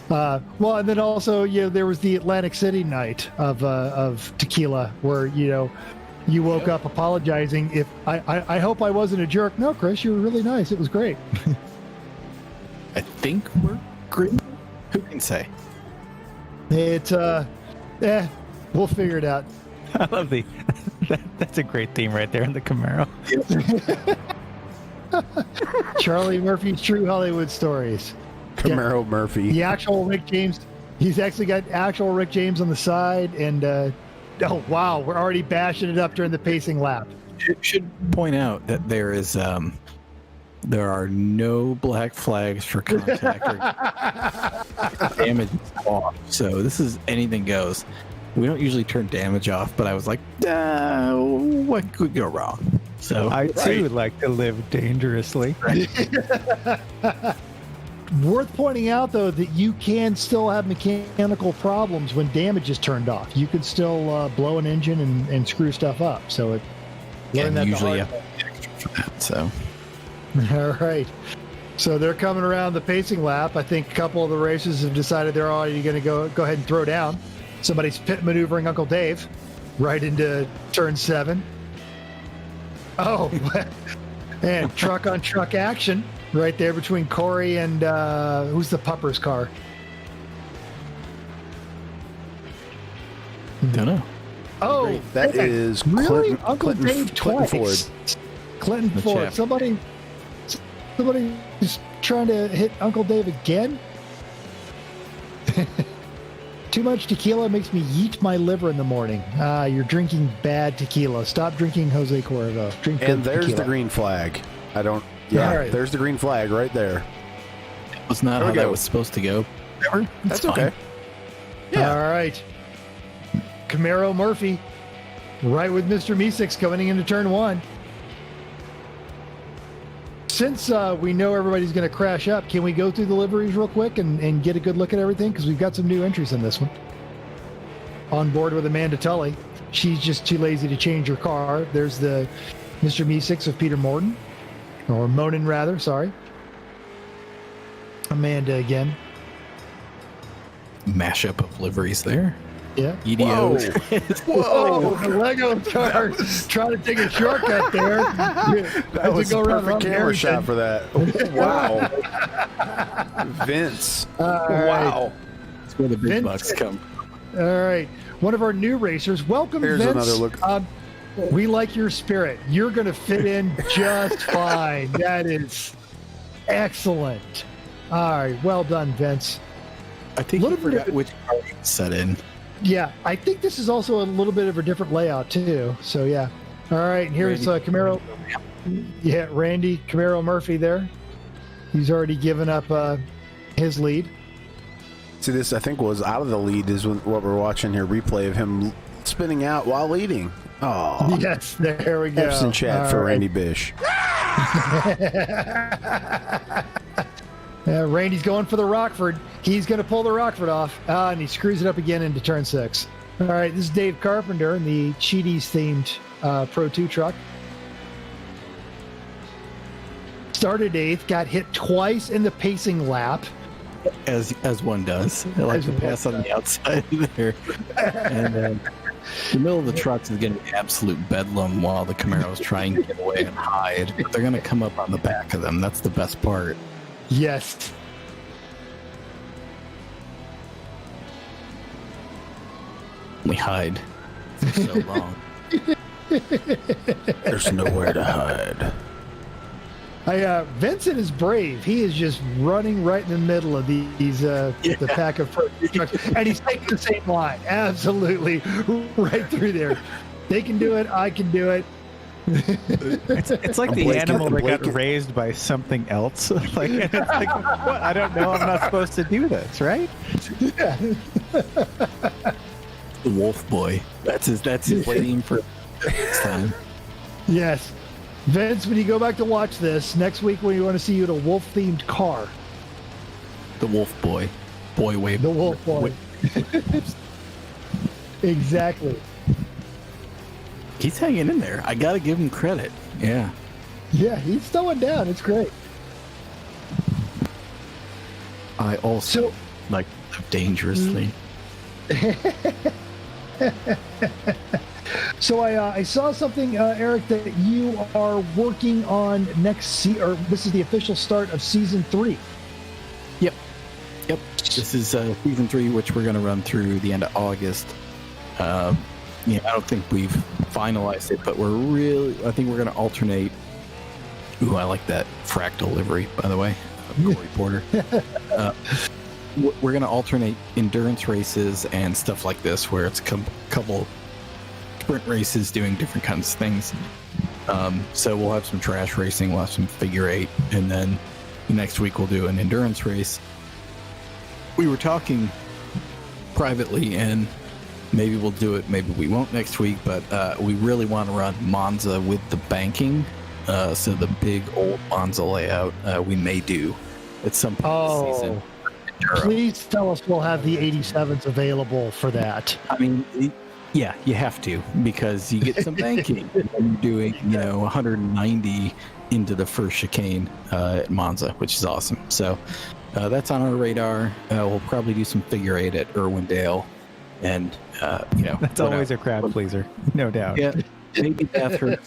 Well, and then also there was the Atlantic City night of tequila where you woke up apologizing. If I hope I wasn't a jerk. No, Chris, you were really nice. It was great. I think we're great. Who can say? It's we'll figure it out. I love that's a great theme right there in the Camaro. Charlie Murphy's True Hollywood Stories. Camaro Murphy. The actual Rick James. He's actually got actual Rick James on the side, and oh wow, we're already bashing it up during the pacing lap. Should point out that there are no black flags for contact or damage off. So this is anything goes. We don't usually turn damage off, but I was like, what could go wrong? So I too like to live dangerously. Worth pointing out, though, that you can still have mechanical problems when damage is turned off. You can still blow an engine and screw stuff up. So it usually you have to pay extra for that. So all right. So they're coming around the pacing lap. I think a couple of the racers have decided they're already going to go ahead and throw down. Somebody's pit maneuvering Uncle Dave right into turn 7. Oh, and truck on truck action right there between Corey and who's the pupper's car? Don't know. Oh, that is really Clinton, Uncle Dave Clinton twice. Ford. Clinton The Ford. chap. Somebody is trying to hit Uncle Dave again. Too much tequila makes me yeet my liver in the morning. You're drinking bad tequila. Stop drinking Jose Cuervo. Drink good And there's tequila. the green flag. Yeah, right. there's the green flag right there. That was not There how we that go. was supposed to go. Whatever. That's It's fine. okay. Yeah. All right. Camaro Murphy, right with Mr. Meeseeks coming into turn 1. Since we know everybody's going to crash up, can we go through the liveries real quick and get a good look at everything? Because we've got some new entries in this one. On board with Amanda Tully. She's just too lazy to change her car. There's the Mr. Meeseeks of Peter Morton. Or Monin, rather. Sorry. Amanda again. Mashup of liveries there. Yeah. EDO. Whoa, the Lego car trying to take a shortcut there. That was a perfect camera shot for that. Wow. Vince. Wow. That's where the big Vince. bucks come. All right. One of our new racers. Welcome, Here's Vince. another look. We like your spirit. You're going to fit in just fine. That is excellent. All right. Well done, Vince. I think Little you bit forgot of- which car you set in. Yeah, I think this is also a little bit of a different layout, too. So, yeah. All right. And here's Camaro. Yeah, Randy Camaro Murphy there. He's already given up his lead. See, this I think was out of the lead is what we're watching here. Replay of him spinning out while leading. Oh, Yes, there we go. F's in chat All for right. Randy Bish. Randy's going for the Rockford. He's going to pull the Rockford off, and he screws it up again into turn 6. All right, this is Dave Carpenter in the Cheaties-themed Pro 2 truck. Started 8th, got hit twice in the pacing lap. As one does. I like As to one pass on the outside there. And then the middle of the trucks is going to be absolute bedlam while the Camaro's trying to get away and hide. But they're going to come up on the back of them. That's the best part. Yes. We hide for so long. There's nowhere to hide. Vincent is brave. He is just running right in the middle of the pack of Pro 2 trucks, and he's taking the same line. Absolutely, right through there. They can do it. I can do it. It's like the animal that got raised by something else. Like, and it's like, what? I don't know. I'm not supposed to do this, right? The Wolf Boy. That's his name for this time. Yes. Vince, when you go back to watch this next week, when you want to see you in a wolf-themed car, The Wolf Boy. Boy wave. the Wolf Boy. Exactly. He's hanging in there. I got to give him credit. Yeah. Yeah, he's throwing down. It's great. I also like to live dangerously. So I saw something, Eric, that you are working on or this is the official start of season 3. Yep. This is season 3, which we're going to run through the end of August. I don't think we've finalized it, but I think we're going to alternate. Ooh, I like that fractal livery, by the way. Corey Porter. We're going to alternate endurance races and stuff like this, where it's a couple sprint races doing different kinds of things. So we'll have some trash racing, we'll have some figure 8, and then next week we'll do an endurance race. We were talking privately, and maybe we'll do it, maybe we won't next week, but we really want to run Monza with the banking. So the big old Monza layout we may do at some point this season. Please tell us we'll have the 87s available for that. I mean, yeah, you have to, because you get some banking. You're doing, 190 into the first chicane at Monza, which is awesome. So that's on our radar. We'll probably do some figure 8 at Irwindale, and That's always a crowd pleaser, no doubt. Yeah, maybe Bathurst.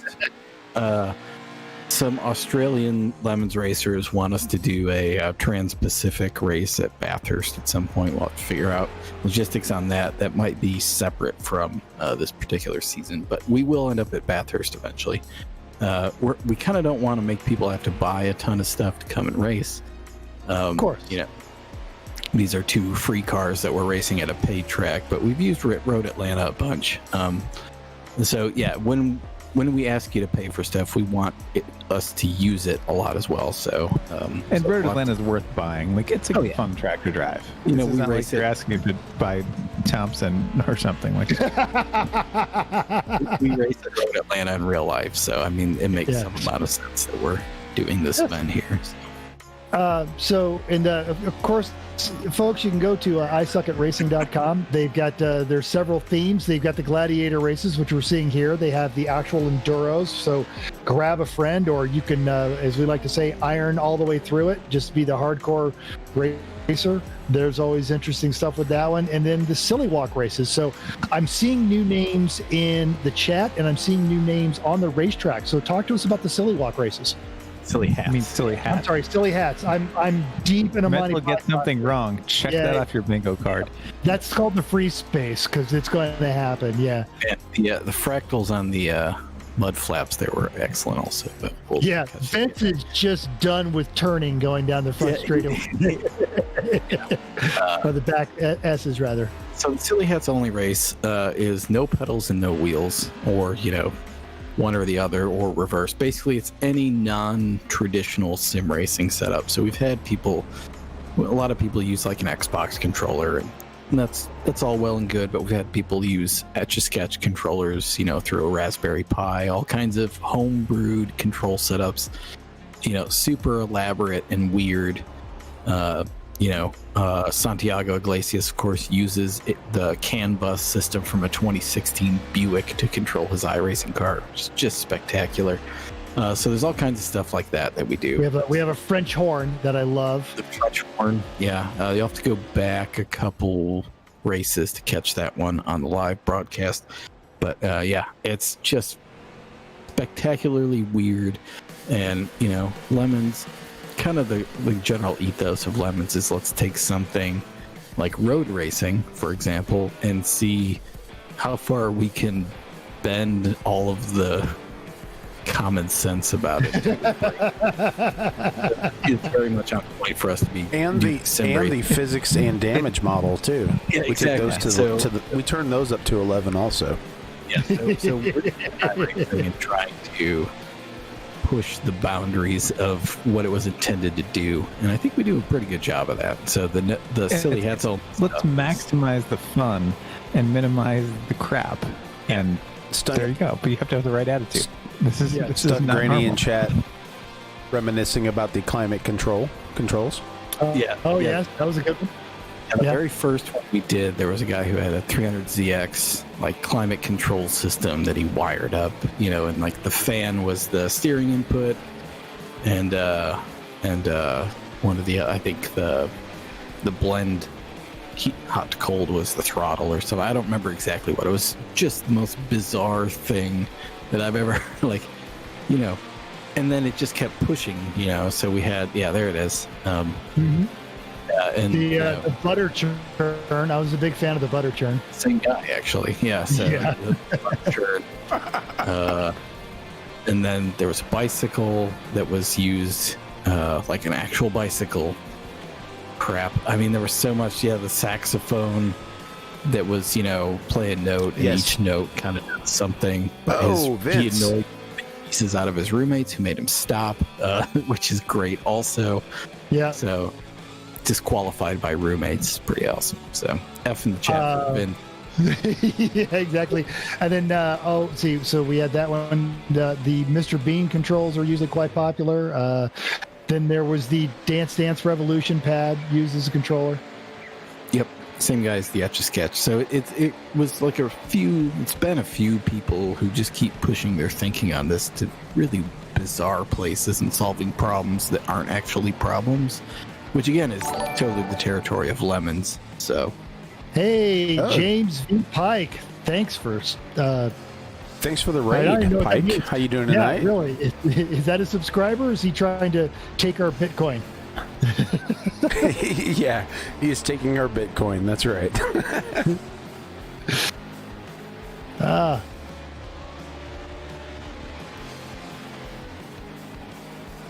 Some Australian Lemons racers want us to do a Trans-Pacific race at Bathurst at some point. We'll have to figure out logistics on that. That might be separate from this particular season, but we will end up at Bathurst eventually. We kind of don't want to make people have to buy a ton of stuff to come and race. Of course. These are 2 free cars that we're racing at a paid track, but we've used Road Atlanta a bunch. So yeah, when we ask you to pay for stuff, we want us to use it a lot as well. So, And Road Atlanta is worth buying. Like, it's a fun track to drive. We It's not race like you're asking me to buy Thompson or something like that. we race at Road Atlanta in real life, so I mean, it makes some amount of sense that we're doing this event here. And of course, folks, you can go to isuckatracing.com. They've got there's several themes. They've got the Gladiator races, which we're seeing here. They have the actual enduros. So grab a friend, or you can, as we like to say, iron all the way through it. Just be the hardcore racer. There's always interesting stuff with that one. And then the silly walk races. So I'm seeing new names in the chat, and I'm seeing new names on the racetrack. So talk to us about the silly walk races. Silly hats. I mean, silly hats. I'm sorry, silly hats. I'm deep in a Monty Mental get something wrong. Check that off your bingo card. That's called the free space, because it's going to happen. Yeah. And the fractals on the mud flaps there were excellent also. But Vince is just done with turning going down the front straightaway. Or the back S's rather. So the silly hats only race is no pedals and no wheels, or one or the other, or reverse. Basically, it's any non-traditional sim racing setup. So we've had a lot of people use like an Xbox controller, and that's all well and good, but we've had people use Etch-a-Sketch controllers, through a Raspberry Pi, all kinds of home-brewed control setups, super elaborate and weird. Santiago Iglesias, of course, uses the CAN bus system from a 2016 Buick to control his iRacing car, which is just spectacular. So there's all kinds of stuff like that we do. We have a French horn that I love. The French horn, yeah. You have to go back a couple races to catch that one on the live broadcast. But it's just spectacularly weird. And, Lemons, kind of the general ethos of Lemons is let's take something like road racing, for example, and see how far we can bend all of the common sense about it. It's very much on point for us to be the physics and damage model too. Yeah, we exactly. take those we turn those up to 11 also. Yeah, so we're and trying to push the boundaries of what it was intended to do, and I think we do a pretty good job of that. So the silly hats all. Let's maximize the fun and minimize the crap, and there you go. But you have to have the right attitude. This is Stunt not Granny normal. in chat reminiscing about the climate controls. Yeah. Oh, yeah. yes. That was a good one. And the Yeah. very first one we did, there was a guy who had a 300ZX like climate control system that he wired up, and like the fan was the steering input, and one of the I think the blend heat hot to cold was the throttle or something. I don't remember exactly what it was. Just the most bizarre thing that I've ever and then it just kept pushing, so we had there it is. Mhm. And The butter churn. I was a big fan of the butter churn. same guy actually, so Yeah. sure. And then there was a bicycle that was used like an actual bicycle. Crap, I mean there was so much. The saxophone that was play a note, and Yes. each note kind of did something. Oh, He Vince. annoyed pieces out of his roommates who made him stop, which is great also. Yeah. So disqualified by roommates, pretty awesome. So F in the chat for Vin. Yeah, exactly. And then, so we had that one. The Mr. Bean controls are usually quite popular. Then there was the Dance Dance Revolution pad used as a controller. Yep, same guy as the Etch a Sketch. So it was like it's been a few people who just keep pushing their thinking on this to really bizarre places and solving problems that aren't actually problems, which again is totally the territory of Lemons. So Hey, Oh. James V. Pike. Thanks for Thanks for the I don't raid, know what that Pike. means. How you doing yeah, tonight? really. Is that a subscriber or is he trying to take our Bitcoin? Yeah, he is taking our Bitcoin. That's right. Ah.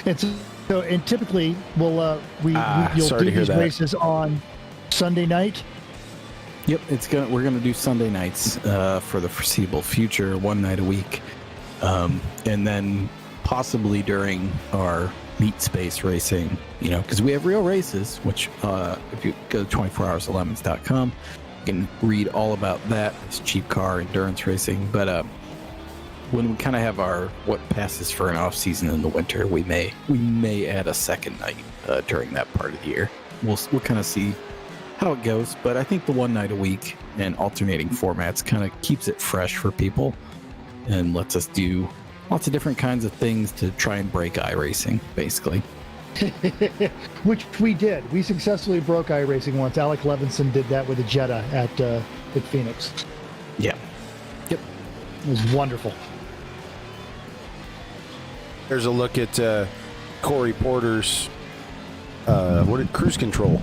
And typically you'll sorry do to hear these that. races on Sunday night. yep, we're gonna do Sunday nights for the foreseeable future, one night a week, and then possibly during our meet space racing, because we have real races, which if you go to 24hoursoflemons.com, you can read all about that. It's cheap car endurance racing, but when we kind of have what passes for an off season in the winter, we may add a second night during that part of the year. We'll kind of see how it goes, but I think the one night a week and alternating formats kind of keeps it fresh for people and lets us do lots of different kinds of things to try and break iRacing, basically. Which we did. We successfully broke iRacing once. Alec Levinson did that with a Jetta at Phoenix. Yeah. Yep. It was wonderful. There's a look at Corey Porter's cruise control.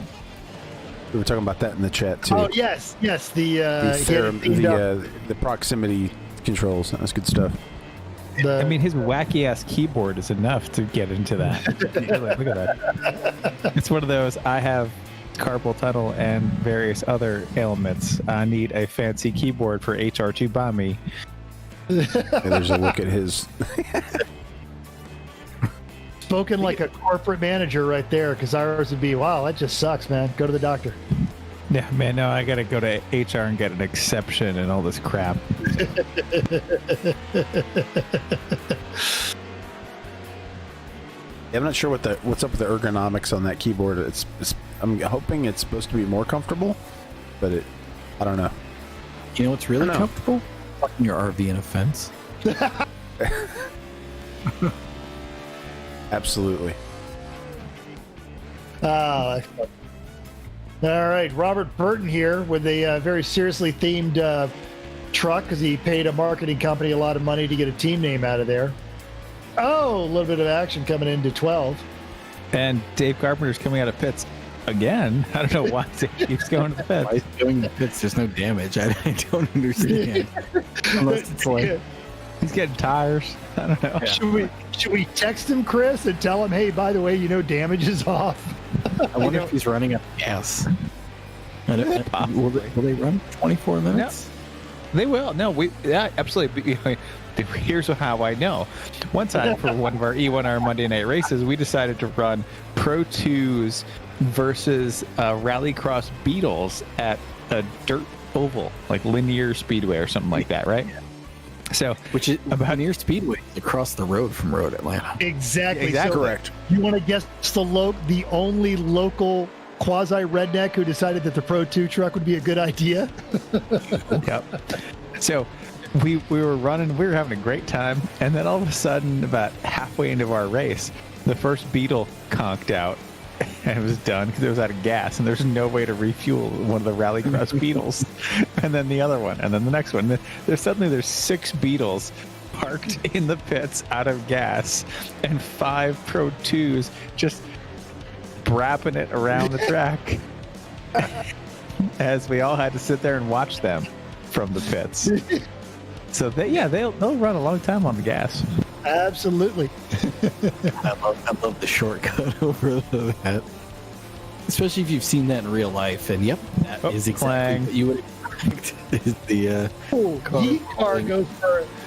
We were talking about that in the chat too. Oh yes. The he had it themed the proximity controls. That's good stuff. up. I mean, his wacky ass keyboard is enough to get into that. Look at that. It's one of those. I have carpal tunnel and various other ailments. I need a fancy keyboard for HR to buy me. And there's a look at his. Spoken like a corporate manager right there, because ours would be, wow, that just sucks, man. Go to the doctor. Yeah, man. No, I gotta go to HR and get an exception and all this crap. I'm not sure what's up with the ergonomics on that keyboard. I'm hoping it's supposed to be more comfortable, but I don't know. You know what's really I don't know. comfortable? Fucking your RV in a fence. Absolutely. All right, Robert Burton here with a very seriously themed truck because he paid a marketing company a lot of money to get a team name out of there. Oh, a little bit of action coming into 12. And Dave Carpenter's coming out of pits again. I don't know why he keeps going to the Why pits. is he going to pits? There's no damage. I don't understand. Unless it's like, He's getting tires. I don't know. Yeah. Should we text him, Chris, and tell him, hey, by the way, damage is off? I wonder if he's running out of gas. Will they run 24 minutes? They will. No, absolutely. Here's how I know. One time for one of our E1R Monday night races, we decided to run Pro 2s versus Rallycross Beetles at a dirt oval, like Linear Speedway or something like that, right? So, Which is about near Speedway across the road from Road Atlanta. Exactly. That's So correct. You want to guess the only local quasi redneck who decided that the Pro 2 truck would be a good idea? yep. So we were running, we were having a great time, and then all of a sudden, about halfway into our race, the first Beetle conked out, and it was done because it was out of gas, and there's no way to refuel one of the Rallycross Beetles. And then the other one, and then the next one. There's 6 Beetles parked in the pits out of gas, and 5 Pro 2s just brapping it around the track as we all had to sit there and watch them from the pits. So they'll run a long time on the gas. Absolutely. I love the shortcut over that. Especially if you've seen that in real life. And yep, that is exactly clang. what you would expect. Is the Yeet car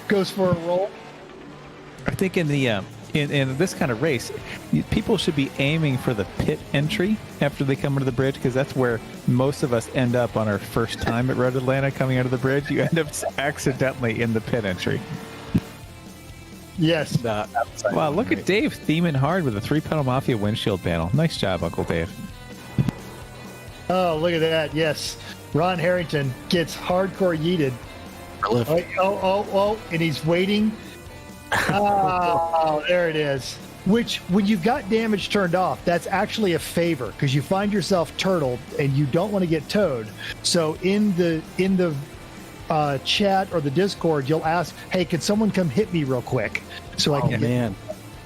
goes for a roll. I think in the in this kind of race, people should be aiming for the pit entry after they come into the bridge, because that's where most of us end up on our first time at Road Atlanta coming out of the bridge. You end up accidentally in the pit entry. Yes. Wow, look at Dave theming hard with a 3-pedal Mafia windshield panel. Nice job, Uncle Dave. Oh, look at that. Yes. Ron Harrington gets hardcore yeeted. Oh, and he's waiting. Oh, there it is. Which, when you've got damage turned off, that's actually a favor, because you find yourself turtled and you don't want to get towed. So in the chat or the Discord, you'll ask, "Hey, can someone come hit me real quick?" So I can get. Man,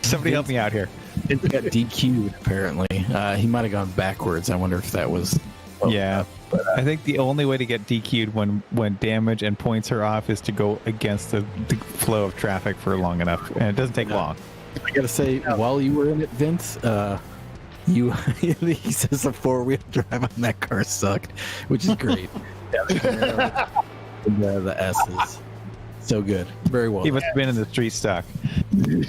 Somebody help me out here. it got DQ'd apparently. He might have gone backwards. I wonder if that was. Yeah. I think the only way to get DQ'd when damage and points are off is to go against the flow of traffic for long enough, and it doesn't take long. I gotta say, while you were in it, Vince, he says the 4-wheel drive on that car sucked, which is great. The S's, so good, very well. He must have been in the street stock. Yeah,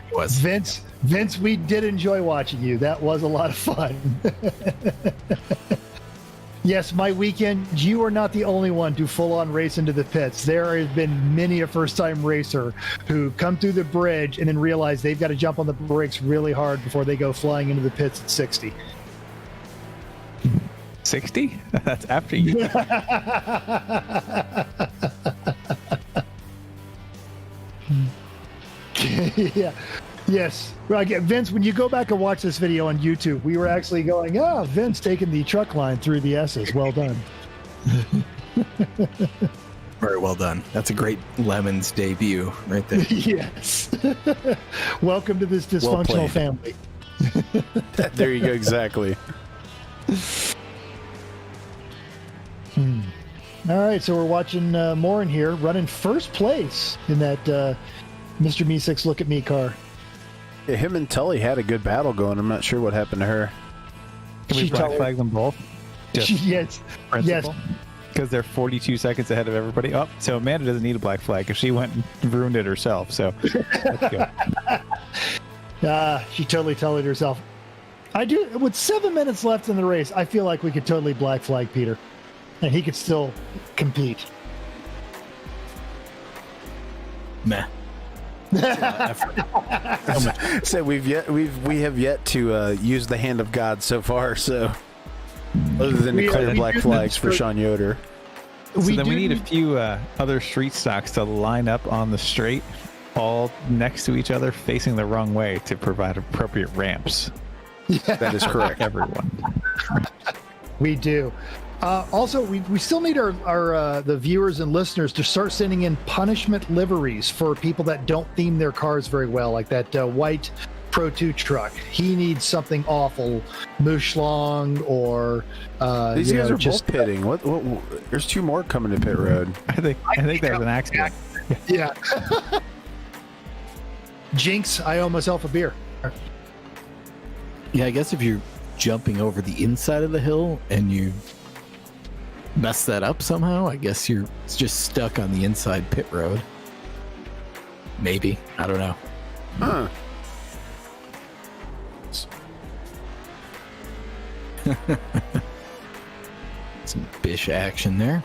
he was. Vince, we did enjoy watching you. That was a lot of fun. Yes, my weekend, you are not the only one to full-on race into the pits. There has been many a first-time racer who come through the bridge and then realize they've got to jump on the brakes really hard before they go flying into the pits at 60. 60? That's after you. Yeah. Yes. Well, again, Vince, when you go back and watch this video on YouTube, we were actually going, Vince taking the truck line through the S's. Well done. Very well done. That's a great Lemons debut right there. Yes. Welcome to this dysfunctional family. There you go. Exactly. All right, so we're watching Morin here running first place in that Mr. Meeseeks Look at Me car. Yeah, him and Tully had a good battle going. I'm not sure what happened to her. Can we black flag them both? Just Yes. principle? Because they're 42 seconds ahead of everybody. Oh, so Amanda doesn't need a black flag because she went and ruined it herself. So let's go. She totally told it herself. I do. With 7 minutes left in the race, I feel like we could totally black flag Peter, and he could still compete. Meh. So we have yet to use the hand of God so far. So other than declare black flags for Sean Yoder. So we need a few other street stocks to line up on the straight, all next to each other, facing the wrong way to provide appropriate ramps. That is correct. Everyone. We do. Also, we still need our the viewers and listeners to start sending in punishment liveries for people that don't theme their cars very well, like that white Pro 2 truck. He needs something awful, Mooshlong or These guys are both pitting. What? There's 2 more coming to pit road. I think that was an accident. Yeah. Jinx, I owe myself a beer. Yeah, I guess if you're jumping over the inside of the hill and you mess that up somehow, I guess you're just stuck on the inside pit road. Maybe. I don't know. Huh. Some bish action there.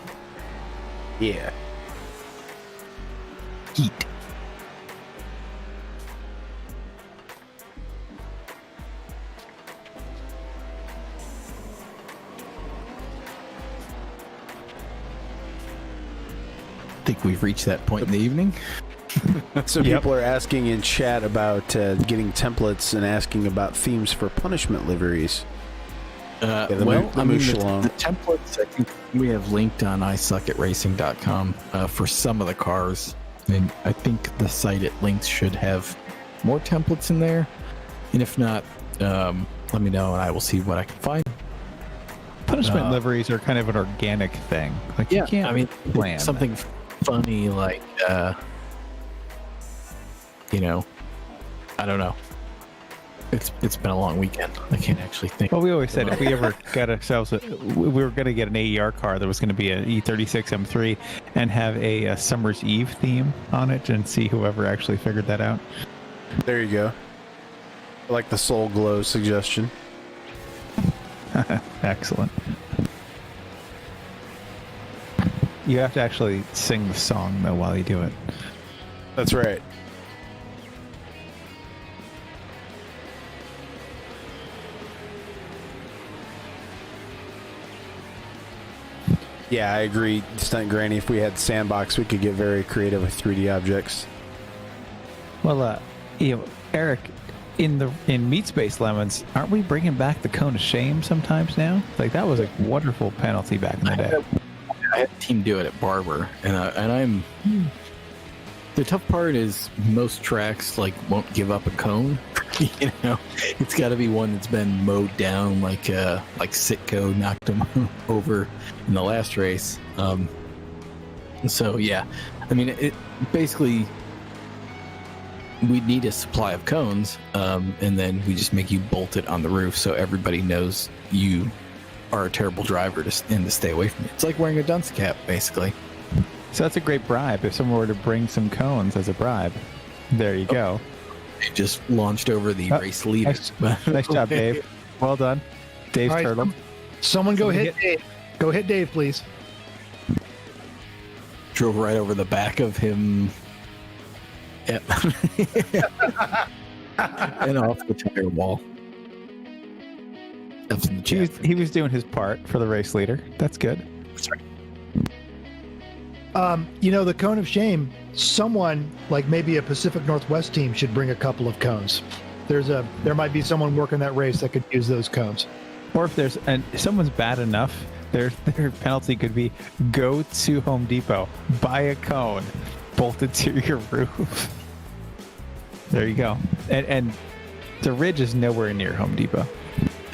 Yeah. heat. I think we've reached that point in the evening. So people are asking in chat about getting templates and asking about themes for punishment liveries. The templates I think we have linked on isuckatracing.com for some of the cars. And I think the site it links should have more templates in there. And if not, let me know and I will see what I can find. Punishment liveries are kind of an organic thing. Like you can't plan something funny like I don't know. It's been a long weekend. I can't actually think. Well, we always said if we ever got ourselves, we were going to get an AER car that was going to be an E36 M3 and have a Summer's Eve theme on it, and see whoever actually figured that out. There you go. I like the Soul Glow suggestion. Excellent. You have to actually sing the song though while you do it. That's right. Yeah, I agree, Stunt Granny. If we had Sandbox, we could get very creative with 3D objects. Well, Eric, in Meat Space Lemons, aren't we bringing back the Cone of Shame sometimes now? Like that was a wonderful penalty back in the day. I had a team do it at Barber, and I'm. The tough part is most tracks won't give up a cone. It's got to be one that's been mowed down, like Sitco knocked him over in the last race. So yeah, I mean, it basically we need a supply of cones, and then we just make you bolt it on the roof so everybody knows you are a terrible driver to stay away from it. It's like wearing a dunce cap, basically. So that's a great bribe. If someone were to bring some cones as a bribe, there you go. It just launched over the race leader. Nice job, Dave. Well done. Dave's turtle. Someone go hit Dave. Go hit Dave, please. Drove right over the back of him. Yep. And off the tire wall. That's in the chat. He was doing his part for the race leader. That's good. That's right. The Cone of Shame, someone like maybe a Pacific Northwest team should bring a couple of cones. There might be someone working that race that could use those cones. Or if someone's bad enough, their penalty could be go to Home Depot, buy a cone, bolt it to your roof. There you go. And the Ridge is nowhere near Home Depot.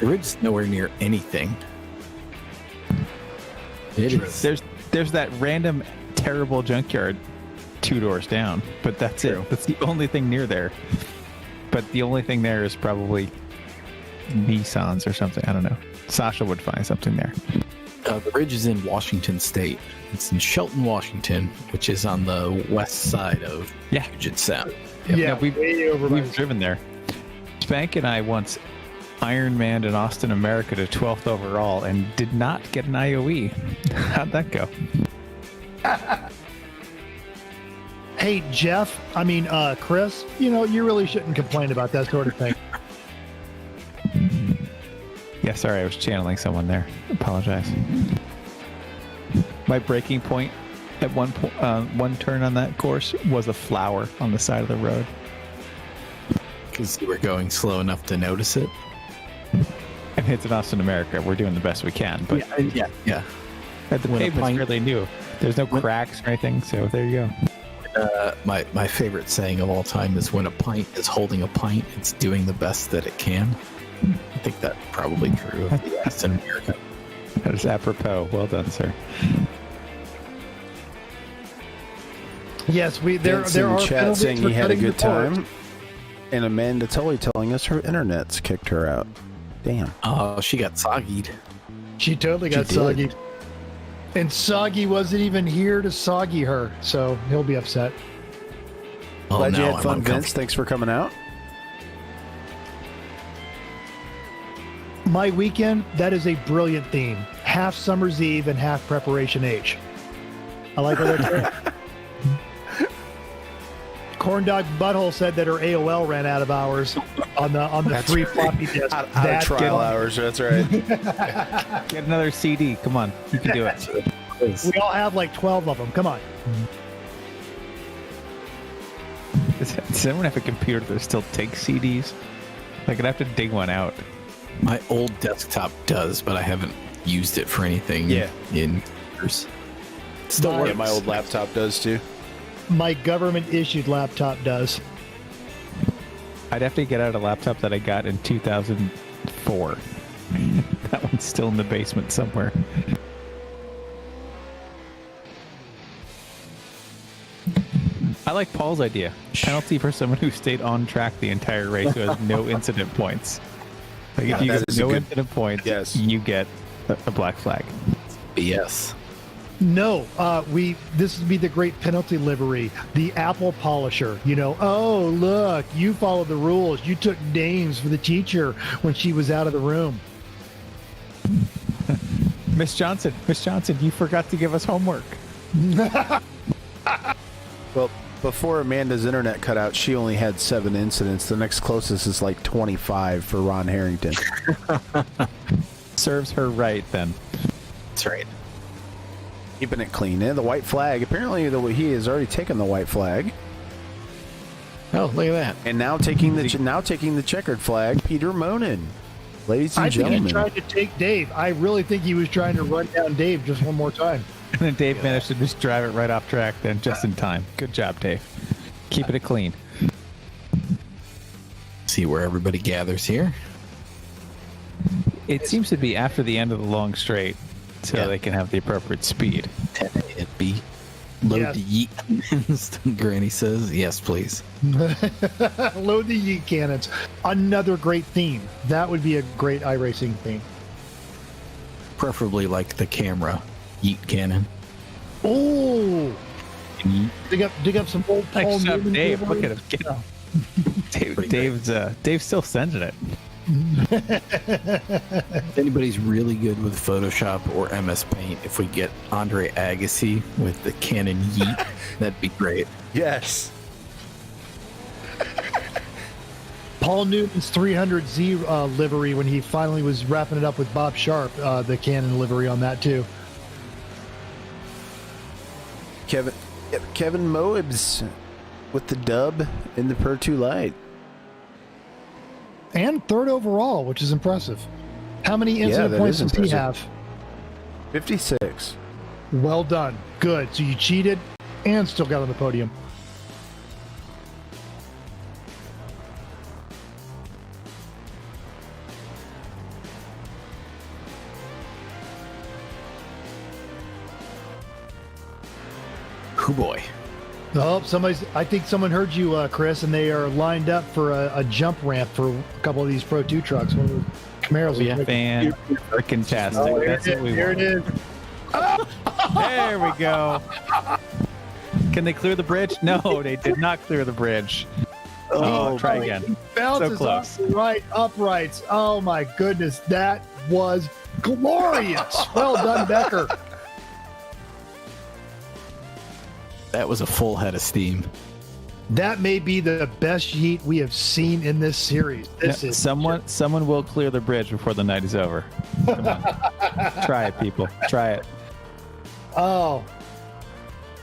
The Ridge is nowhere near anything. There's that random terrible junkyard 2 doors down, but that's True. it. That's the only thing near there. But the only thing there is probably Nissans or something. I don't know. Sasha would find something there. The Ridge is in Washington State. It's in Shelton, Washington, which is on the west side of Puget Sound. Yep. Yeah, we've driven there. Spank and I once Ironman in Austin, America to 12th overall and did not get an IOE. How'd that go? Hey, Chris, you really shouldn't complain about that sort of thing. Yeah, sorry, I was channeling someone there. Apologize. My breaking point at one turn on that course was a flower on the side of the road. Because you were going slow enough to notice it. And it's in Austin, America. We're doing the best we can. But yeah. The pavement's fairly new. There's no cracks or anything, so there you go. My favorite saying of all time is when a pint is holding a pint, it's doing the best that it can. I think that's probably true of the Aston America. That is apropos. Well done, sir. Yes, there Vince in are chat saying he had a good time. time, and Amanda Tully telling us her internet's kicked her out. Damn. Oh, she got soggied. She totally got soggy. And Soggy wasn't even here to soggy her, so he'll be upset. Oh, Glad you no, had fun, Vince. Thanks for coming out. My weekend, that is a brilliant theme. Half Summer's Eve and half Preparation H. I like what they're doing. Corn Dog Butthole said that her AOL ran out of hours on the free floppy disk. Out of trial hours. That's right. Get another CD. Come on, you can do it. We all have like 12 of them. Come on. Does anyone have a computer that still takes CDs? Like, I'd have to dig one out. My old desktop does, but I haven't used it for anything in years. Still works. Yeah, my old laptop does too. My government-issued laptop does. I'd have to get out a laptop that I got in 2004. That one's still in the basement somewhere. I like Paul's idea. Penalty for someone who stayed on track the entire race who has no incident points. Like, if you get no incident points, you get a black flag. Yes. No, this would be the great penalty livery, the apple polisher. You know, oh, look, you followed the rules. You took names for the teacher when she was out of the room. Miss Johnson, you forgot to give us homework. Well, before Amanda's internet cut out, she only had 7 incidents. The next closest is like 25 for Ron Harrington. Serves her right, then. That's right. Keeping it clean. And the white flag. Apparently, he has already taken the white flag. Oh, look at that. And now taking the checkered flag, Peter Monin. Ladies and gentlemen. I think he tried to take Dave. I really think he was trying to run down Dave just one more time. And then Dave managed to just drive it right off track then, just in time. Good job, Dave. Keeping it clean. See where everybody gathers here. It seems to be after the end of the long straight, so they can have the appropriate speed. 10 hit B. Load the yeet. Granny says, yes, please. Load the yeet cannons. Another great theme. That would be a great iRacing theme. Preferably like the camera yeet cannon. Oh, dig up some old Paul Nice job, Newman. Dave. Look at him. Dave's still sending it. If anybody's really good with Photoshop or MS Paint, if we get Andre Agassi with the Canon yeet, that'd be great. Yes. Paul Newman's 300Z livery when he finally was wrapping it up with Bob Sharp, the Canon livery on that too. Kevin Moebs with the dub in the Pro 2 Lite. And third overall, which is impressive. How many incident points does he have? 56. Well done. Good. So you cheated and still got on the podium. Oh boy. Oh, I think someone heard you, Chris, and they are lined up for a jump ramp for a couple of these Pro 2 trucks. One of the Camaros. Fan-freaking-tastic. Oh, That's what we here want. it is. There we go. Can they clear the bridge? No, they did not clear the bridge. Oh, try again. He bounces So close. off the right uprights. Oh my goodness, that was glorious. Well done, Becker. That was a full head of steam. That may be the best yeet we have seen in this series. Someone will clear the bridge before the night is over. Come on. Try it, people. Try it. Oh,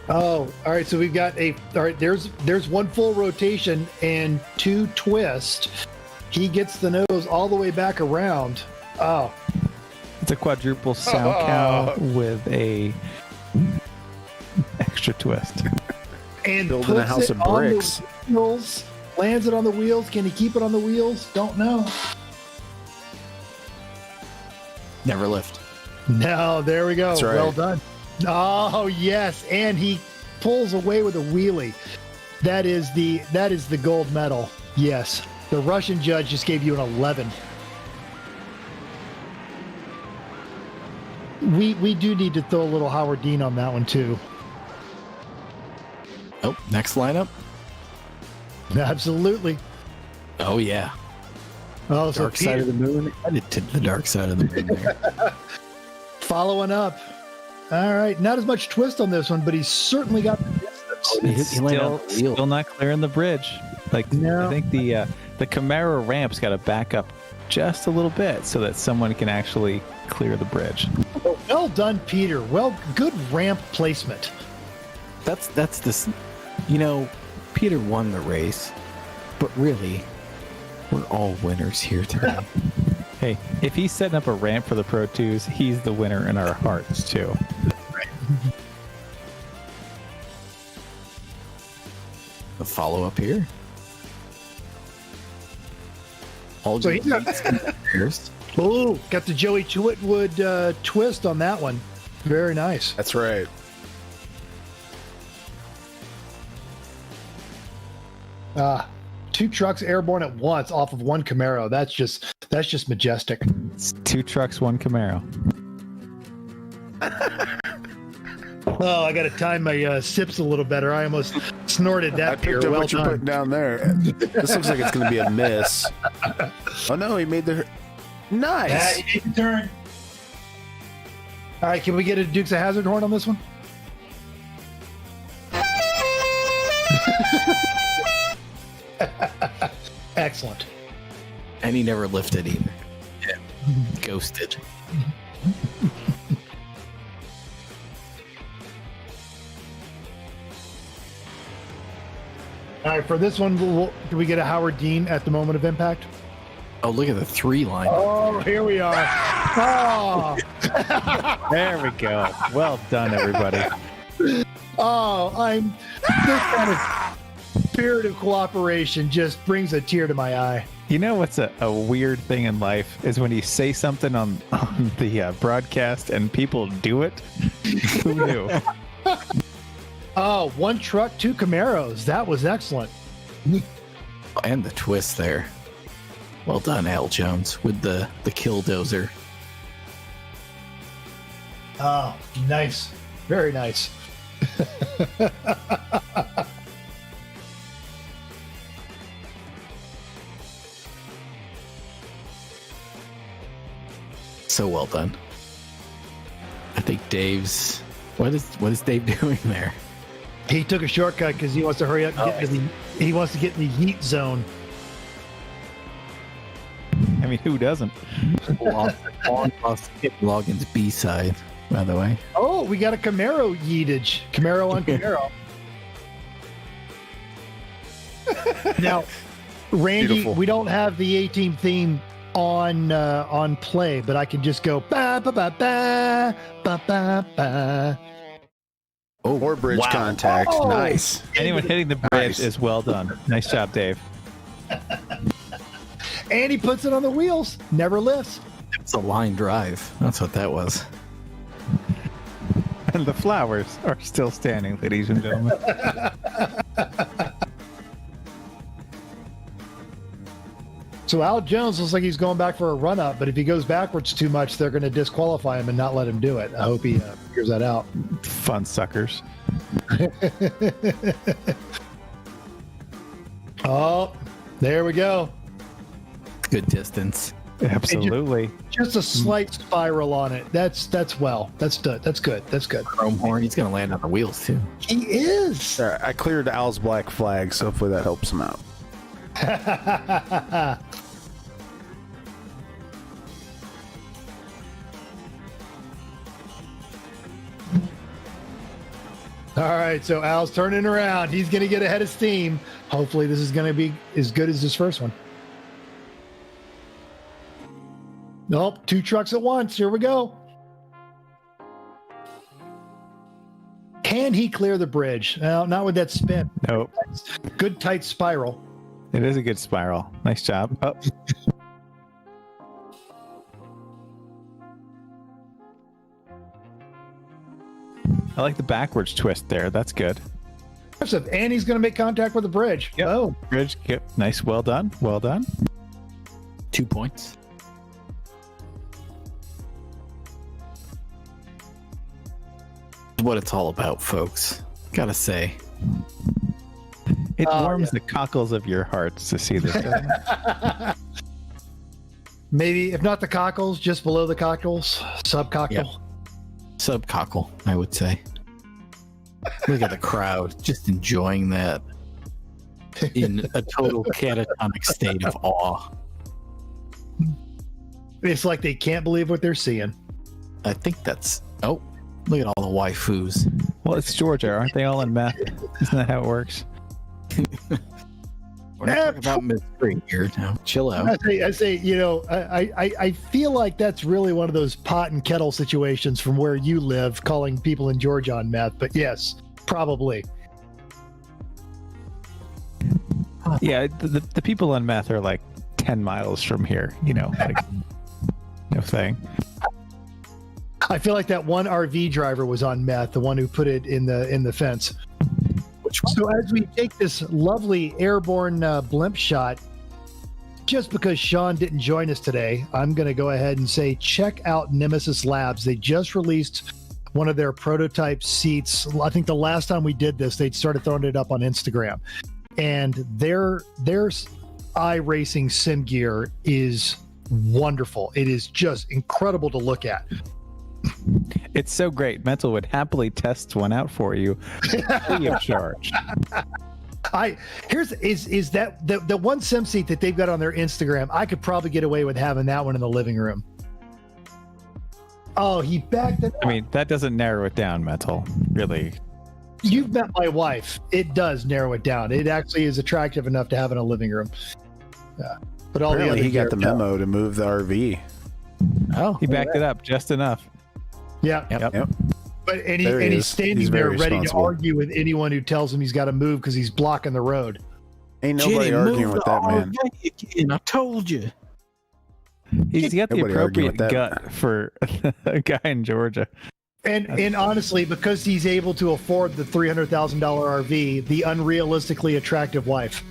all right. So we've got there's one full rotation and 2 twist. He gets the nose all the way back around. Oh, It's a quadruple sound cow with a extra twist. and Building a puts house it of on the bricks. wheels, lands it on the wheels. Can he keep it on the wheels? Don't know. Never lift. No, there we go. That's right. Well done. Oh yes, and he pulls away with a wheelie. That is the gold medal. Yes, the Russian judge just gave you an 11. We do need to throw a little Howard Dean on that one too. Oh, next lineup. Absolutely. Oh yeah. Oh, so Dark side of the moon. Headed to the dark side of the moon there. following up. All right, not as much twist on this one, but he's certainly got the distance. It's still not clearing the bridge. Like No. I think the Camaro ramp's got to back up just a little bit so that someone can actually clear the bridge. Well done, Peter. Well, good ramp placement. That's this. Peter won the race, but really, we're all winners here today. Hey, if he's setting up a ramp for the Pro 2s, he's the winner in our hearts too. The follow up here. All So good he's got- players. Oh, got the Joey Chitwood twist on that one. Very nice. That's right. Two trucks airborne at once off of one Camaro. That's just majestic. It's 2 trucks, 1 Camaro. Oh, I got to time my sips a little better. I almost snorted I that beer. picked up Well what you're putting done. down there. This looks like it's going to be a miss. Oh no, he made the nice. You take the turn. All right, can we get a Dukes of Hazzard horn on this one? Excellent. And he never lifted either. Yeah. Ghosted. All right, for this one, do we get a Howard Dean at the moment of impact? Oh, look at the 3 line. Oh, here we are. Oh, There we go. Well done, everybody. oh, this kind of spirit of cooperation just brings a tear to my eye. You know what's a weird thing in life is when you say something on the broadcast and people do it. Who knew? Oh, 1 truck, 2 Camaros. That was excellent. And the twist there. Well done, Al Jones, with the killdozer. Oh, nice. Very nice. So well done. I think Dave's. What is Dave doing there? He took a shortcut because he wants to hurry up and get to he wants to get in the yeet zone. I mean, who doesn't? Lost Logan's B side, by the way. Oh, we got a Camaro yeetage. Camaro on Camaro. Now, Randy, Beautiful. we don't have the A-Team theme on play, but I can just go ba ba ba ba ba ba ba. Oh, or bridge contact. Oh. Nice. Anyone hitting the bridge Nice. is well done. Nice job, Dave. And he puts it on the wheels. Never lifts. It's a line drive. That's what that was. And the flowers are still standing, ladies and gentlemen. So Al Jones looks like he's going back for a run-up, but if he goes backwards too much, they're going to disqualify him and not let him do it. I hope he figures that out. Fun suckers. Oh, there we go. Good distance. Absolutely. Just a slight spiral on it. That's well. That's good. That's good. That's good. Chrome horn. He's going to land on the wheels, too. He is. All right, I cleared Al's black flag, so hopefully that helps him out. All right, so Al's turning around. He's going to get ahead of steam. Hopefully, this is going to be as good as his first one. Nope, 2 trucks at once. Here we go. Can he clear the bridge? No, not with that spin. Nope. Good tight spiral. It is a good spiral. Nice job. Oh, I like the backwards twist there. That's good. Impressive. And he's going to make contact with the bridge. Yep. Oh, Bridge, yep. Nice. Well done. Well done. 2 points. What it's all about, folks. Gotta say. It Oh, warms the cockles of your hearts to see this. doesn't it? maybe, if not the cockles, just below the cockles, subcockle. Yep. Subcockle, I would say. Look at the crowd just enjoying that in a total catatonic state of awe. It's like they can't believe what they're seeing. I think that's. Oh, look at all the waifus. Well, it's Georgia. Aren't they all in meth? Isn't that how it works? We're not talking about mystery here now. Chill out. I say, I feel like that's really one of those pot and kettle situations from where you live, calling people in Georgia on meth. But yes, probably. Yeah, the people on meth are like 10 miles from here, like no thing. I feel like that one RV driver was on meth, the one who put it in the fence. So as we take this lovely airborne blimp shot, just because Sean didn't join us today, I'm going to go ahead and say check out Nemesis Labs. They just released one of their prototype seats. I think the last time we did this, they started throwing it up on Instagram. And their iRacing sim gear is wonderful. It is just incredible to look at. It's so great. Mental would happily test one out for you free of charge. Is that the one sim seat that they've got on their Instagram? I could probably get away with having that one in the living room. Oh, he backed it up. I mean, that doesn't narrow it down, Mental. Really. You've met my wife. It does narrow it down. It actually is attractive enough to have in a living room. Yeah. But all Apparently the other he got gear, the memo to move the RV. Oh, He backed it up just enough. Yeah. Yep. But There he he's is. standing He's there very ready to responsible. argue with anyone who tells him he's got to move because he's blocking the road. Ain't nobody Jenny, arguing move with the that man. RV again. I told you. He's got the Nobody arguing appropriate with that. gut for a guy in Georgia. And honestly, because he's able to afford the $300,000 RV, the unrealistically attractive wife.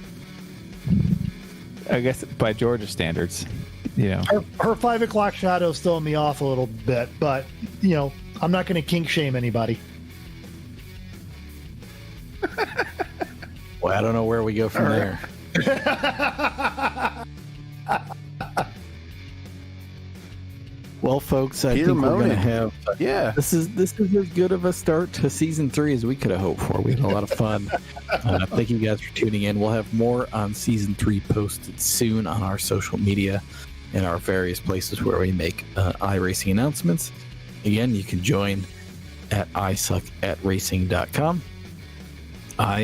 I guess by Georgia standards, Her 5 o'clock shadow's throwing me off a little bit, but I'm not going to kink shame anybody. Well, I don't know where we go from there. Well, folks, I Peter think we're going to Monin. have. Yeah. This is as good of a start to season 3 as we could have hoped for. We had a lot of fun. Thank you guys for tuning in. We'll have more on season 3 posted soon on our social media and our various places where we make iRacing announcements. Again, you can join at isuckatracing.com. I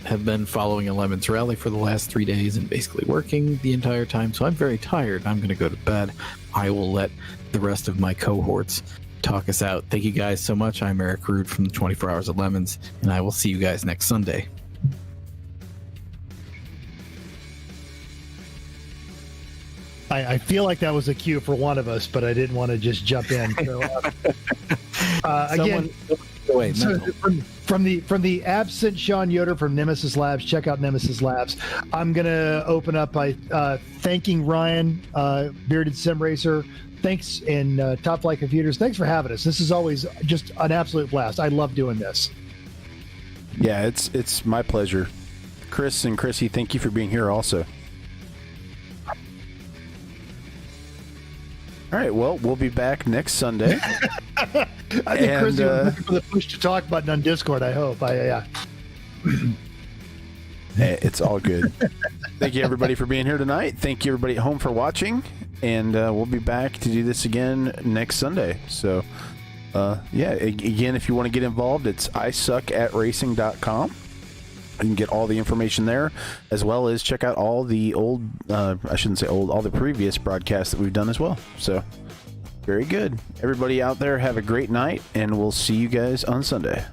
have been following a Lemons Rally for the last 3 days and basically working the entire time, so I'm very tired. I'm going to go to bed. I will let the rest of my cohorts talk us out. Thank you guys so much. I'm Eric Rude from the 24 Hours of Lemons, and I will see you guys next Sunday. I feel like that was a cue for one of us, but I didn't want to just jump in. So, again, Wait, so from the absent Sean Yoder from Nemesis Labs, check out Nemesis Labs. I'm gonna open up by thanking Ryan, Bearded Sim Racer. Thanks, and Top Flight Computers. Thanks for having us. This is always just an absolute blast. I love doing this. Yeah, it's my pleasure. Chris and Chrissy, thank you for being here also. All right, well, we'll be back next Sunday. I think Chris was looking for the push to talk button on Discord. I hope. Yeah. Hey, it's all good. Thank you, everybody, for being here tonight. Thank you, everybody at home, for watching. And we'll be back to do this again next Sunday. So, again, if you want to get involved, it's isuckatracing.com. You can get all the information there, as well as check out all the all the previous broadcasts that we've done as well. So, very good. Everybody out there, have a great night, and we'll see you guys on Sunday.